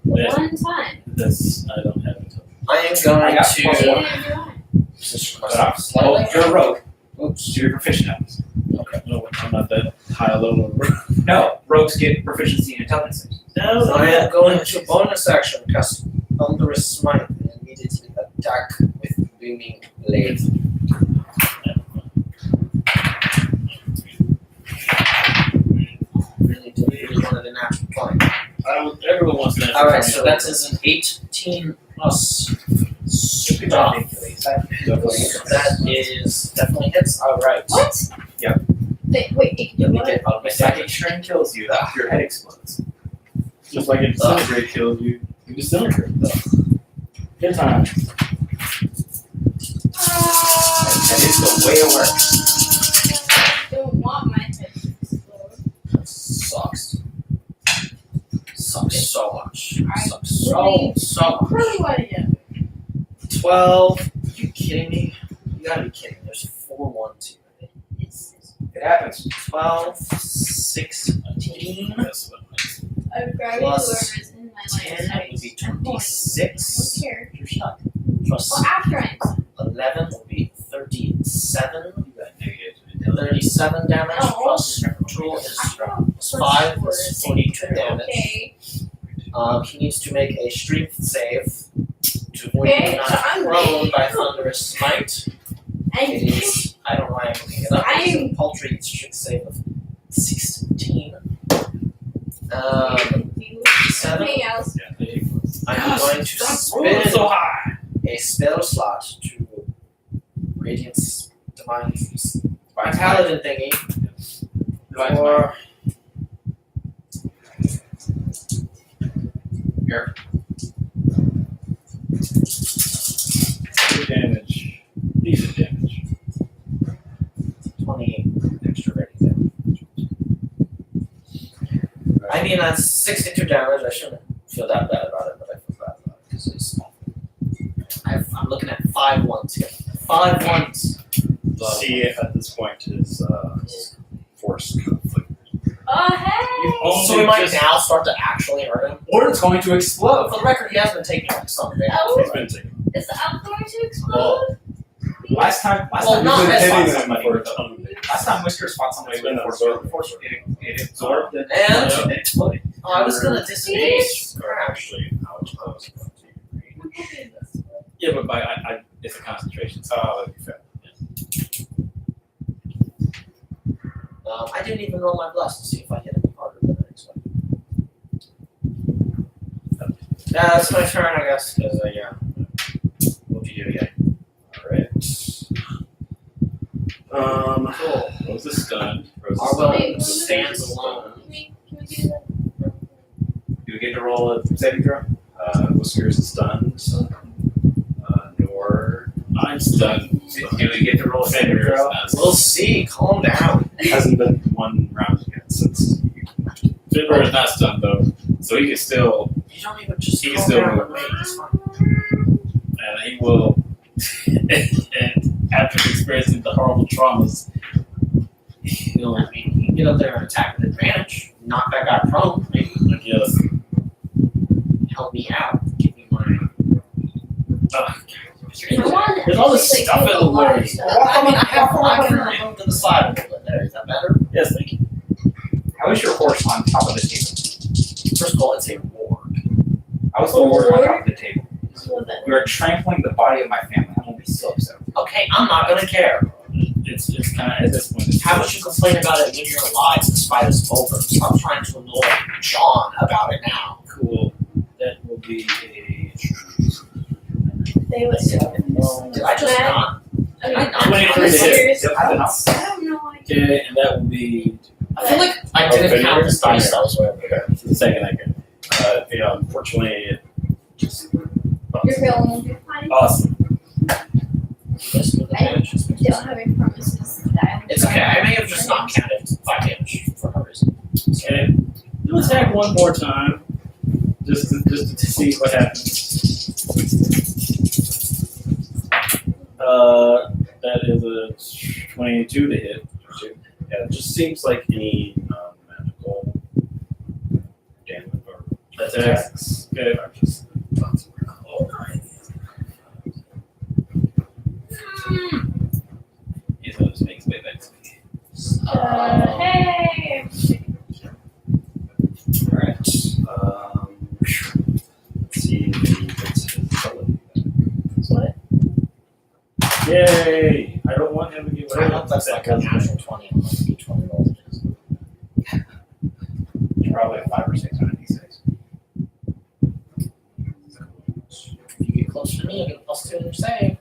One time. That's I don't have it. I am I going got She plus to one. didn't do it. position Oh, myself slightly. you're a rogue. Oops. So you're proficient at this. No, I'm not that high level. No, rogues get proficiency in intelligence saves. No, I am going to bonus action cast Thunderous Smite and immediately attack with Booming Blade. Really wanted a natural 20. Everyone wants that. Alright, so that is an 18 plus stuff. That is definitely hits. Alright. What? Yep. Wait, it can do Let me what? get out of my If psychic trend kills you, your head explodes. Just like if disintegrate kills you, you disintegrate though. Good time. That is the way it works. I don't want my head to explode. That sucks. Sucks so much. I Sucks really- so much. Really want to get 12. Are you kidding me? You gotta be kidding. There's 4 1s here. It happens. 12, 16, That's what I'm grabbing Plus whoever's in my line of 10 sight. would be I'm going. 26. I don't care. You're stuck. Plus Well, after I'm 11 will be 37. you got negative. 37 damage. Oh. Plus control is plus 5 is 42 damage. Okay. He needs to make a strength save to avoid Okay, being so knocked I'm prone ready. by Thunderous Smite. It And is, I don't know why I'm looking it up. It's a I'm- paltry strength save of 16. do 7. something else. Yeah, there you go. I'm going to spin so high. a spell slot to Radiance Divine Paladin thingy for Here. Good damage. Decent damage. 28 extra ready damage. I mean, that's 62 damage. I shouldn't feel that bad about it, but I feel bad about it because it's small. I'm looking at 5 1s here. 5 1s. See if at this point his force conflict. Oh, hey! So we might now start to actually hurt him. Or it's going to explode. For the record, he has been taking like some damage. Oh, He's been taking. is the up going to explode? Last time Well, we not fought as hitting somebody them with for a ton of damage. last time Whiskers fought somebody with force. It absorbed it And- and it exploded. Oh, I was gonna disengage. Are actually outpost. Yeah, but by I it's a concentration. So That'd be fair. I didn't even roll my blast to see if I hit any harder than I expected. Yeah, that's my turn, I guess, because, yeah. What'd you do again? Alright. Cool. Rose is stunned. Rose is Arwell Wait, stands alone. Can we do that? Do we get to roll a saving throw? Whiskers is stunned. Nor I'm stunned. Do we get to roll a saving throw? We'll see, calm down. hasn't been one round yet since. Fibber is not stunned though, so he can still, You don't even just He can calm still down move. and wait, it's fine. and he will. And after experiencing the horrible traumas, he'll, I mean, you can get up there and attack with advantage, knock that guy prone, maybe I guess. help me out, give me my. I want There's all this like, stuff a in the lot of way. stuff. I mean, I can move to the side a little bit there, is that better? Yes, thank you. How is your horse on top of the table? First of all, it's a warg. I was the warrior on top of the table. So that- You are trampling the body of my family. I'm gonna be so upset. Okay, I'm not gonna care. It's kind of at this point. It's How about you complain about it when you're alive despite it's over? Stop trying to annoy John about it now. cool. That will be a They would Did I just not? Okay, 23 to hit. serious. I don't know. I don't know. okay, and that will be I feel like I didn't Okay, count this dice that was with. the second I get. Yeah, unfortunately, just You're feeling fine. Awesome. Yes, with advantage. Don't have any promises that I will It's okay. I may have just not counted 5 damage for no reason. Okay. You attack one more time. just to see what happens. That is a 22 to hit. Yeah, it just seems like any magical damage or Attacks. Okay. are just not so cool. He's gonna just make his way back to me. Hey! Alright. Let's see if he gets his ability. What? Yay! I don't want him to get I rid hope of that's like a natural 20 on the D20 roll. Probably a 5 or 6 on a D6. If you get closer to me, I get a +2 in your save.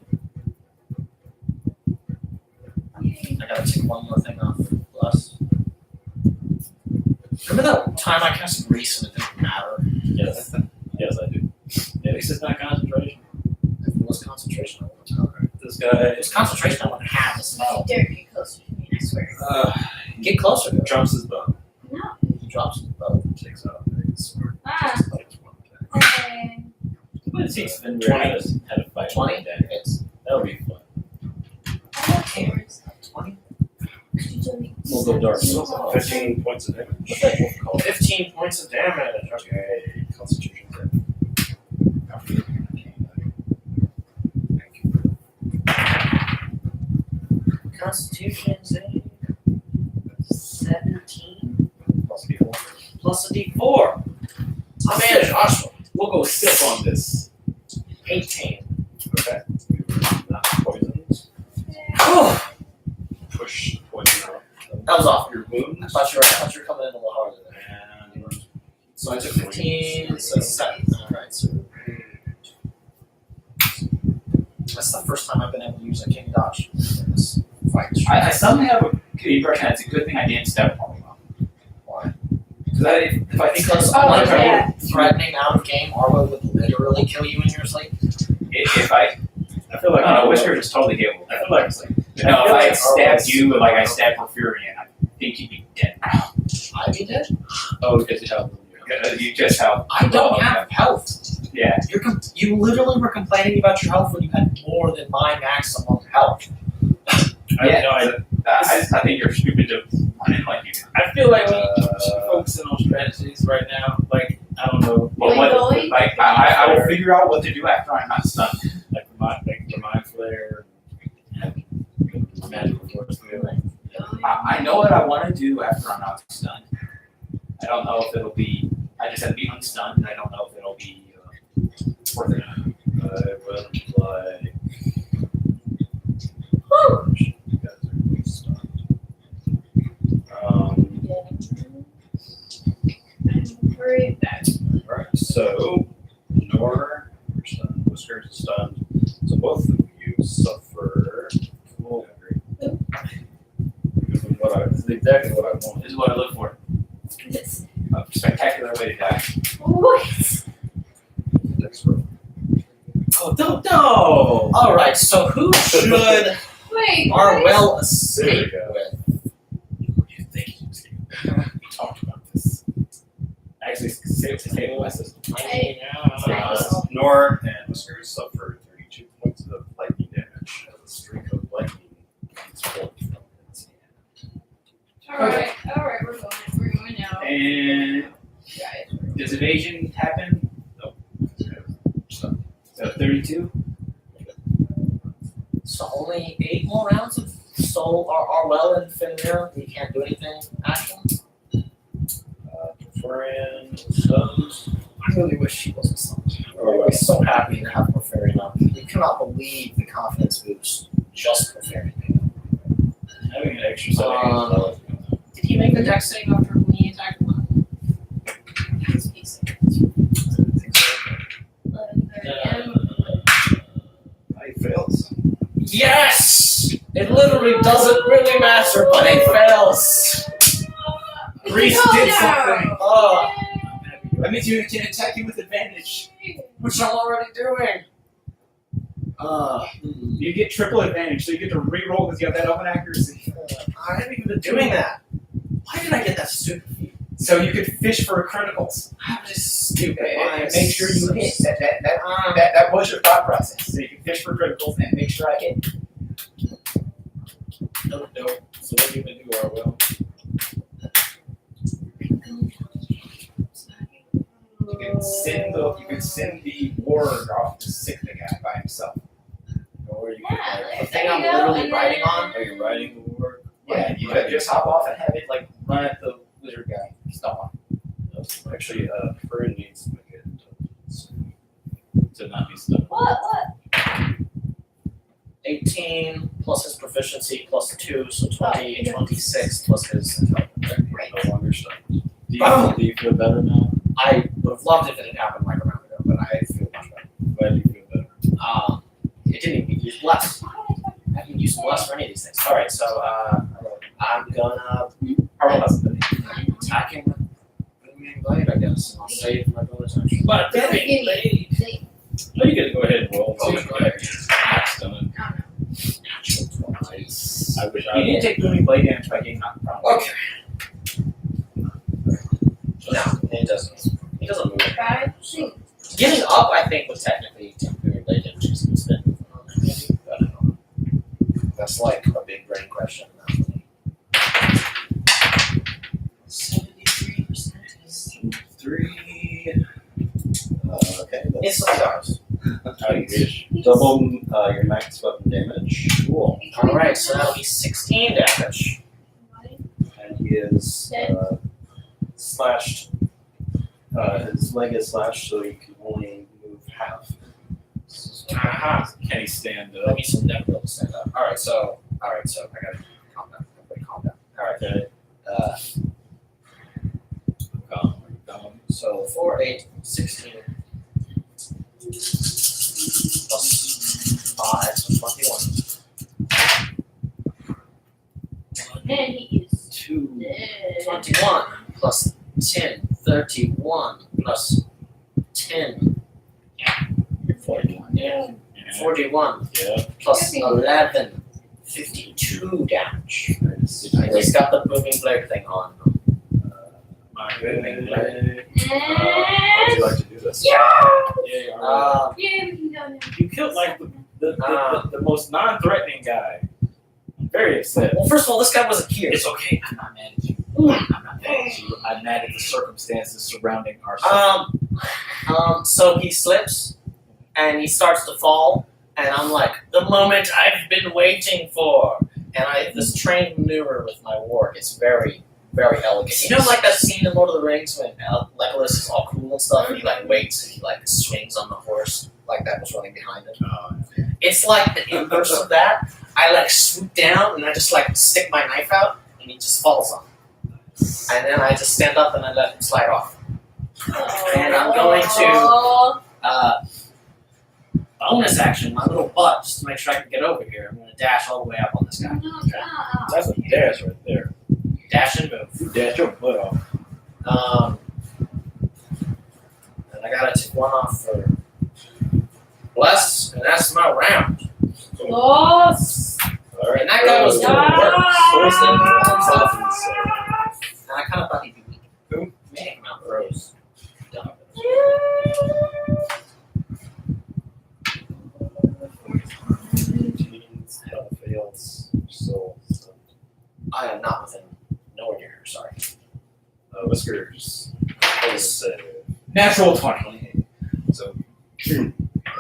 I gotta take one more thing off. Plus. Remember that time I cast Grease and it didn't matter? Yes. Yes, I do. At least it's not concentration. If it was concentration, I would have done it. This guy If it was concentration, I wouldn't have the spell. Dare get closer to me, I swear. Get closer to it. drops his bow, No. He drops the bow. takes out his sword. Ah. Just like one attack. Hey. But it takes Fenrir how to fight 20? like that. It's That would be fun. I love cameras. 20. We'll go dark. 15 points of damage. What's that wolf called? 15 points of damage. Okay, Constitution save. Thank you. Constitution save. 17 Plus D4. plus a D4. I managed Joshua. We'll go sip on this. 18. Okay. You were not poisoned. Oh, Push poison out. that was off. Your I wounds. thought you were coming in a little harder there. And So I took 15, so 7. Alright, so. That's the first time I've been able to use a king dodge in this fight. I suddenly have a good impression that it's a good thing I didn't step on him. Why? Because if I think Because Oh, one yeah. threatening out of game, Arlo would literally kill you in your sleep. if I feel like no, Whisker just totally get with I that. feel like You know, if I had stabbed Arlo's- you like I stabbed Porphyrion, I think you'd be dead. I'd be dead. oh, because of how You just how I don't have health. yeah. You literally were complaining about your health when you had more than my maximum health. I think you're stupid to run in like you do. I feel like we should be focusing on strategies right now. Like, I don't know, But Going? like I will figure out what to do after I'm not stunned. like the mind flare, and magical force field. I know what I want to do after I'm not stunned. I don't know if it'll be. I just have to be unstunned, and I don't know if it'll be worth it. I would like. Woo! You guys are stunned. Hurry back. Alright, so Nor, you're stunned, Whiskers is stunned. So both of you suffer. Cool. This is exactly what I wanted. This is what I look for. This. A spectacular way to die. What? Next row. Oh, no! Alright, so who should Wait. Arwell There escape you go. with? What do you think? We talked about this. Actually, save my system. Hey. Nor and Whiskers suffer 32 points of lightning damage as a streak of lightning is pulled from its hand. Alright, we're going now. And Guys. does evasion happen? So, So 32. So only 8 more rounds of Soul or Arwell and Fenrir. We can't do anything. Action. Florian stunned. I really wish she wasn't stunned. Oh, I'd be so happy to have Porphyrion up. You cannot believe the confidence boost just Porphyrion. Having an extra set of Did he make the deck save after when he attacked one? His piece. He fails. Yes! It literally doesn't really matter, but it fails. Reese did something. Oh, That means you can attack you with advantage. which I'm already doing. You get triple advantage, so you get to reroll because you have that open accuracy. I haven't even been doing that. Why did I get that stupid feat? So you could fish for criticals. I'm just stupid. And make sure you hit. That was your thought process. So you can fish for criticals and make sure I hit. No. So what are you gonna do, Orwell? You can send the warg off to sick the guy by himself. Or you Yeah, The thing I'm literally riding on. are you riding the war? Yeah, you could just hop off and have it like run at the lizard guy. Stop on. Actually, Fern needs to make it To not be stuck. What? 18 plus his proficiency plus 2, so 20, Oh, yeah. 26 plus his intelligence. no longer stuck. Do you feel better now? I would have loved if it had happened like a round ago, but I feel much better. Why do you feel better? It didn't even use bless. I haven't used bless for any of these things. Alright, so I'm gonna attack him with Booming Blade, I guess. I'll save my bonus action. But Give damn it, me- lady. Oh, you gotta go ahead and roll. Oh, go ahead. Max done. Nice. I wish You I didn't take booming blade damage by getting knocked prone. Okay. No, it doesn't. He doesn't move. Five, six. Getting up, I think, would technically take Booming Blade damage because it's been moving on there, maybe. But I don't know. That's like a big brain question. 73% is 3. Okay, that's instantly dies. I wish. double your max weapon damage. Cool. Alright, so that'll be 16 damage. And he is slashed. His leg is slashed, so he can only move half. Aha. Can he stand Let up? me never be able to stand up. Alright, so I gotta calm down. Everybody calm down. Alright. Okay. Calm. So 4, 8, 16 plus 5, so 21. And he is 2. dead. 21 plus 10, 31 plus 10, 41. yeah, 41 Yeah. plus 11, 52 damage. I just got the booming blade thing on. My Booming blade. How would you like to do this? Yeah. Yeah, we can go now. You killed like the most non-threatening guy. I'm very upset. Well, first of all, this guy wasn't here. It's okay. I'm not mad at you. I'm not mad at you. I'm mad at the circumstances surrounding our. So he slips and he starts to fall, and I'm like, the moment I've been waiting for. And this trained maneuver with my warg is very, very elegant. You know, like that scene in Lord of the Rings when Legolas is all cool and stuff, and he like waits and he like swings on the horse like that was running behind him. It's like the inverse of that. I like swoop down and I just like stick my knife out, and he just falls on. And then I just stand up and I let him slide off. And I'm going to bonus action, my little butt, just to make sure I can get over here. I'm going to dash all the way up on this guy. That's a dash right there. Dash and move. You dash your butt off. And I got to take one off for bless, and that's my round. Lost. All right. And that guy was doing work. And I kind of thought he'd be weak. Who? Take him out the rose. Dumb. Fails. So, I am not within nowhere near her, sorry. Whiskers. Is Natural 20. so Thank you. at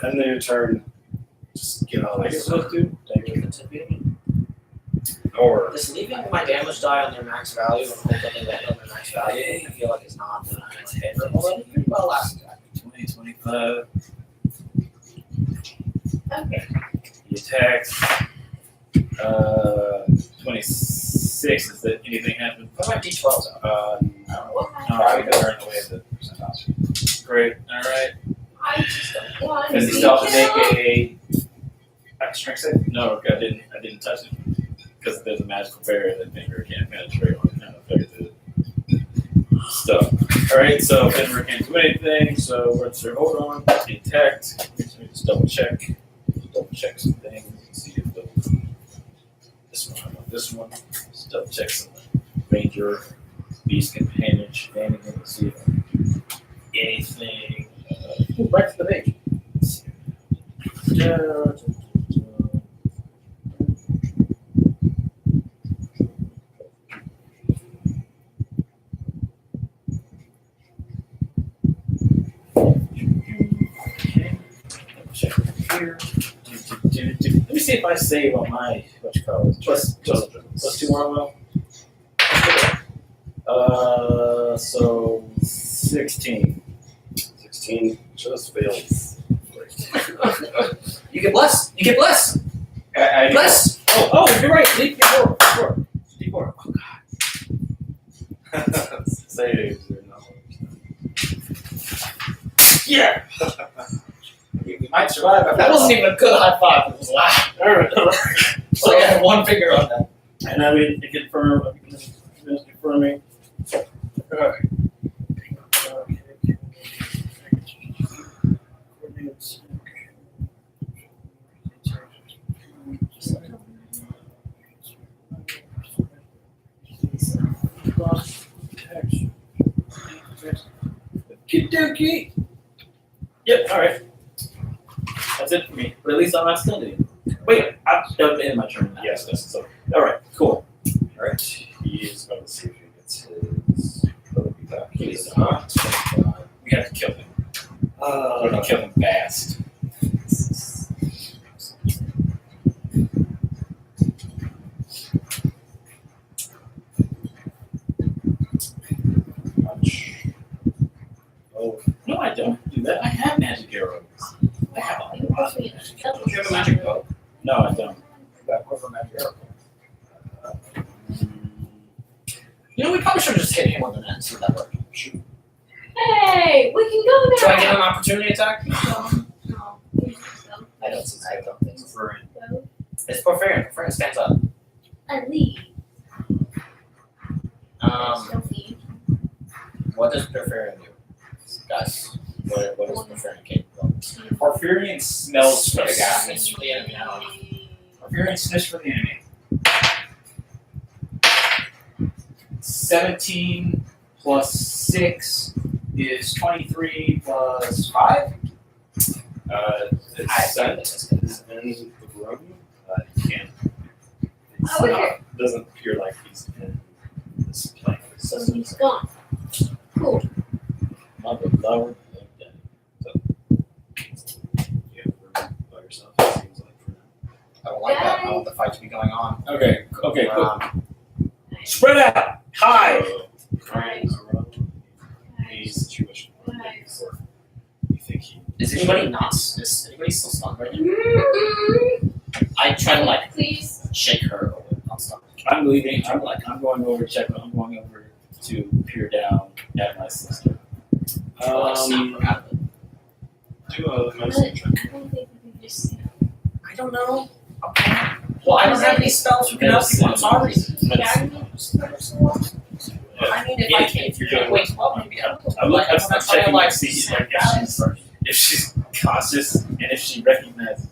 the end of your turn, just get on I this. guess supposed to. Thank you for tipping. Or Does leaving my damage die on their max value and hoping they land on their max value, I feel like it's not favorable. But it pretty well last guy. 20, 25. Okay. He attacks. 26. Is that anything happen? Put my d12s out. No. Probably because they're in the way of the percentiles. Great. All right. I just don't want Does he still have to make a strength save? No, I didn't touch it because there's a magical barrier that Fenrir can't penetrate on kind of affect the stuff. All right. So Fenrir can't do anything. So what's your hold on? He attacked. Let me just double check. Double check some things. See if this one. Just double check some ranger Beast Companion shenanigans. Let's see if I can do anything. Ooh, right to the page. Let's see. Okay. Check here. Let me see if I save on my what you call it. Plus 2 Arlo. So 16. 16 just fails. You get bless. You get bless. I Bless. Oh, you're right. D4. D4. Oh God. Saves or no. Yeah. We might survive. After That wasn't even a good high five. It was loud. Alright. So I had one finger on that. And I mean, to confirm, just confirming. Alright. Okey-dokey. Yep, alright. That's it for me. But at least I'm not stunned anymore. Wait, I'm in my turn now. Yes. So, alright, cool. Alright. He's going to see if he gets his ability back. He's not. We have to kill him. We're gonna kill him fast. Oh, No, I don't do that. I have magic arrows. I have a lot of magic arrows. Do you have a magic bow? No, I don't. That was a magic arrow. You know, we probably should have just hit him on the net and see if that worked. Hey, we can go Do I now. get an opportunity attack? No. I don't think so. So, It's Porphyrion. Porphyrion stands up. I leave. Don't leave. What does Porphyrion do? Guys, what is Porphyrion capable of? Porphyrion smells for the guy. Sniffs for the enemy now. Porphyrion sniffs for the enemy. 17 plus 6 is 23 plus 5. it's sent. It's in the room. He can't. It's Oh, okay. not, doesn't appear like he's in this plane. So he's gone. Cool. Mother lover. You have a room by yourself, it seems like for now. I don't like that. I want the fight to be going on. Okay, okay, cool. Um, Spread out. Hide. Right. He's Jewish. Right. Before you think he. is anybody not? Is anybody still stunned right now? Mm-mm. I try to like Please. shake her away. Not stun. I'm leaving. I'm going over to check. I'm going over to peer down at my sister. Like snap her out of it. Do a medicine check. I don't think we can just. I don't know. Okay. Well, I don't have any spells who can help you. I'm sorry. I mean, if you can't wait 12, maybe I don't know. I'm Like, I'm I'm trying checking to like to see snap like, guys. if she's conscious and if she recognizes,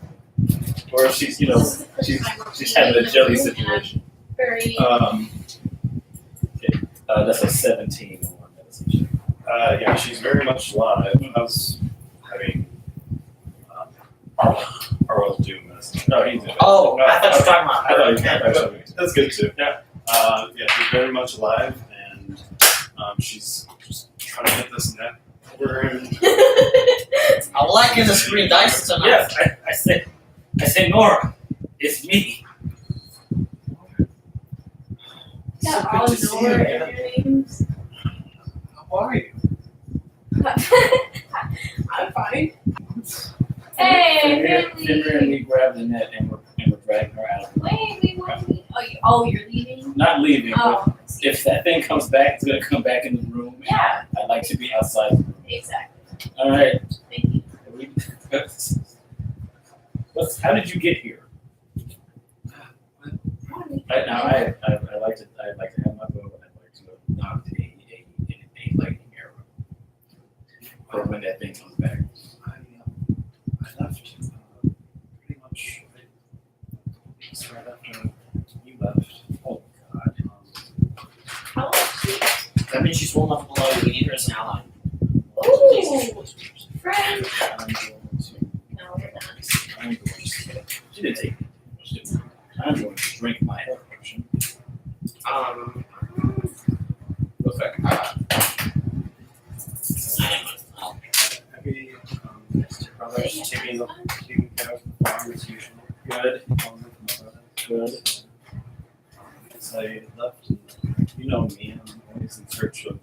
or if she's she's having a jelly situation. Very. That's a 17 on medicine. Yeah, she's very much alive. I was having Arwell's doing medicine. No, he's doing it. Oh, No, I thought you were talking about I thought you her. were talking about That's good too. Yeah. Yeah, she's very much alive, and she's just trying to get this net over and I'm liking this green dice tonight. Yes, I say Nora, it's me. Yeah, So all good to see you Nora again. in your names. How are you? I'm fine. Hey, Finra and me grab the net and we're dragging her out. Wait, we want me. You're leaving? Not leaving, but Oh, if that thing comes back, it's gonna come back in the room. yeah, I'd like to be outside the room. exactly. All right. Thank you. How did you get here? Right now, I'd like to have my bow. I'd like to knock a lightning arrow for when that thing comes back. I left pretty much right after you left. Oh God. How old is she? mean, she's one level below you. We need her as an ally. Ooh, friend. I'm going to. No, we're not. I'm going to. She didn't take it. I'm going to drink my health potion. Real quick. Happy brothers taking care of the farm as usual. Good. Good. As I left, you know me, I'm always in search of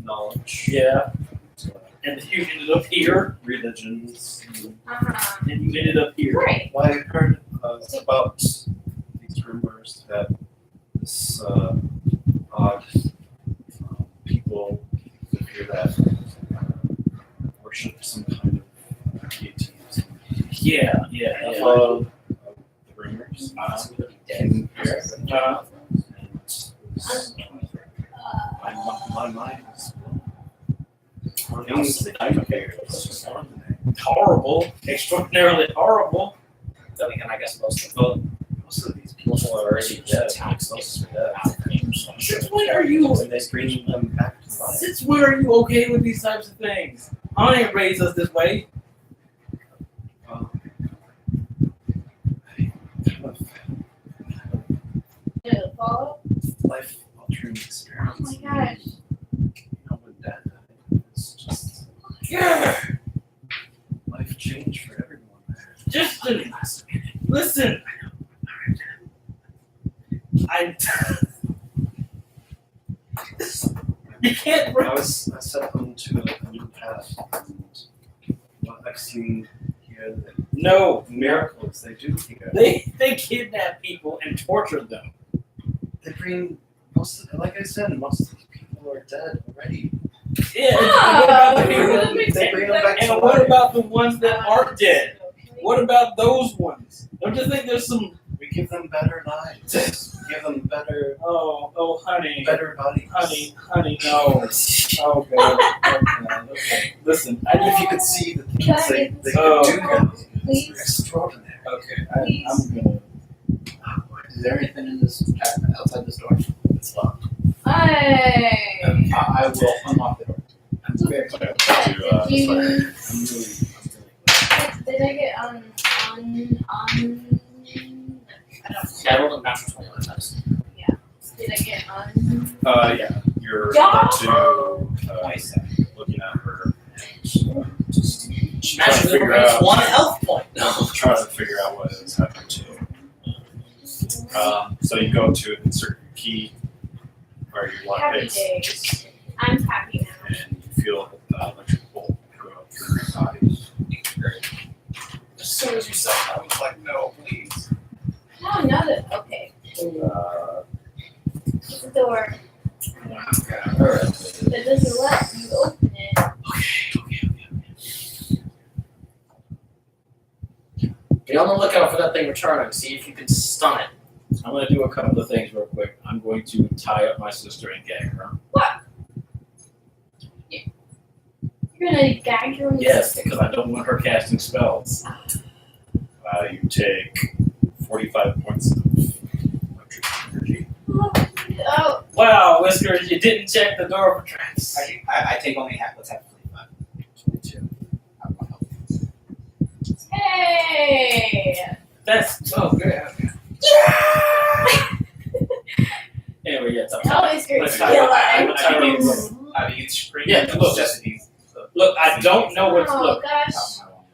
knowledge. Yeah. So, And you ended up here. religions. And you ended up here. Right. Well, I heard about these rumors that this odd people here that worship some kind of deity. Yeah. Follow the rumors. And my mind is blown. Things that I care horrible. Extraordinarily horrible. Then again, I guess most of Most of these people are already dead. Most are dead. Since when are you? And they bring them back to life. Since when are you okay with these types of things? I ain't raised us this way. Gonna follow? Life altering Oh experience. my gosh. You know, when Dad died, it's just Yeah. life changed for everyone there. Just listen. You can't bring. I set them to a new path, and what I've seen here, the No. miracles they do here. They kidnap people and torture them. They bring like I said, most of these people are dead already. Yeah. Ah, and what about the people? They bring them back to And what life. about the ones that aren't dead? What about those ones? Don't you think there's some? We give them better lives. Give them better Honey, bodies. honey, no. Oh God. Okay. Listen, If you could see the things Can I they get could this? do now, Please? they're extraordinary. Okay, Please. I'm gonna. Is there anything in this outside this door? It's locked. Hey. I will unlock the door. I'm very. To, Did you? I'm really. Did I get on? I don't. Yeah, I rolled a natural 20 on that. Did I get on? Yeah, you're Yeah. about to looking at her and just She trying to magically figure regains out 1 health point. trying to figure out what has happened to you. So you go to insert your key or your Happy lockpicks, days. I'm happy now. and you feel the electric bolt go up through your body. As soon as you said that, I was like, no, please. Oh, another. Okay. It's the door. It doesn't let you open it. Be on the lookout for that thing returning. See if you can stun it. I'm gonna do a couple of things real quick. I'm going to tie up my sister and gag her. You're gonna gag your own Yes, sister. because I don't want her casting spells. You take 45 points of electric energy. Oh, Wow, Whiskers, you didn't check the door for traps. I take only half. Let's have 25. 22. I have 1 health. hey! That's good. Anyway, yeah, it's up. Oh, it's great. Let's Kill try it. it. Let's try it. Out of each screen. Yeah, look. Just these. Look, I don't know what's Oh look. gosh.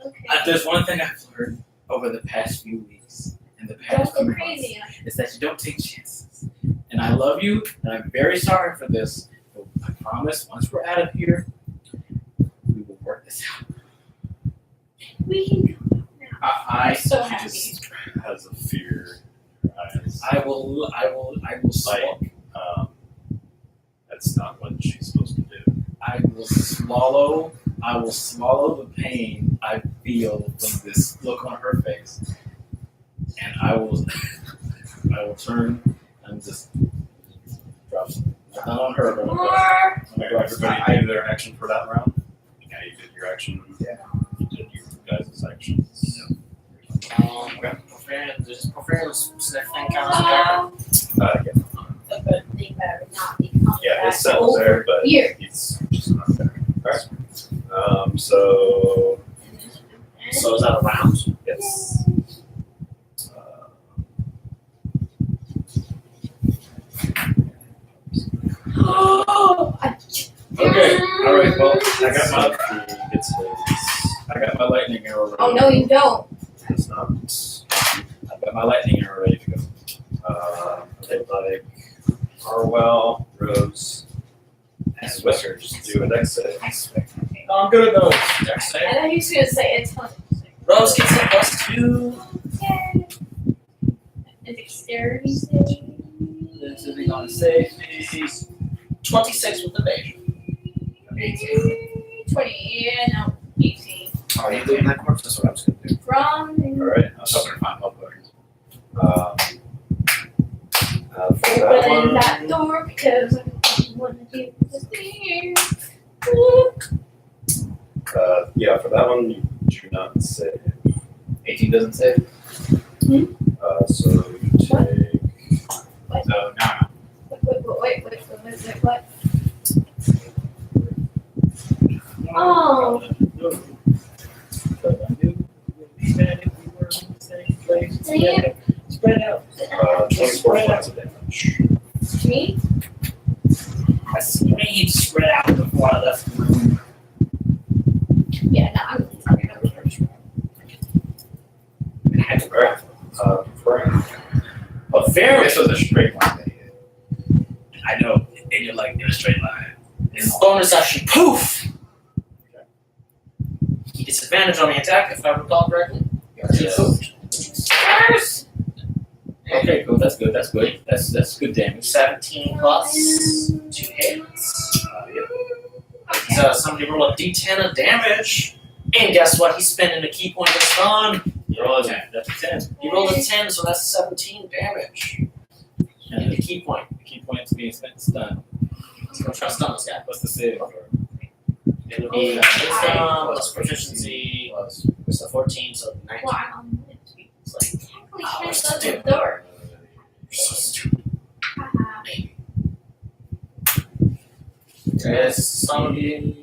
Okay. There's one thing I've learned over the past few weeks and the Don't past go few crazy. months is that you don't take chances. And I love you, and I'm very sorry for this. But I promise, once we're out of here, we will work this out. We can go now. I So She happy. just has a fear in her eyes. will swallow. That's not what she's supposed to do. I will swallow the pain I feel from this look on her face. And I will turn and just drop some. Not on her, but More. Everybody do their action for that round? Yeah, you did your action. Yeah. You did your guys' actions. Does Porphyrion sniff thing count as a character? The good thing better not become Yeah, it's settled there, but Here. he's just not there. Alright. So So is that a round? yes. Oh, Okay, alright, well, He gets his. I got my lightning arrow ready. Oh, no, you don't. It's not. I've got my lightning arrow ready to go. They like Harwell, Rose, and Whisker just do a dex save. Oh, I'm good at those. Dex save. I know he was going to say it's fun. Rose gets a +2. Yay. A dexterity save. This is gonna save me. 26 with evasion. 20, yeah, no, 18. Oh, are you doing that, Corpse? That's what I was going to do. From Alright. I was hoping to find help there. For that open one, that door because I want to do this thing. yeah, for that one you do not save. 18 doesn't save. So you take. So now What? Oh, damn. Spread out. 24 points of damage. Me? I screamed spread out before I left the room. Yeah, no, I'm Alright. Frank. Well, Ferris was a straight line that he hit. I know, and you're like in a straight line. It's Bonus action. Poof! He gets advantage on the attack, if I recall correctly. Yes. Okay, cool, that's good, that's good damage. 17 plus 2 hits. Okay. So somebody roll a d10 of damage. And guess what? He's spending a key point this time. You roll a 10, that's a 10. He rolled a 10, so that's 17 damage. And the key point. The key point is being spent stun. I'm gonna try to stun this guy. What's the save? It would be wisdom plus proficiency. So 14, so 19. Well, I'm on it. It's like, Technically, Oh, can't what's close the the door. you're so stupid. Haha. Yes, somebody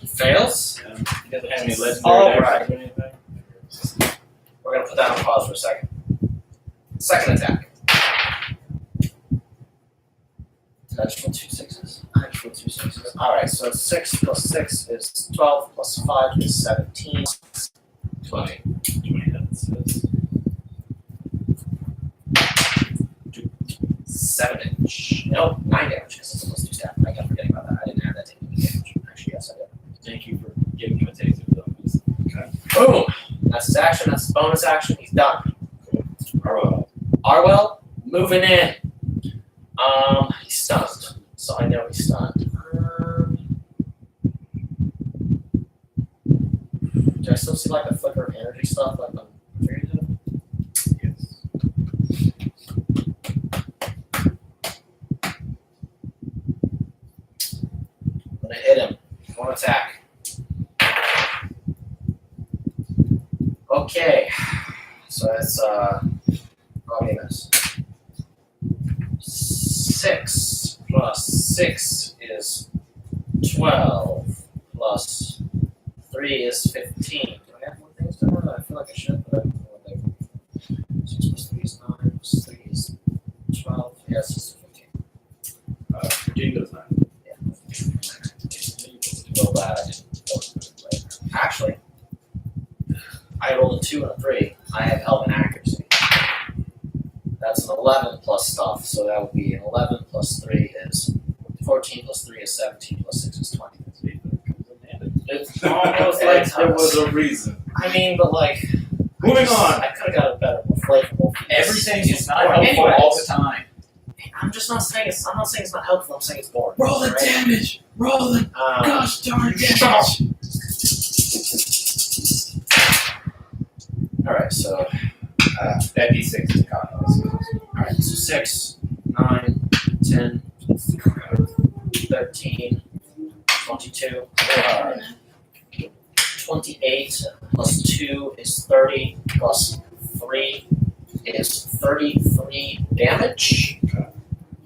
fails. He doesn't have any legendary All actions or anything? We're gonna put that on pause for a second. Second attack. Did I just roll 2 6s? I just rolled 2 6s. Alright, so 6 plus 6 is 12, plus 5 is 17. 20. 20, that's 7 damage. No, 9 damage because it's a +2 stat. I kept forgetting about that. I didn't add that to any damage. Actually, yes, I did. Thank you for giving him a taste of those. Boom! That's his action. That's his bonus action. He's done. Arwell. Arwell, moving in. He's stunned. So I know he's stunned. Do I still see like the flicker of energy stuff like on Fairy Tale? Yes. I'm gonna hit him. One attack. Okay. So that's how many miss? 6 plus 6 is 12 plus 3 is 15. Do I have more things to learn? I feel like I should, but I don't know what they 6 plus 3 is 9, plus 3 is 12. Yeah, it's just 15. 15 does not. Yeah. Well, that I didn't roll it later. Actually, I rolled a 2 and a 3. I have Elven accuracy. That's an 11 plus stuff, so that would be an 11 plus 3 is 14 plus 3 is 17 plus 6 is 20. It's almost like there was a reason. I mean, but like, Moving on. I could have got a better, more flavorful. Everything is not boring. helpful Anyways, all the time. I'm just not saying it's. I'm not saying it's not helpful. I'm saying it's boring. Roll the right? damage! Roll the gosh darn Shut up. damage! All right, so That D6 is gone. all right, so 6, 9, 10, 13, 22, 28 plus 2 is 30 plus 3 is 33 damage.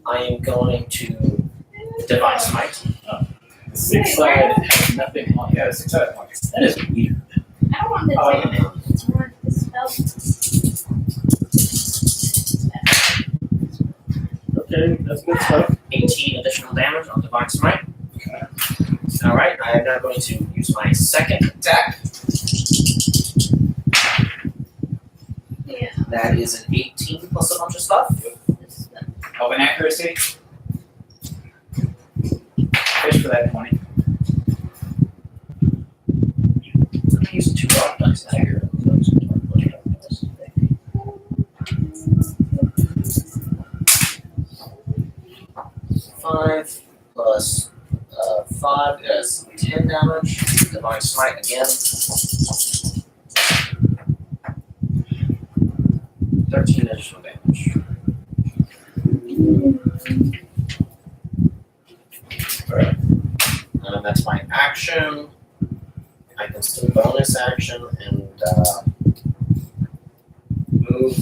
I am going to Divine Smite. The 6 side has nothing on it. Yeah, it's exciting. That is weird. I don't want the damage. I want the spell. Okay, that's good stuff. 18 additional damage on Divine Smite. Alright, I am now going to use my second attack. Yeah. That is an 18 plus a bunch of stuff. Of an accuracy. Fish for that 20. I'm gonna use 2 rock dice here. 5 plus 5 is 10 damage. Divine Smite again. 13 additional damage. Alright. And that's my action. I can still bonus action and move.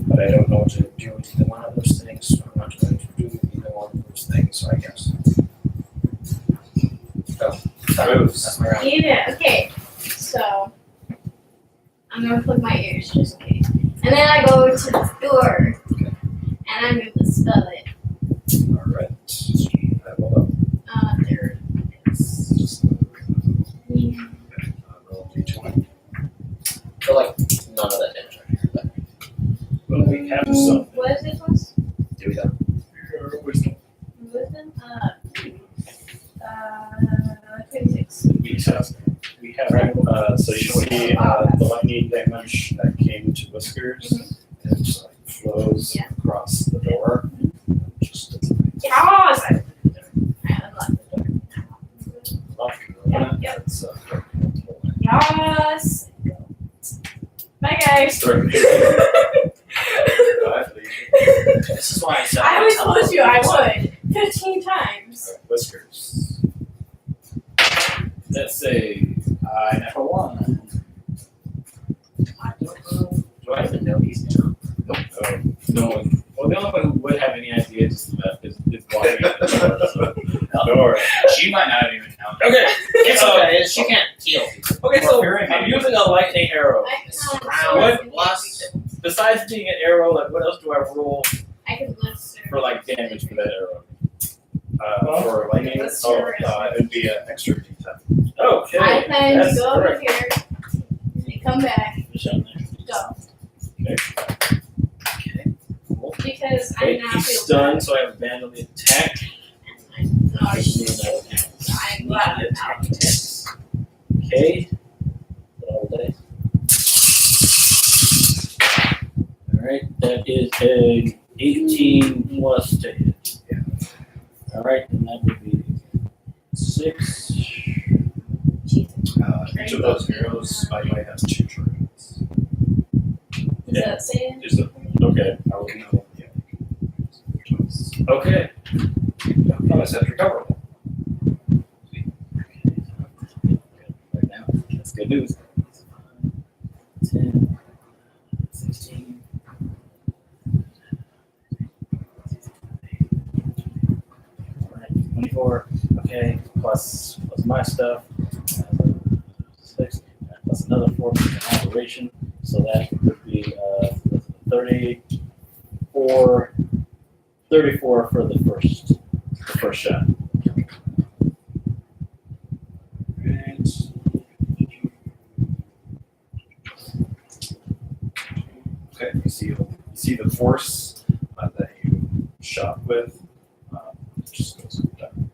But I don't know what to do with either one of those things. So I'm not going to do either one of those things, so I guess. Go. That's my round. Yeah, okay. So, I'm gonna plug my ears just in case. And then I go to the door. And I'm gonna spell it. Alright. Level up. There it is. Roll D20. I feel like none of that damage right here, but Well, we have something. What is this one? do we go? Wisdom. Wisdom? 26. We have So you see the lightning damage that came to Whiskers. It just like flows Yeah. across the door. Just Yes! I unlocked the door. lock Yep, yep. It's Yes! Bye, guys. This is why I said I always told you I would. 15 times. Whiskers. Let's say natural 1. I don't know. Do I even know these now? No one. Well, the only one who would have any idea just left is walking out the door. Door. She might not even know. Okay. It's okay. She can't heal. Okay, so Warfare, I'm using a lightning arrow. Round plus. Besides being an arrow, like what else do I roll I can list for like damage for that arrow? For lightning, Let's oh, hear it. it'd be an extra D10. Okay. I plan to that's go over correct. here and come back. Just on there. Go. Okay. Cool. Because Okay, I now he's feel stunned, so I have abandoned the attack. I'm not Which means I would have I'm glad the I'm attack out. attacks. Okay. All day. Alright, that is a 18 plus to hit. Yeah. Alright, and that would be 6. Each of those arrows, by the way, has 2 targets. Does that say it? Is it? Okay. I will know. Yeah. Okay. Oh, it says recoverable. Right now, that's good news. 10, 16. Alright, 24. Okay, plus my stuff. 6. Plus another 4 for operation. So that would be 34 for the first shot. Right. Okay, you see the force that you shot with. Just goes down.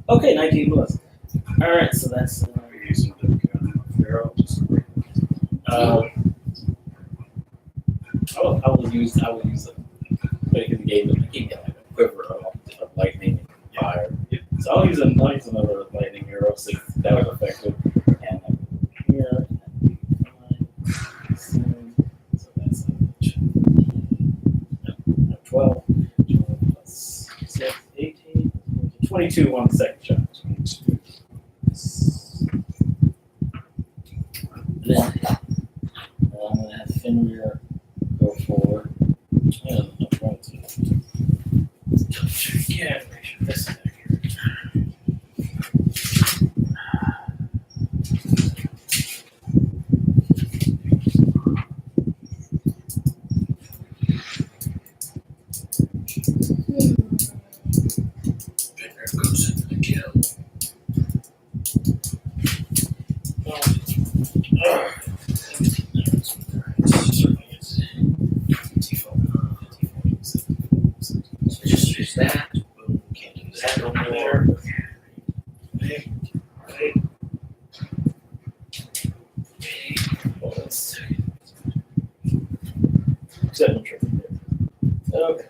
Okay, 19 plus. Alright, so that's We're using the arrow. I will use it. But it gave me like a quiver of lightning and fire. So I'll use another lightning arrow, see if that was effective. And here, and then 7, so that's 12. 12 plus 6, 18. 22 on the second shot. Then I'm gonna have Fenrir go forward. Yeah, I'm trying to. Yeah, make sure this is accurate. Fenrir goes into the kill. So just use that. Boom, can't do that over there. Hold on a second. Seven triple hit. Okay.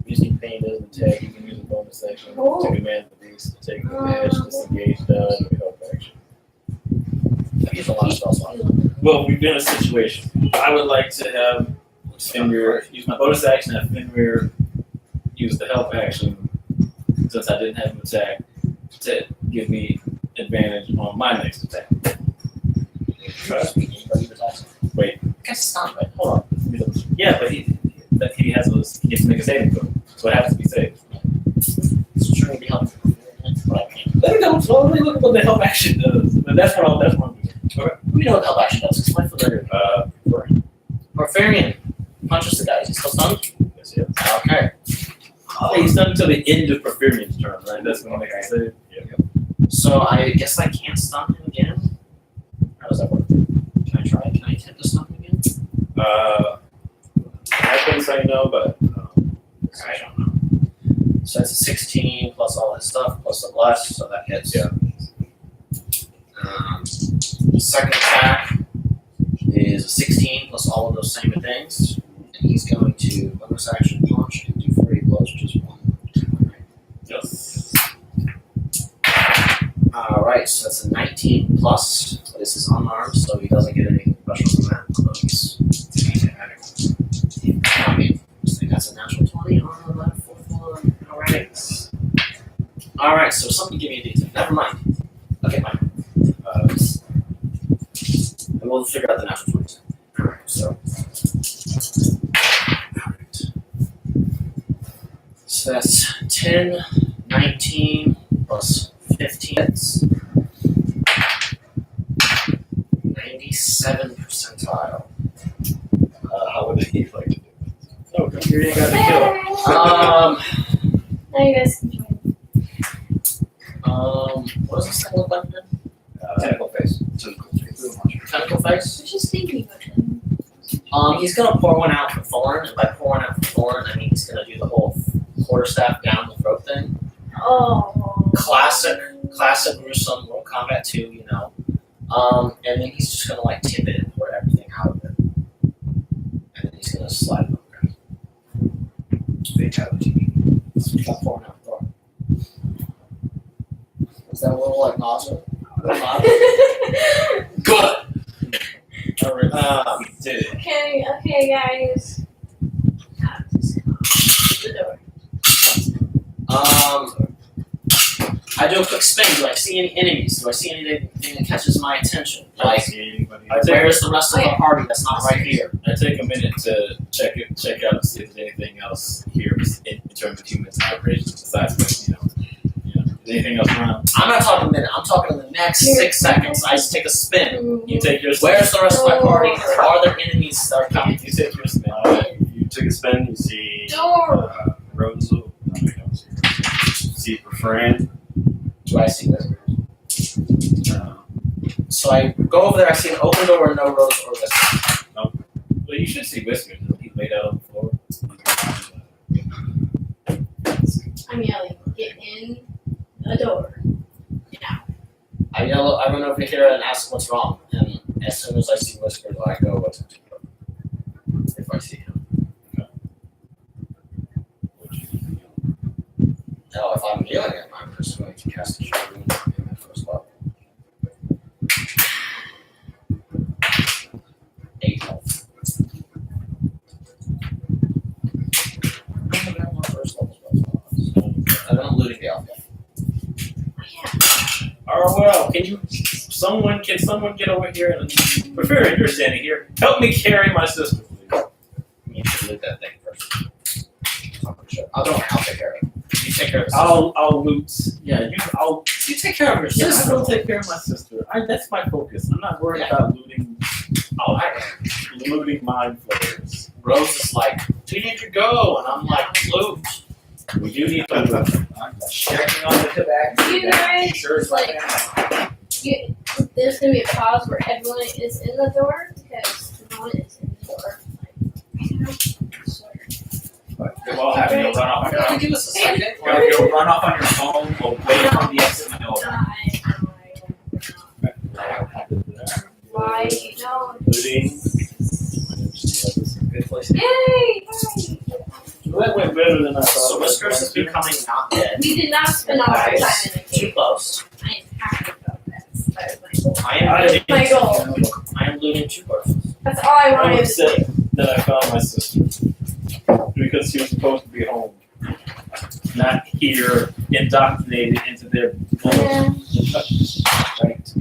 Using pain doesn't attack, you can use a bonus action Oh. to command the beast to take advantage, disengage, done, or help action. I've used a lot of spells on it. Well, we've been in a situation. I would like to have Fenrir use my bonus action, have Fenrir use the help action, since I didn't have an attack, to give me advantage on my next attack. Wait. Guy's stunned, right? Hold on. Yeah, but he has those. He gets to make a saving throw, so it has to be saved. It's trying to be helpful. But I can't. Let me go slowly look at what the help action does. But that's what I'm doing. We know what help action does. Explain for the Porphyrion punches the guy. Is he still stunned? Yes, yeah. Okay. Oh, he's done until the end of Porphyrion's turn, right? That's when he makes a save. Yeah. So I guess I can't stun him again? How does that work? Can I try? Can I attempt to stun him again? I couldn't say no, but I don't know. So that's a 16 plus all that stuff plus the bless, so that hits. Yeah. Second attack is a 16 plus all of those same things. And he's going to bonus action punch and do 40 blows, which is 1. Right? Yes. Alright, so that's a 19 plus. This is unarmed, so he doesn't get anything special from that. Although he's I mean, I think that's a natural 20 on the fourth one. Alright. Alright, so somebody give me a detail. Never mind. Okay, fine. And we'll figure out the natural 20. Alright, so. Alright. So that's 10, 19 plus 15. That's 97 percentile. How would he like to do it? Okay. Here you got the kill. Now you guys can join. What does this thing look like again? Tentacle face. Tentacle face? I was just thinking about it. He's gonna pour one out for Thorn, and by pouring out for Thorn, I mean he's gonna do the whole quarterstaff down the throat thing. Oh. Classic gruesome Mortal Kombat 2, you know. And then he's just gonna like tip it and pour everything out of it. And then he's gonna slide it over. Fatality. Stop pouring out Thorn. Is that a little like nausea? Good! Alright, Did it. Okay, guys. The door. I do a quick spin. Do I see any enemies? Do I see anything that catches my attention? Like, where's the rest of the party that's not right here? I take a minute to check out and see if there's anything else here in terms of humans and operations besides, you know, anything else around. I'm not talking a minute. I'm talking in the next 6 seconds. I just take a spin. You take your Where's the rest of my party? Are there enemies that are coming? You take your spin. you took a spin. You see Door. Rosal. No, you don't see Fran. Do I see this? So I go over there. I see an open door and no rose or this. Well, you should see Whiskers. He's laid out on the floor. I'm yelling, get in the door. I yell. I run over here and ask what's wrong. And as soon as I see Whisker, I go what's if I see him. Now, if I'm healing him, I'm just going to cast a cure wound in the first level. 8 health. I don't have more first level spells. And then I'm looting the Well, can someone get over here and Porphyria, you're standing here. Help me carry my sister, please. You should loot that thing first. I'll go. I'll take care of it. You take care of it. I'll loot. Yeah, you take care of your sister. I'll take care of my sister. That's my focus. I'm not worried about looting. Oh, I am. Looting mind flayers. Rose is like, we need to go, and I'm like, loot. We do need to loot. Checking on the tobacco. You guys, Sure is like, there's gonna be a pause where everyone is in the door because no one is in the door. We'll all have you run off on your own. Give us a second. You'll run off on your phone away from the exit window. Why? No. Looting. Good place. Yay! That went better than I thought. So Whiskers is becoming not dead. We did not spend all our time in the Too game. close. I am happy about that. That was my goal. I am looting. My goal. I am looting 2 persons. That's all I I'm wanted to upset do. that I found my sister because she was supposed to be home, not here, indoctrinated into their. Yeah. Right.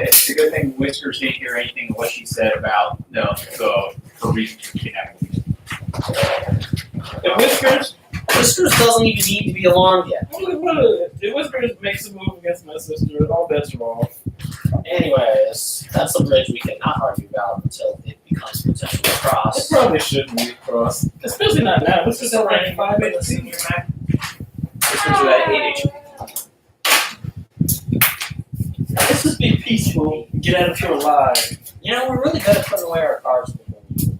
It's a good thing Whiskers didn't hear anything of what she said about her reason for kidnapping. And Whiskers, Whiskers doesn't even need to be alarmed yet. if Whiskers makes a move against my sister, all bets are off. Anyways, that's a bridge we cannot argue about until it becomes potentially It crossed. probably shouldn't be crossed, especially not now. Whiskers are ranking 5 Whiskers HP. are at 8 HP. Let's just be peaceful. Get out of here alive. You know, we're really good at putting away our cards before we do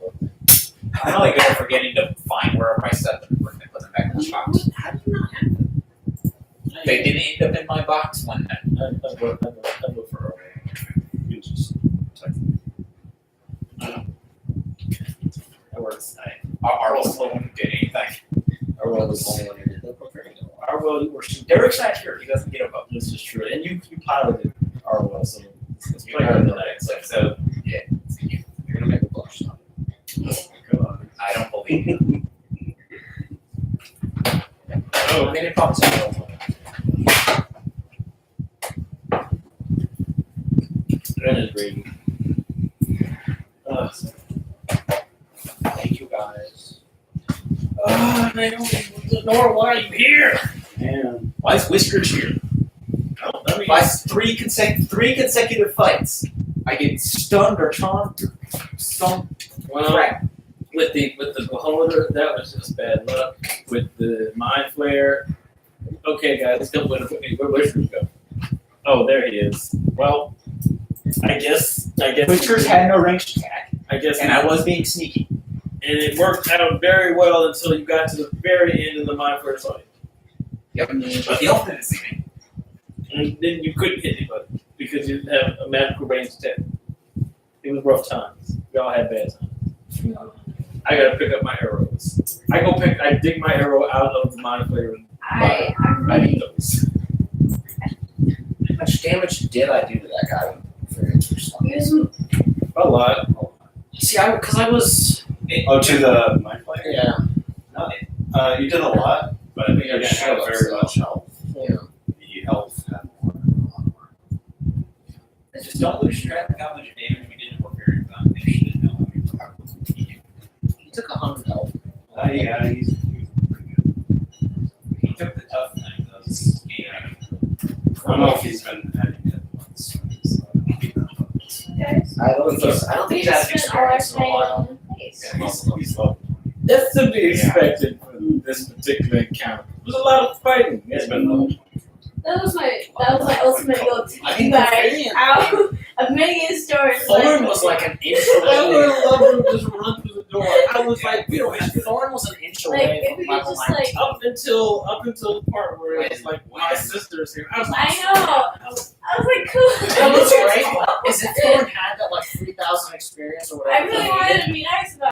it. I'm really good at forgetting to find where I set them and put them back in the box. How do you not have them? They didn't end up in my box one night. I vote for her. You can just type. That works. Arl's the one who did anything. Arwell was the only one who did that. Arwell, we're shooting. Derek's not here. He doesn't get a vote. This is true. And you piloted Arwell, so it's You pretty know, good tonight. so yeah, you're gonna make a blush. God. I don't believe you. I mean, it probably sounds Ren is reading. Thank you guys. Naomi, Nora, why are you here? And Why is Whiskers here? I mean, By three consecutive fights, I get stunned or charmed or some well, crap. with the beholder, that was just bad luck. With the mind flare, okay, guys, let's go. Where'd Whiskers go? Oh, there he is. Well, I guess. Whiskers had no ranged attack, I guess. and I was being sneaky. And it worked out very well until you got to the very end of the mind flare fight. Yep. But the elf didn't see me. And then you couldn't hit anybody because you have a magical range attack. It was rough times. We all had bad times. I gotta pick up my arrows. I dig my arrow out of the mind flare and I I need really, those. How much damage did I do to that guy? here's A lot. See, because I was. oh, to the mind flare. Yeah. You did a lot, but I think you didn't Sure, have very so- much health. Yeah. The elf had more. Just don't lose track of how much damage we did before very time. They should know. He took 100 health. Yeah, he's pretty good. He took the tough thing. Those I don't know if he's been adding it once. guys. I don't think We he's had just an spent all our experience in a time while. in the place. Yeah, he's level. That's to be expected for this particular encounter. There's a lot of fighting. He's been level. That was my ultimate goal to I keep mean, you guys Bavarian- out of many stories. Thorn was like an inch I away. would love to just run through the door. I was like, Thorn was an inch Like, away if from we could level just 9. like, up until the part where it's like my sister's here. I was like, I know. I was like, cool. That was great. Is it Thorn had that like 3,000 experience or I whatever? really wanted to be nice about